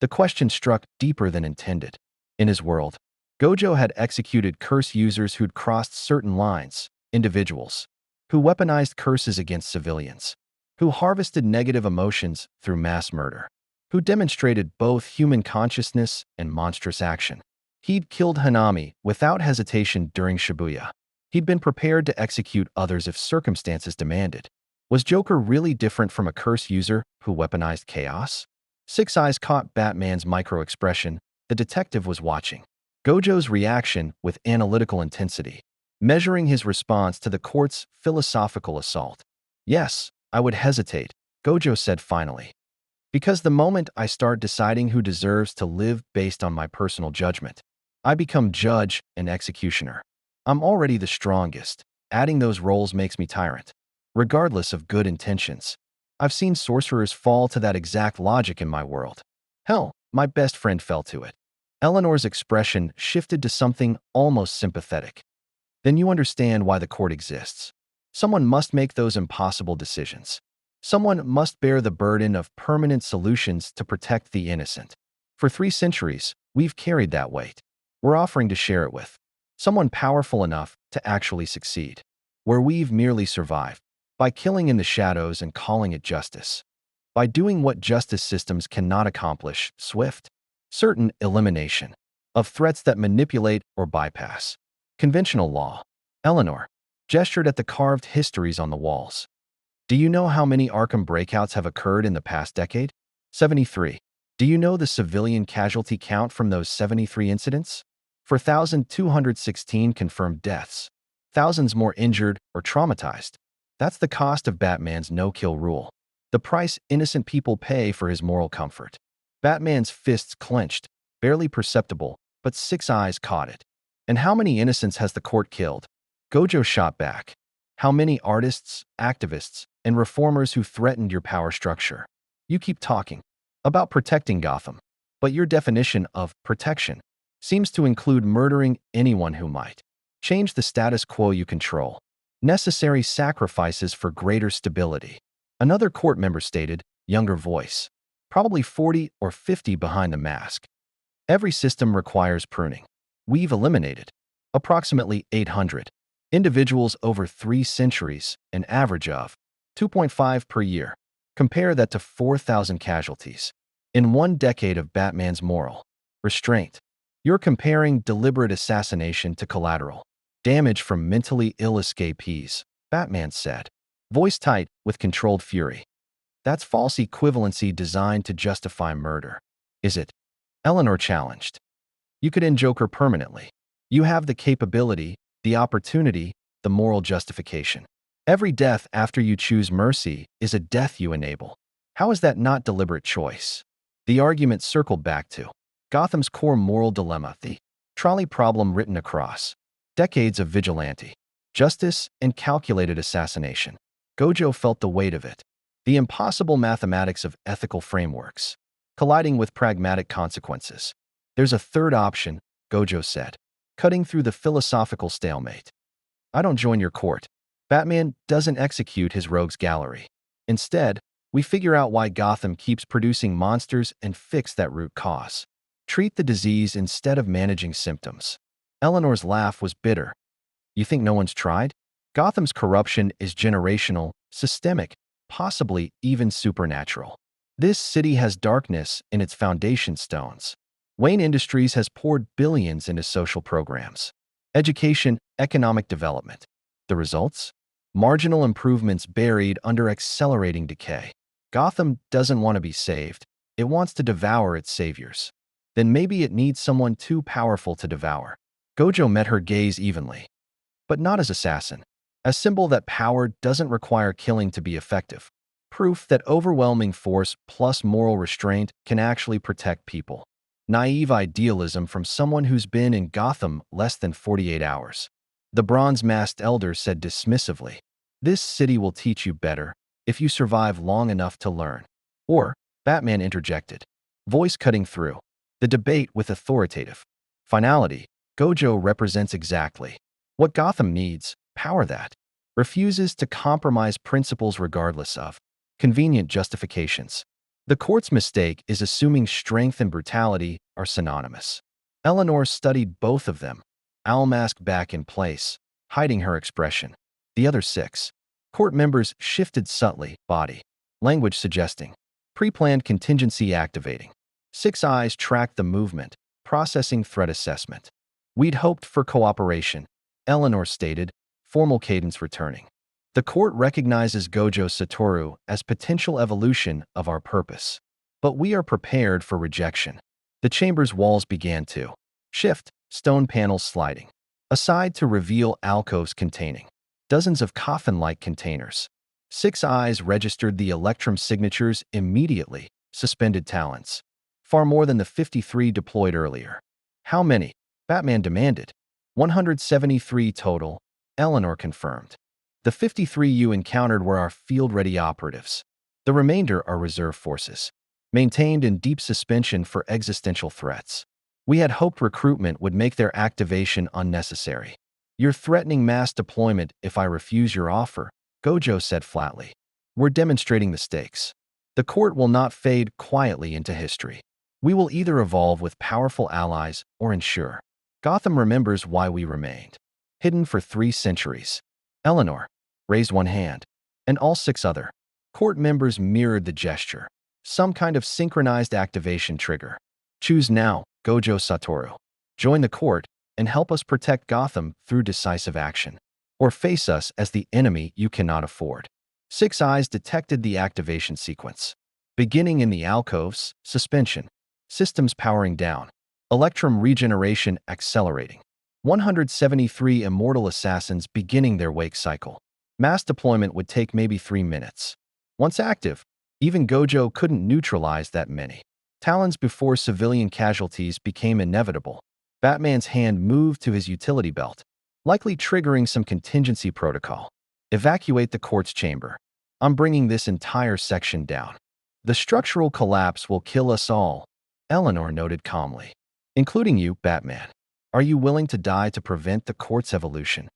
The question struck deeper than intended. In his world, Gojo had executed curse users who'd crossed certain lines, individuals who weaponized curses against civilians, who harvested negative emotions through mass murder, who demonstrated both human consciousness and monstrous action. He'd killed Hanami without hesitation during Shibuya. He'd been prepared to execute others if circumstances demanded. Was Joker really different from a curse user who weaponized chaos? Six Eyes caught Batman's micro-expression. The detective was watching Gojo's reaction with analytical intensity, measuring his response to the court's philosophical assault. Yes, I would hesitate, Gojo said finally. Because the moment I start deciding who deserves to live based on my personal judgment, I become judge and executioner. I'm already the strongest. Adding those roles makes me tyrant. Regardless of good intentions, I've seen sorcerers fall to that exact logic in my world. Hell, my best friend fell to it. Eleanor's expression shifted to something almost sympathetic. Then you understand why the court exists. Someone must make those impossible decisions. Someone must bear the burden of permanent solutions to protect the innocent. For 3 centuries, we've carried that weight. We're offering to share it with someone powerful enough to actually succeed, where we've merely survived, by killing in the shadows and calling it justice, by doing what justice systems cannot accomplish, swift, certain elimination of threats that manipulate or bypass conventional law. Eleanor gestured at the carved histories on the walls. Do you know how many Arkham breakouts have occurred in the past decade? 73. Do you know the civilian casualty count from those 73 incidents? 4,216 confirmed deaths. Thousands more injured or traumatized. That's the cost of Batman's no-kill rule. The price innocent people pay for his moral comfort. Batman's fists clenched, barely perceptible, but Six Eyes caught it. And how many innocents has the court killed? Gojo shot back. How many artists, activists, and reformers who threatened your power structure? You keep talking about protecting Gotham, but your definition of protection seems to include murdering anyone who might change the status quo you control. Necessary sacrifices for greater stability. Another court member stated, younger voice, probably 40 or 50 behind the mask. Every system requires pruning. We've eliminated approximately 800 individuals over 3 centuries, an average of 2.5 per year. Compare that to 4,000 casualties in 1 decade of Batman's moral restraint. You're comparing deliberate assassination to collateral damage from mentally ill escapees, Batman said, voice tight with controlled fury. That's false equivalency designed to justify murder. Is it? Eleanor challenged. You could end Joker permanently. You have the capability, the opportunity, the moral justification. Every death after you choose mercy is a death you enable. How is that not deliberate choice? The argument circled back to Gotham's core moral dilemma, the trolley problem written across decades of vigilante Justice and calculated assassination. Gojo felt the weight of it. The impossible mathematics of ethical frameworks, colliding with pragmatic consequences. There's a third option, Gojo said, cutting through the philosophical stalemate. I don't join your court. Batman doesn't execute his rogues gallery. Instead, we figure out why Gotham keeps producing monsters and fix that root cause. Treat the disease instead of managing symptoms. Eleanor's laugh was bitter. You think no one's tried? Gotham's corruption is generational, systemic, possibly even supernatural. This city has darkness in its foundation stones. Wayne Industries has poured billions into social programs, education, economic development. The results? Marginal improvements buried under accelerating decay. Gotham doesn't want to be saved. It wants to devour its saviors. Then maybe it needs someone too powerful to devour. Gojo met her gaze evenly. But not as assassin. A symbol that power doesn't require killing to be effective. Proof that overwhelming force plus moral restraint can actually protect people. Naive idealism from someone who's been in Gotham less than 48 hours. The bronze-masked elder said dismissively, "This city will teach you better if you survive long enough to learn." Or, Batman interjected, voice cutting through the debate with authoritative finality. Gojo represents exactly what Gotham needs, power that refuses to compromise principles regardless of convenient justifications. The court's mistake is assuming strength and brutality are synonymous. Eleanor studied both of them, owl mask back in place, hiding her expression. The other 6 court members shifted subtly, body language suggesting pre-planned contingency activating. 6 eyes tracked the movement, processing threat assessment. We'd hoped for cooperation, Eleanor stated, formal cadence returning. The court recognizes Gojo Satoru as potential evolution of our purpose. But we are prepared for rejection. The chamber's walls began to shift, stone panels sliding aside to reveal alcoves containing dozens of coffin-like containers. 6 eyes registered the Electrum signatures immediately, suspended talents. Far more than the 53 deployed earlier. How many? Batman demanded. 173 total, Eleanor confirmed. The 53 you encountered were our field-ready operatives. The remainder are reserve forces, maintained in deep suspension for existential threats. We had hoped recruitment would make their activation unnecessary. You're threatening mass deployment if I refuse your offer, Gojo said flatly. We're demonstrating the stakes. The court will not fade quietly into history. We will either evolve with powerful allies or ensure Gotham remembers why we remained hidden for 3 centuries. Eleanor raised one hand, and all 6 other court members mirrored the gesture. Some kind of synchronized activation trigger. Choose now, Gojo Satoru. Join the court and help us protect Gotham through decisive action. Or face us as the enemy you cannot afford. 6 eyes detected the activation sequence. Beginning in the alcoves, suspension. Systems powering down. Electrum regeneration accelerating. 173 immortal assassins beginning their wake cycle. Mass deployment would take maybe 3 minutes. Once active, even Gojo couldn't neutralize that many. Talons before civilian casualties became inevitable. Batman's hand moved to his utility belt, likely triggering some contingency protocol. Evacuate the court's chamber. I'm bringing this entire section down. The structural collapse will kill us all, Eleanor noted calmly. Including you, Batman. Are you willing to die to prevent the court's evolution?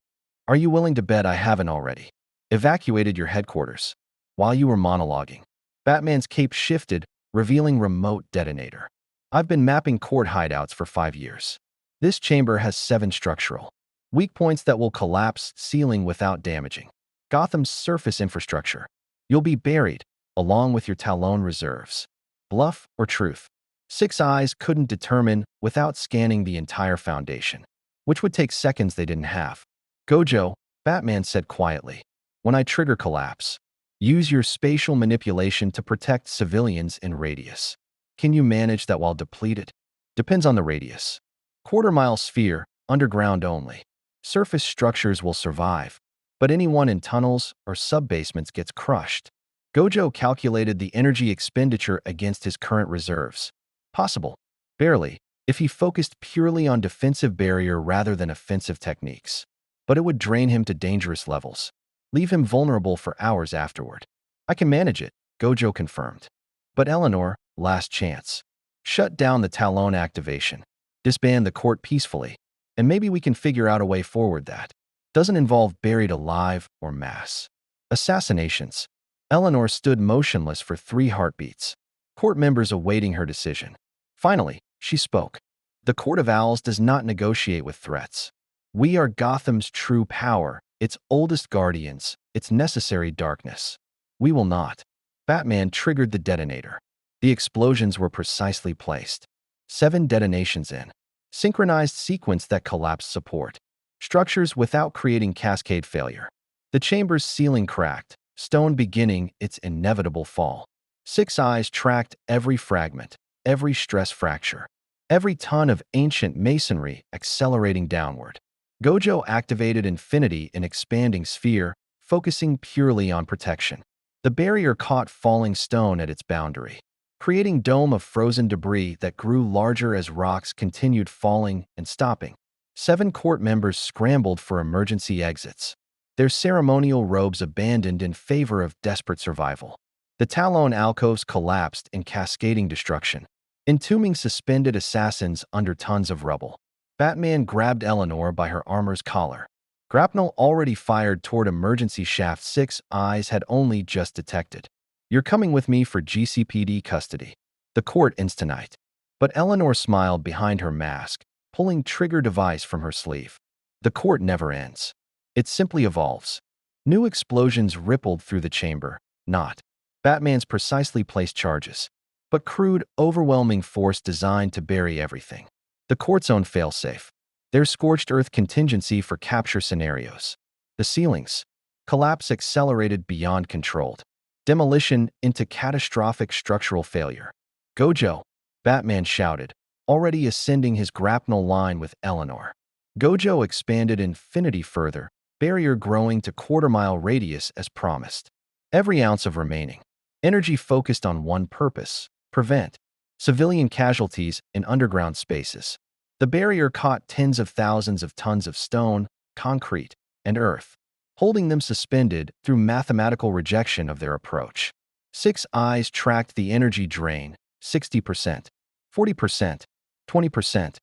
Are you willing to bet I haven't already evacuated your headquarters? While you were monologuing, Batman's cape shifted, revealing remote detonator. I've been mapping court hideouts for 5 years. This chamber has 7 structural weak points that will collapse ceiling without damaging Gotham's surface infrastructure. You'll be buried, along with your Talon reserves. Bluff or truth? 6 eyes couldn't determine without scanning the entire foundation, which would take seconds they didn't have. Gojo, Batman said quietly, when I trigger collapse, use your spatial manipulation to protect civilians in radius. Can you manage that while depleted? Depends on the radius. Quarter-mile sphere, underground only. Surface structures will survive, but anyone in tunnels or sub-basements gets crushed. Gojo calculated the energy expenditure against his current reserves. Possible, barely, if he focused purely on defensive barrier rather than offensive techniques. but it would drain him to dangerous levels, leave him vulnerable for hours afterward. I can manage it, Gojo confirmed. But Eleanor, last chance. Shut down the Talon activation. Disband the court peacefully, and maybe we can figure out a way forward that doesn't involve buried alive or mass assassinations. Eleanor stood motionless for 3 heartbeats, court members awaiting her decision. Finally, she spoke. The Court of Owls does not negotiate with threats. We are Gotham's true power, its oldest guardians, its necessary darkness. We will not. Batman triggered the detonator. The explosions were precisely placed. 7 detonations in. Synchronized sequence that collapsed support. Structures without creating cascade failure. The chamber's ceiling cracked, stone beginning its inevitable fall. 6 eyes tracked every fragment, every stress fracture, every ton of ancient masonry accelerating downward. Gojo activated Infinity in expanding sphere, focusing purely on protection. The barrier caught falling stone at its boundary, creating dome of frozen debris that grew larger as rocks continued falling and stopping. 7 court members scrambled for emergency exits, their ceremonial robes abandoned in favor of desperate survival. The Talon alcoves collapsed in cascading destruction, entombing suspended assassins under tons of rubble. Batman grabbed Eleanor by her armor's collar. Grapnel already fired toward emergency shaft 6 eyes had only just detected. You're coming with me for GCPD custody. The court instanite. But Eleanor smiled behind her mask, pulling trigger device from her sleeve. The court never ends. It simply evolves. New explosions rippled through the chamber, not Batman's precisely placed charges, but crude, overwhelming force designed to bury everything. The court's own failsafe. Their scorched earth contingency for capture scenarios. The ceilings. Collapse accelerated beyond controlled. Demolition into catastrophic structural failure. Gojo, Batman shouted, already ascending his grapnel line with Eleanor. Gojo expanded Infinity further, barrier growing to quarter-mile radius as promised. Every ounce of remaining energy focused on one purpose: prevent civilian casualties in underground spaces. The barrier caught tens of thousands of tons of stone, concrete, and earth, holding them suspended through mathematical rejection of their approach. 6 eyes tracked the energy drain: 60%, 40%, 20%,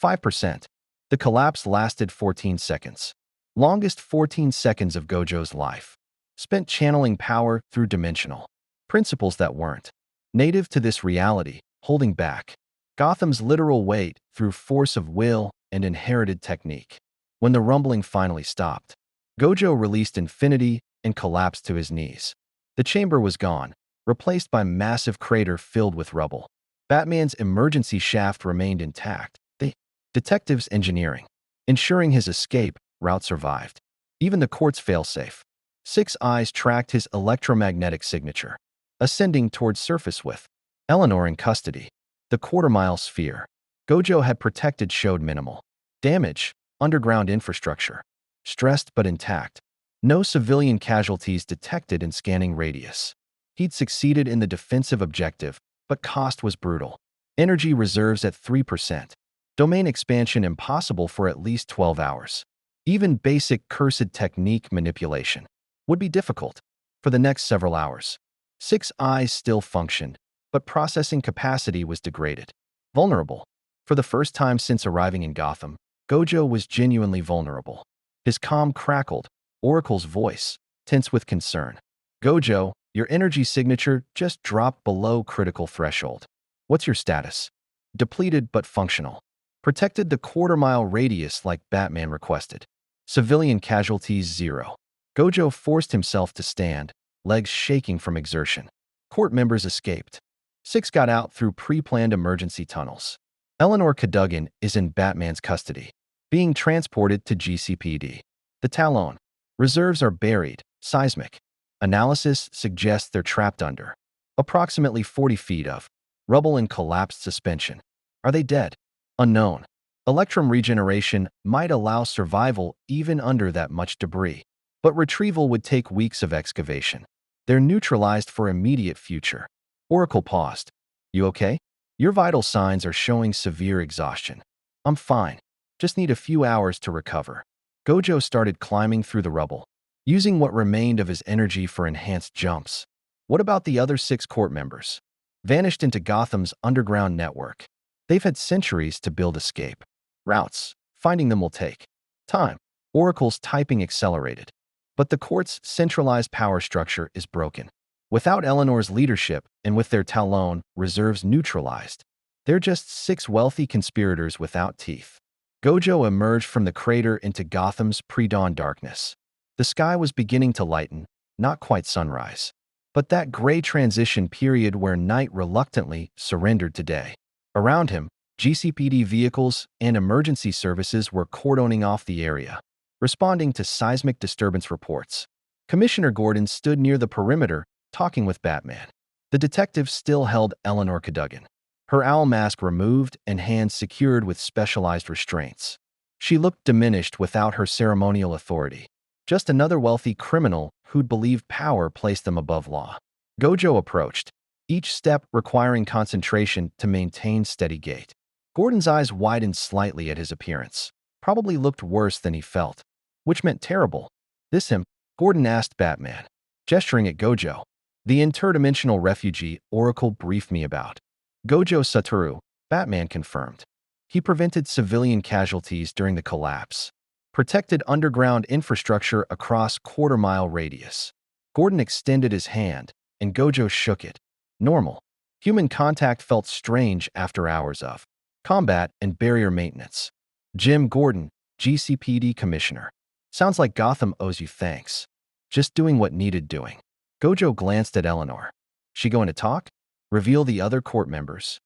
5%. The collapse lasted 14 seconds. Longest 14 seconds of Gojo's life. Spent channeling power through dimensional principles that weren't native to this reality, holding back Gotham's literal weight through force of will and inherited technique. When the rumbling finally stopped, Gojo released Infinity and collapsed to his knees. The chamber was gone, replaced by massive crater filled with rubble. Batman's emergency shaft remained intact. The detective's engineering, ensuring his escape route survived. Even the court's failsafe. 6 eyes tracked his electromagnetic signature, ascending towards surface with Eleanor in custody. The quarter-mile sphere Gojo had protected showed minimal damage. Underground infrastructure stressed but intact. No civilian casualties detected in scanning radius. He'd succeeded in the defensive objective, but cost was brutal. Energy reserves at 3%. Domain expansion impossible for at least 12 hours. Even basic cursed technique manipulation would be difficult for the next several hours. 6 eyes still functioned, but processing capacity was degraded. Vulnerable. For the first time since arriving in Gotham, Gojo was genuinely vulnerable. His calm crackled, Oracle's voice, tense with concern. Gojo, your energy signature just dropped below critical threshold. What's your status? Depleted but functional. Protected the quarter-mile radius like Batman requested. Civilian casualties 0. Gojo forced himself to stand, legs shaking from exertion. Court members escaped. 6 got out through pre-planned emergency tunnels. Eleanor Cadogan is in Batman's custody, being transported to GCPD. The Talon reserves are buried. Seismic analysis suggests they're trapped under approximately 40 feet of rubble and collapsed suspension. Are they dead? Unknown. Electrum regeneration might allow survival even under that much debris, but retrieval would take weeks of excavation. They're neutralized for immediate future. Oracle paused. You okay? Your vital signs are showing severe exhaustion. I'm fine. Just need a few hours to recover. Gojo started climbing through the rubble, using what remained of his energy for enhanced jumps. What about the other 6 court members? Vanished into Gotham's underground network. They've had centuries to build escape routes. Finding them will take time. Oracle's typing accelerated. But the court's centralized power structure is broken. Without Eleanor's leadership and with their Talon reserves neutralized, they're just 6 wealthy conspirators without teeth. Gojo emerged from the crater into Gotham's pre-dawn darkness. The sky was beginning to lighten, not quite sunrise, but that gray transition period where night reluctantly surrendered to day. Around him, GCPD vehicles and emergency services were cordoning off the area, responding to seismic disturbance reports. Commissioner Gordon stood near the perimeter, talking with Batman. The detective still held Eleanor Cadogan, her owl mask removed and hands secured with specialized restraints. She looked diminished without her ceremonial authority. Just another wealthy criminal who'd believed power placed them above law. Gojo approached, each step requiring concentration to maintain steady gait. Gordon's eyes widened slightly at his appearance. Probably looked worse than he felt, which meant terrible. "This him?" Gordon asked Batman, gesturing at Gojo. "The interdimensional refugee Oracle briefed me about." Gojo Satoru, Batman confirmed. He prevented civilian casualties during the collapse. Protected underground infrastructure across quarter-mile radius. Gordon extended his hand, and Gojo shook it. Normal. Human contact felt strange after hours of combat and barrier maintenance. "Jim Gordon, GCPD Commissioner. Sounds like Gotham owes you thanks. Just doing what needed doing." Gojo glanced at Eleanor. "She going to talk? Reveal the other court members?"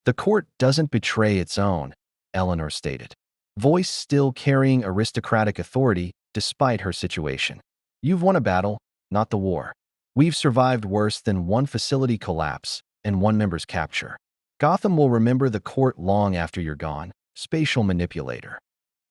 "The court doesn't betray its own," Eleanor stated, voice still carrying aristocratic authority despite her situation. "You've won a battle, not the war. We've survived worse than one facility collapse and one member's capture. Gotham will remember the court long after you're gone, spatial manipulator."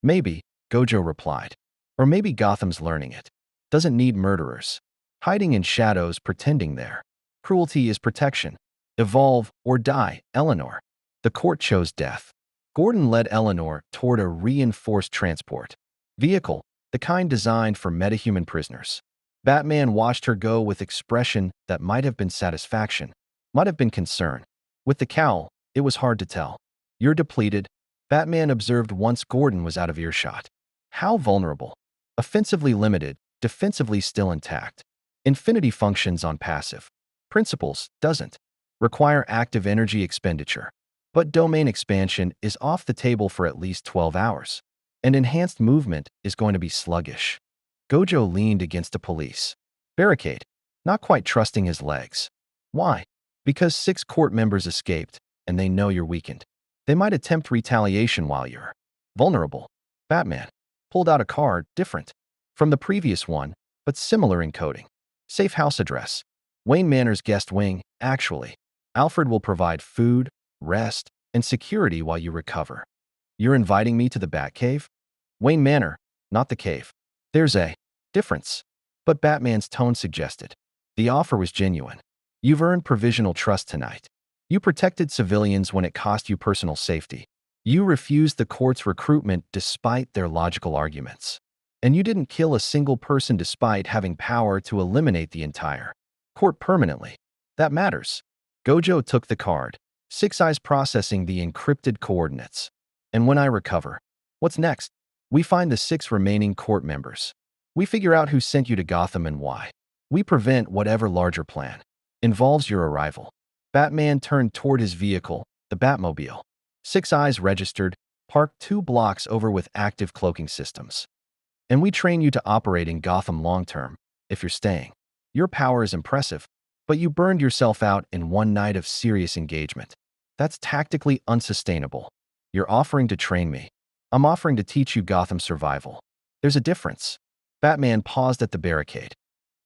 "Maybe," Gojo replied. "Or maybe Gotham's learning it. Doesn't need murderers. Hiding in shadows, pretending there. Cruelty is protection. Evolve or die, Eleanor." The court chose death. Gordon led Eleanor toward a reinforced transport vehicle, the kind designed for metahuman prisoners. Batman watched her go with expression that might have been satisfaction, might have been concern. With the cowl, it was hard to tell. "You're depleted," Batman observed once Gordon was out of earshot. "How vulnerable. Offensively limited, defensively still intact. Infinity functions on passive. Principles doesn't require active energy expenditure. But domain expansion is off the table for at least 12 hours. And enhanced movement is going to be sluggish." Gojo leaned against a police barricade, not quite trusting his legs. "Why?" "Because 6 court members escaped, and they know you're weakened. They might attempt retaliation while you're vulnerable." Batman pulled out a card, different from the previous one, but similar in coding. "Safe house address. Wayne Manor's guest wing, actually. Alfred will provide food, rest, and security while you recover." "You're inviting me to the Batcave?" "Wayne Manor, not the cave. There's a difference." But Batman's tone suggested the offer was genuine. "You've earned provisional trust tonight. You protected civilians when it cost you personal safety. You refused the court's recruitment despite their logical arguments. And you didn't kill a single person despite having power to eliminate the entire court permanently. That matters." Gojo took the card, 6 eyes processing the encrypted coordinates. "And when I recover, what's next?" "We find the 6 remaining court members. We figure out who sent you to Gotham and why. We prevent whatever larger plan involves your arrival." Batman turned toward his vehicle, the Batmobile. 6 eyes registered, parked 2 blocks over with active cloaking systems. "And we train you to operate in Gotham long-term, if you're staying. Your power is impressive, but you burned yourself out in one night of serious engagement. That's tactically unsustainable. You're offering to train me. I'm offering to teach you Gotham survival. There's a difference." Batman paused at the barricade.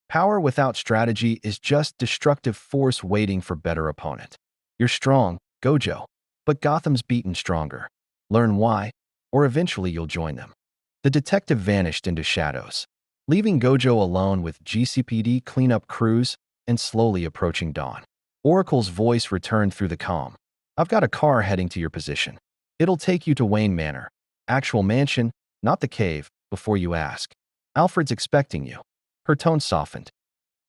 "Power without strategy is just destructive force waiting for better opponent. You're strong, Gojo, but Gotham's beaten stronger. Learn why, or eventually you'll join them." The detective vanished into shadows, leaving Gojo alone with GCPD cleanup crews and slowly approaching dawn. Oracle's voice returned through the calm. "I've got a car heading to your position. It'll take you to Wayne Manor. Actual mansion, not the cave, before you ask. Alfred's expecting you. Her tone softened.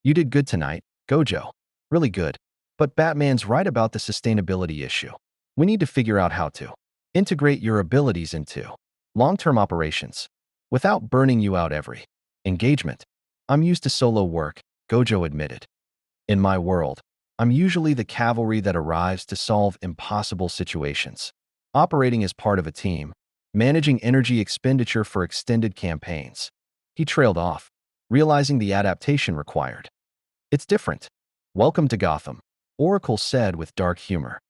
You did good tonight, Gojo. Really good. But Batman's right about the sustainability issue. We need to figure out how to integrate your abilities into long-term operations without burning you out every engagement. I'm used to solo work, Gojo admitted. In my world, I'm usually the cavalry that arrives to solve impossible situations. Operating as part of a team, managing energy expenditure for extended campaigns. He trailed off, realizing the adaptation required. It's different. Welcome to Gotham, Oracle said with dark humor,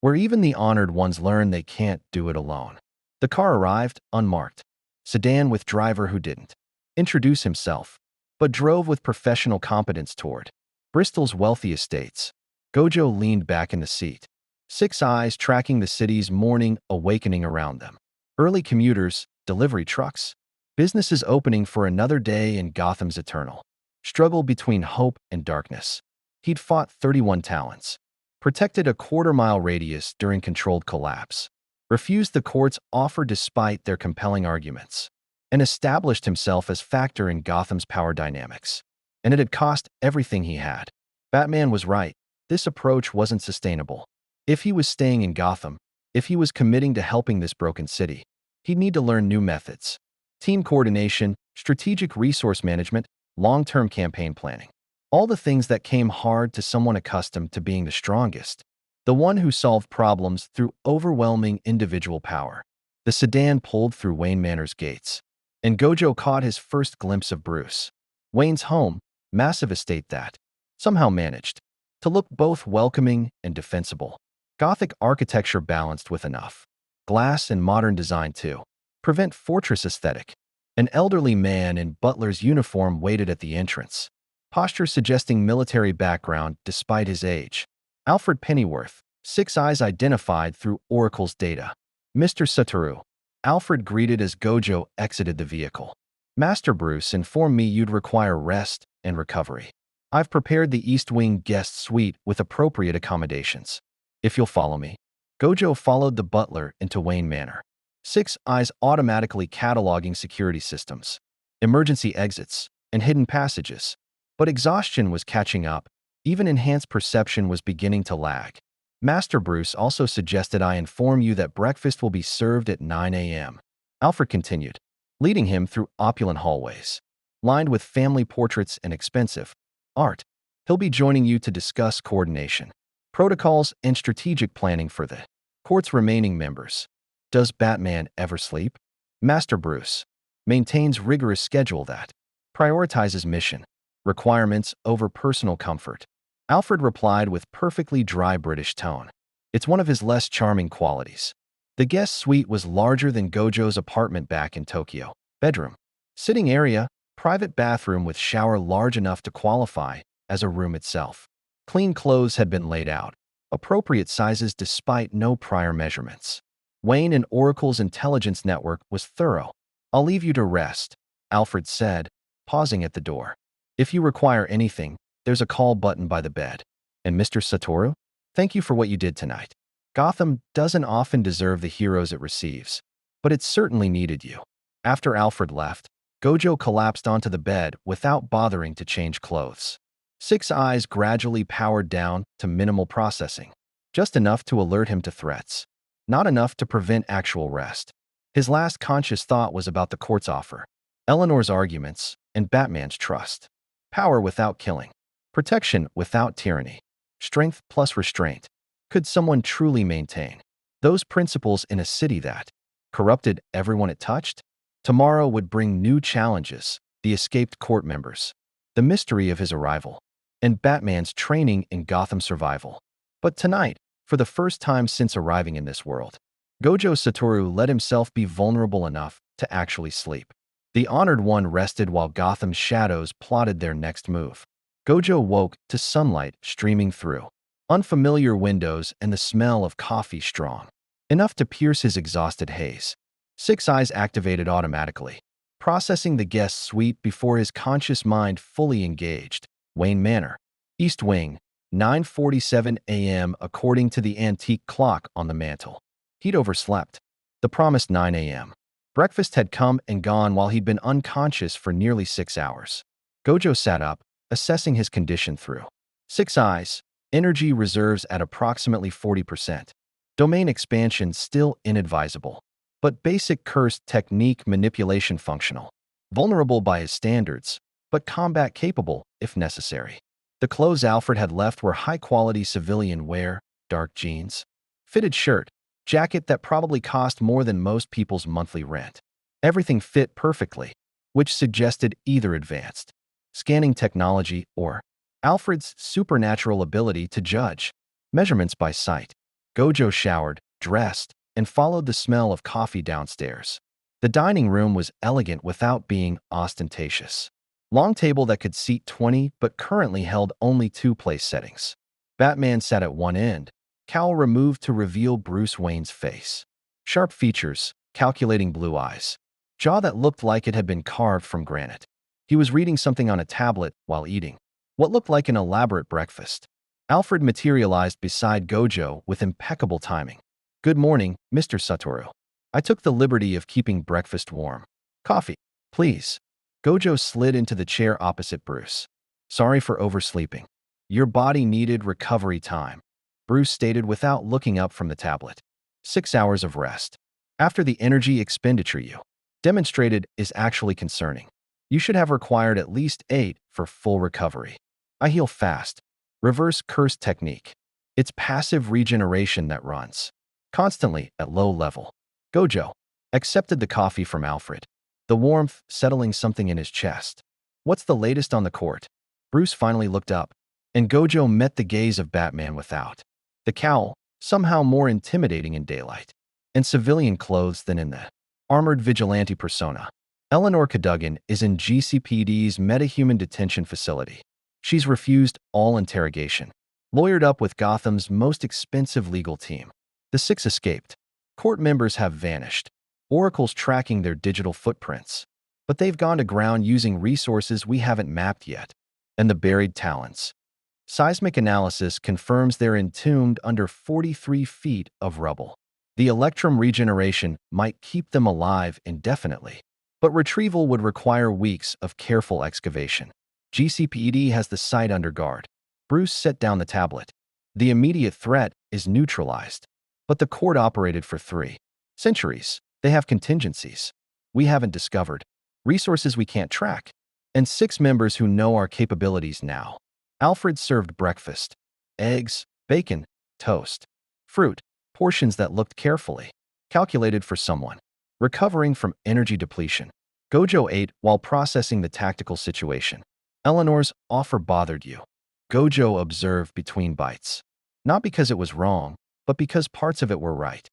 where even the honored ones learn they can't do it alone. The car arrived, unmarked. Sedan with driver who didn't introduce himself, but drove with professional competence toward Bristol's wealthy estates. Gojo leaned back in the seat, six eyes tracking the city's morning awakening around them. Early commuters, delivery trucks, businesses opening for another day in Gotham's eternal struggle between hope and darkness. He'd fought 31 talents, protected a quarter-mile radius during controlled collapse, refused the court's offer despite their compelling arguments, and established himself as factor in Gotham's power dynamics. And it had cost everything he had. Batman was right. This approach wasn't sustainable. If he was staying in Gotham, if he was committing to helping this broken city, he'd need to learn new methods. Team coordination, strategic resource management, long-term campaign planning. All the things that came hard to someone accustomed to being the strongest, the one who solved problems through overwhelming individual power. The sedan pulled through Wayne Manor's gates, and Gojo caught his first glimpse of Bruce Wayne's home, massive estate that somehow managed to look both welcoming and defensible. Gothic architecture balanced with enough glass and modern design to prevent fortress aesthetic. An elderly man in butler's uniform waited at the entrance, posture suggesting military background despite his age. Alfred Pennyworth, six eyes identified through Oracle's data. Mr. Satoru, Alfred greeted as Gojo exited the vehicle. Master Bruce informed me you'd require rest and recovery. I've prepared the East Wing guest suite with appropriate accommodations. If you'll follow me. Gojo followed the butler into Wayne Manor. Six eyes automatically cataloging security systems, emergency exits, and hidden passages. But exhaustion was catching up. Even enhanced perception was beginning to lag. Master Bruce also suggested I inform you that breakfast will be served at 9 a.m. Alfred continued, leading him through opulent hallways, lined with family portraits and expensive art. He'll be joining you to discuss coordination, protocols, and strategic planning for the court's remaining members. Does Batman ever sleep? Master Bruce maintains rigorous schedule that prioritizes mission requirements over personal comfort. Alfred replied with perfectly dry British tone. It's one of his less charming qualities. The guest suite was larger than Gojo's apartment back in Tokyo. Bedroom, sitting area, private bathroom with shower large enough to qualify as a room itself. Clean clothes had been laid out, appropriate sizes despite no prior measurements. Wayne and Oracle's intelligence network was thorough. I'll leave you to rest, Alfred said, pausing at the door. If you require anything, there's a call button by the bed. And Mr. Satoru, thank you for what you did tonight. Gotham doesn't often deserve the heroes it receives, but it certainly needed you. After Alfred left, Gojo collapsed onto the bed without bothering to change clothes. Six eyes gradually powered down to minimal processing, just enough to alert him to threats, not enough to prevent actual rest. His last conscious thought was about the court's offer, Eleanor's arguments, and Batman's trust. Power without killing. Protection without tyranny. Strength plus restraint. Could someone truly maintain those principles in a city that corrupted everyone it touched? Tomorrow would bring new challenges, the escaped court members, the mystery of his arrival, and Batman's training in Gotham survival. But tonight, for the first time since arriving in this world, Gojo Satoru let himself be vulnerable enough to actually sleep. The honored one rested while Gotham's shadows plotted their next move. Gojo woke to sunlight streaming through unfamiliar windows and the smell of coffee strong, enough to pierce his exhausted haze. Six eyes activated automatically, processing the guest suite before his conscious mind fully engaged. Wayne Manor, East Wing, 9:47 a.m. according to the antique clock on the mantel. He'd overslept. The promised 9 a.m. Breakfast had come and gone while he'd been unconscious for nearly 6 hours. Gojo sat up, assessing his condition through 6 eyes, energy reserves at approximately 40%. Domain expansion still inadvisable, but basic cursed technique manipulation functional. Vulnerable by his standards, but combat capable if necessary. The clothes Alfred had left were high-quality civilian wear, dark jeans, fitted shirt, jacket that probably cost more than most people's monthly rent. Everything fit perfectly, which suggested either advanced scanning technology or Alfred's supernatural ability to judge measurements by sight. Gojo showered, dressed, and followed the smell of coffee downstairs. The dining room was elegant without being ostentatious. Long table that could seat 20 but currently held only 2 place settings. Batman sat at one end, cowl removed to reveal Bruce Wayne's face. Sharp features, calculating blue eyes. Jaw that looked like it had been carved from granite. He was reading something on a tablet while eating what looked like an elaborate breakfast. Alfred materialized beside Gojo with impeccable timing. "Good morning, Mr. Satoru. I took the liberty of keeping breakfast warm. Coffee, please." Gojo slid into the chair opposite Bruce. "Sorry for oversleeping. Your body needed recovery time," Bruce stated without looking up from the tablet. 6 hours of rest. After the energy expenditure you demonstrated is actually concerning. You should have required at least 8 for full recovery. I heal fast. Reverse curse technique. It's passive regeneration that runs constantly at low level. Gojo accepted the coffee from Alfred, the warmth settling something in his chest. "What's the latest on the court?" Bruce finally looked up, and Gojo met the gaze of Batman without. The cowl, somehow more intimidating in daylight, and civilian clothes than in the armored vigilante persona. Eleanor Cadogan is in GCPD's metahuman detention facility. She's refused all interrogation. Lawyered up with Gotham's most expensive legal team. The 6 escaped. Court members have vanished. Oracle's tracking their digital footprints. But they've gone to ground using resources we haven't mapped yet. And the buried talents. Seismic analysis confirms they're entombed under 43 feet of rubble. The electrum regeneration might keep them alive indefinitely, but retrieval would require weeks of careful excavation. GCPD has the site under guard. Bruce set down the tablet. The immediate threat is neutralized, but the court operated for 3 centuries. They have contingencies we haven't discovered, resources we can't track, and 6 members who know our capabilities now. Alfred served breakfast: eggs, bacon, toast, fruit, portions that looked carefully calculated for someone recovering from energy depletion. Gojo ate while processing the tactical situation. "Eleanor's offer bothered you," Gojo observed between bites. "Not because it was wrong, but because parts of it were right.